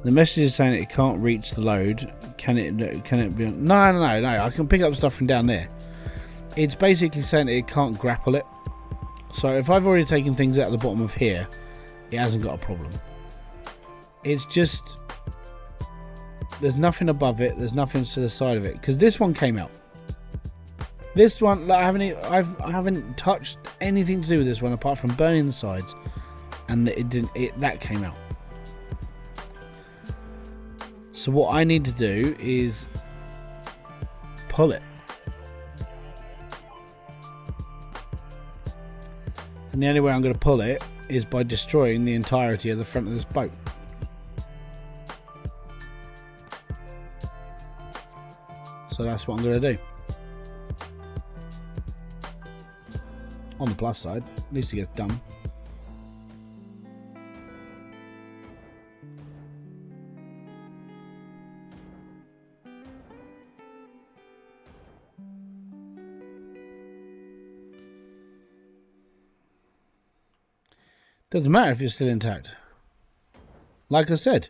The message is saying it can't reach the load. Can it be? No. I can pick up stuff from down there. It's basically saying that it can't grapple it. So if I've already taken things out of the bottom of here, it hasn't got a problem. It's just there's nothing above it. There's nothing to the side of it, because this one came out. This one, like, I haven't touched anything to do with this one apart from burning the sides, and that came out. So what I need to do is pull it. And the only way I'm going to pull it is by destroying the entirety of the front of this boat. So that's what I'm going to do. On the plus side, at least it gets done. Doesn't matter if it's still intact. Like I said,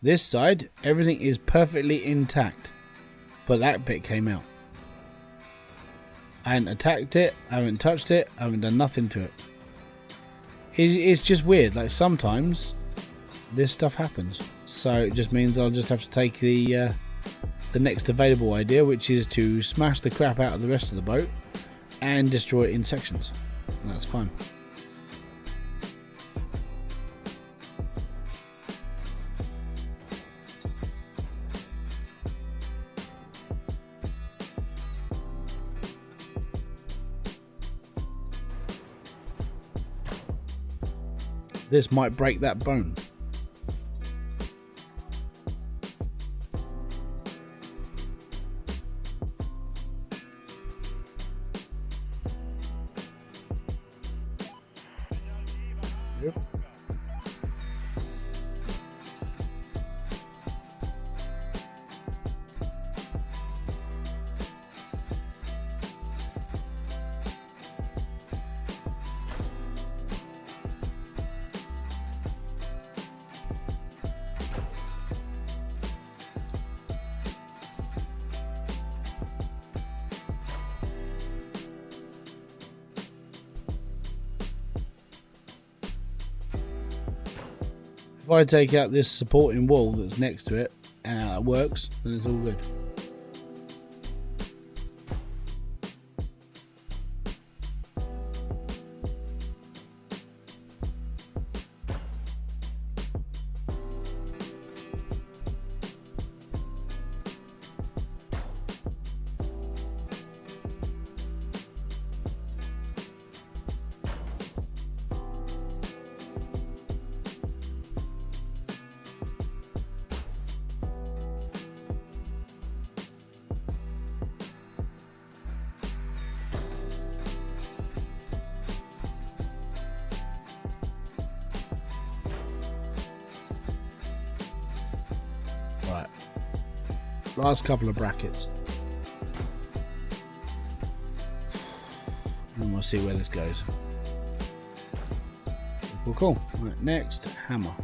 this side, everything is perfectly intact. But that bit came out. I haven't attacked it, I haven't touched it, I haven't done nothing to it. It's just weird, like sometimes this stuff happens. So it just means I'll just have to take the next available idea, which is to smash the crap out of the rest of the boat and destroy it in sections. And that's fine. This might break that bone. Yep. If I take out this supporting wall that's next to it and it works, then it's all good. Right, last couple of brackets, and we'll see where this goes. Cool. Right, next, hammer.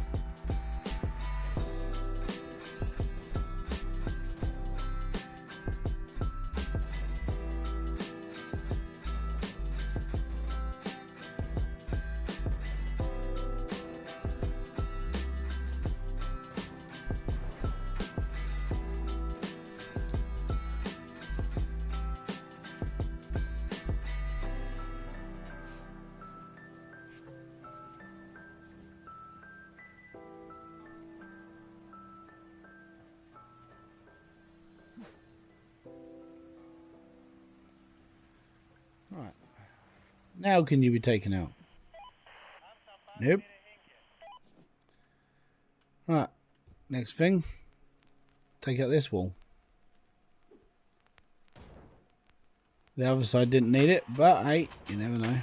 Right. Now can you be taken out? Nope. Right. Next thing. Take out this wall. The other side didn't need it, but hey, you never know.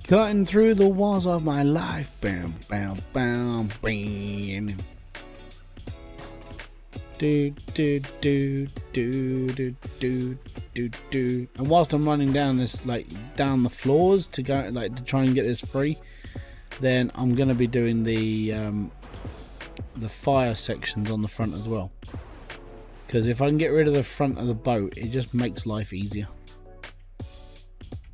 Cutting through the walls of my life. Bam, bam, bam, bam. Do, do, do, do, do, do, do, do. And whilst I'm running down this, like, down the floors to go, like, to try and get this free, then I'm going to be doing the fire sections on the front as well. Because if I can get rid of the front of the boat, it just makes life easier.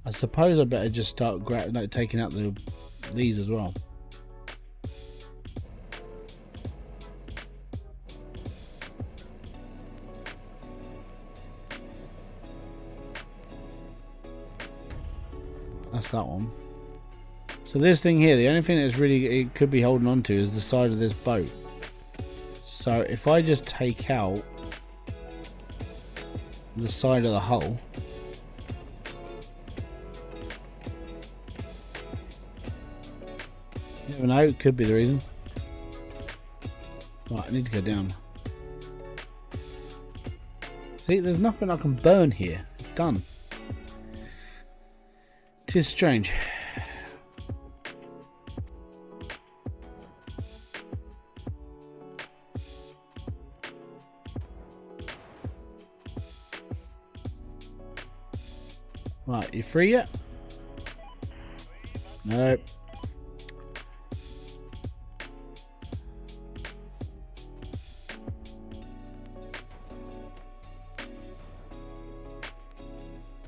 I suppose I better just start taking out these as well. That's that one. So this thing here, the only thing that's really it could be holding on to is the side of this boat. So if I just take out the side of the hull. You never know, it could be the reason. Right, I need to go down. See, there's nothing I can burn here. It's done. It is strange. Right, you free yet? Nope.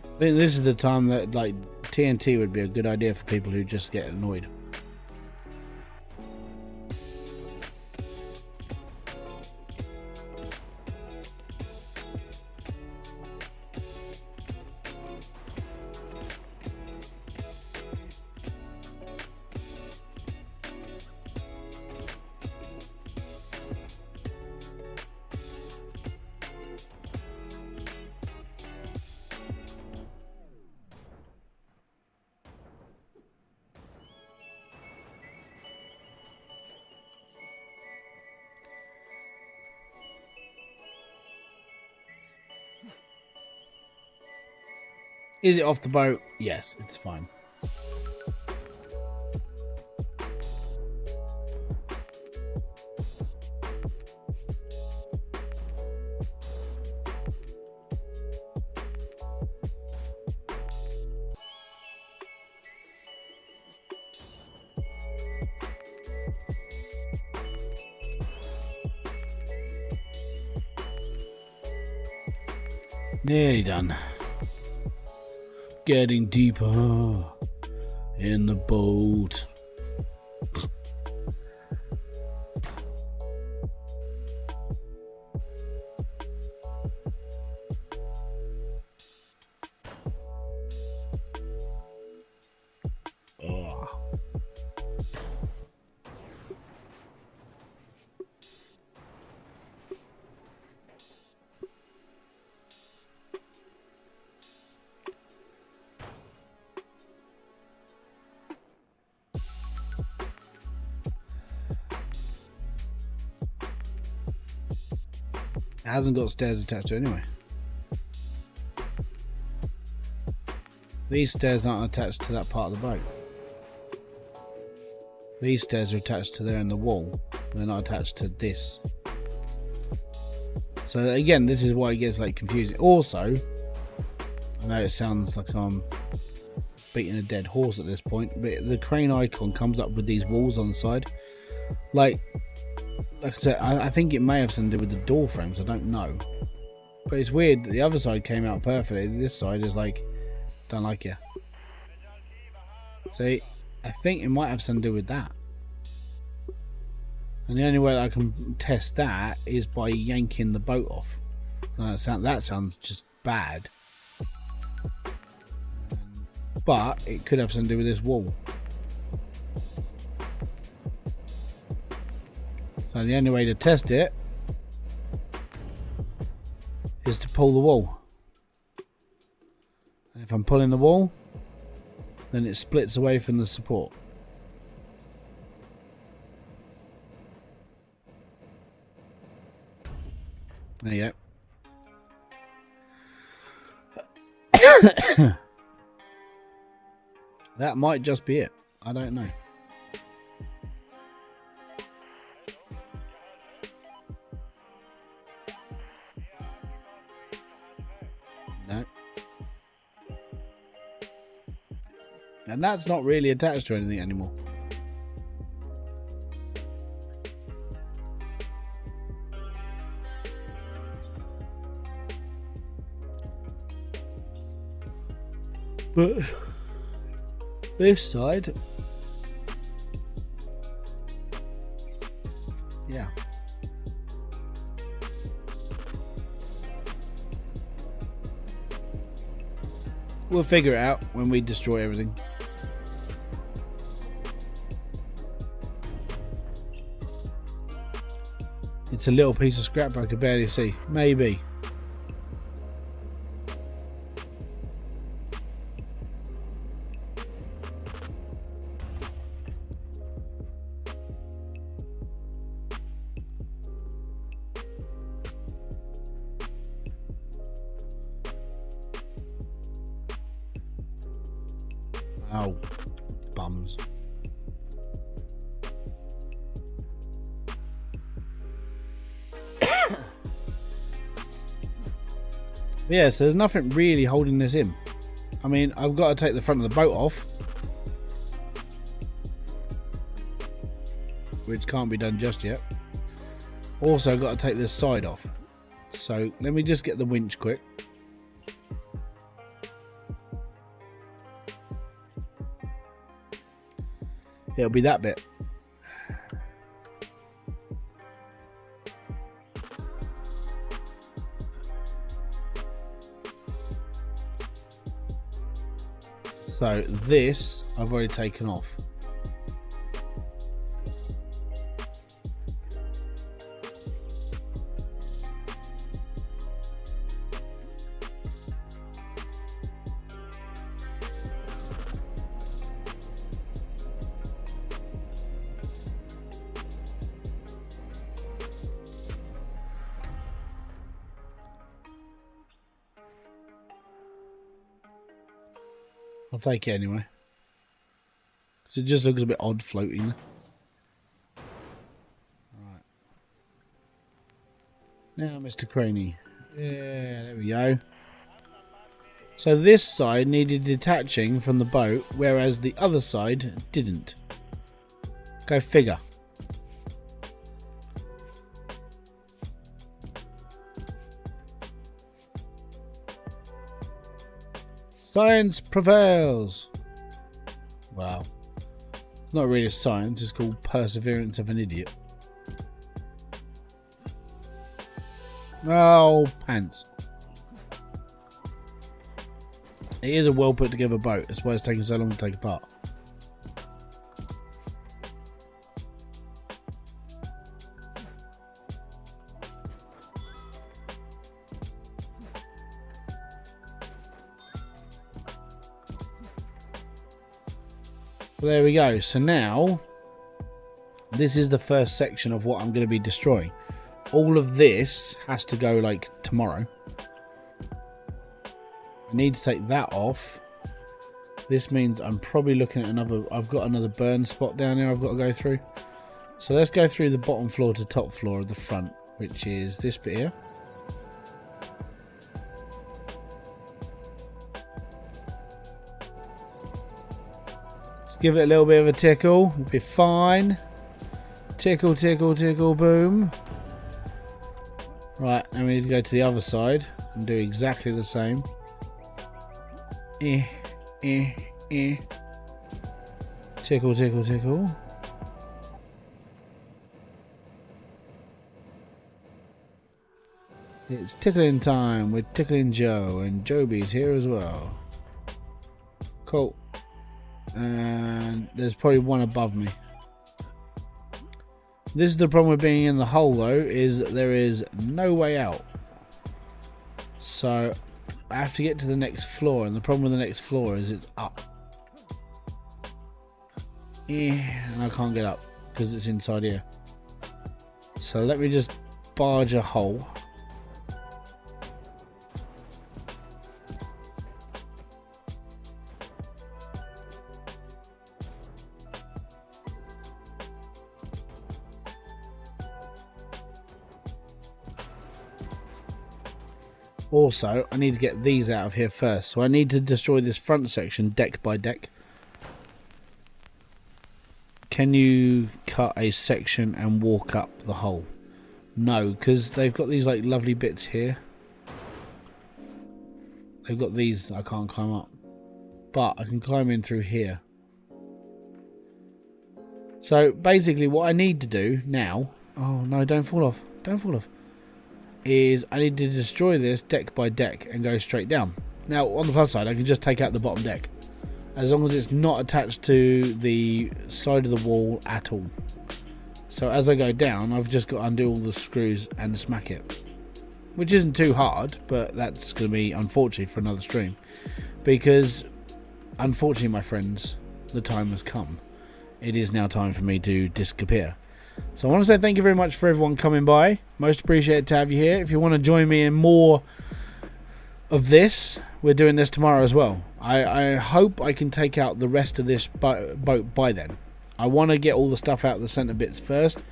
I think this is the time that like TNT would be a good idea for people who just get annoyed. Is it off the boat? Yes, it's fine. Nearly done. Getting deeper in the boat. It hasn't got stairs attached to it anyway. These stairs aren't attached to that part of the boat. These stairs are attached to there in the wall. They're not attached to this. So again, this is why it gets like confusing. Also, I know it sounds like I'm beating a dead horse at this point, but the crane icon comes up with these walls on the side. Like I said, I think it may have something to do with the door frames. I don't know, but it's weird that the other side came out perfectly. This side is like, don't like you. See, I think it might have something to do with that. And the only way that I can test that is by yanking the boat off. That sounds just bad, but it could have something to do with this wall. So the only way to test it is to pull the wall. And if I'm pulling the wall, then it splits away from the support. There you go. That might just be it. I don't know. No. And that's not really attached to anything anymore. But this side, yeah. We'll figure it out when we destroy everything. It's a little piece of scrap I could barely see. Maybe. Oh, bums. Yeah, so there's nothing really holding this in. I mean, I've got to take the front of the boat off, which can't be done just yet. Also, I've got to take this side off. So let me just get the winch quick. It'll be that bit. So this I've already taken off. I'll take it anyway. Because it just looks a bit odd floating there. Right. Now, Mr. Craney. Yeah, there we go. So this side needed detaching from the boat, whereas the other side didn't. Go figure. Science prevails. Wow. It's not really science, it's called perseverance of an idiot. Oh, pants. It is a well put together boat. That's why it's taking so long to take apart. Well, there we go. So now, this is the first section of what I'm going to be destroying. All of this has to go like tomorrow. I need to take that off. This means I'm probably looking at another... I've got another burn spot down there I've got to go through. So let's go through the bottom floor to top floor of the front, which is this bit here. Give it a little bit of a tickle, it'll be fine. Tickle, tickle, tickle, boom. Right, now we need to go to the other side and do exactly the same. Tickle, tickle, tickle. It's tickling time with Tickling Joe, and Joby's here as well. Cool. And there's probably one above me. This is the problem with being in the hole though, is that there is no way out. So I have to get to the next floor, and the problem with the next floor is it's up. And I can't get up because it's inside here. So let me just barge a hole. Also, I need to get these out of here first. So I need to destroy this front section deck by deck. Can you cut a section and walk up the hole? No, because they've got these like lovely bits here. They've got these that I can't climb up. But I can climb in through here. So basically what I need to do now... Oh no, don't fall off. Don't fall off. Is I need to destroy this deck by deck and go straight down. Now on the plus side, I can just take out the bottom deck as long as it's not attached to the side of the wall at all. So as I go down, I've just got to undo all the screws and smack it, which isn't too hard, but that's going to be unfortunately for another stream, because unfortunately my friends, the time has come. It is now time for me to disappear. So I want to say thank you very much for everyone coming by. Most appreciated to have you here. If you want to join me in more of this. We're doing this tomorrow as well. I hope I can take out the rest of this boat by then. I want to get all the stuff out of the centre bits first,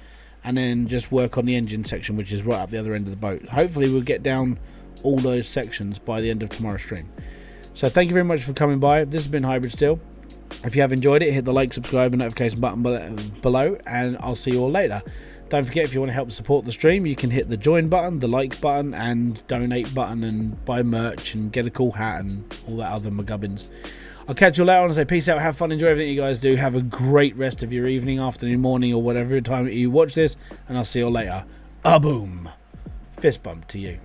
and then just work on the engine section, which is right up the other end of the boat. Hopefully we'll get down all those sections by the end of tomorrow's stream. So thank you very much for coming by. This has been Hybridsteel. If you have enjoyed it, hit the like, subscribe and notification button below, and I'll see you all later. Don't forget, if you want to help support the stream, you can hit the join button, the like button, and donate button, and buy merch, and get a cool hat, and all that other McGubbins. I'll catch you later on and say peace out, have fun, enjoy everything you guys do. Have a great rest of your evening, afternoon, morning, or whatever time you watch this, and I'll see you all later. A boom. Fist bump to you.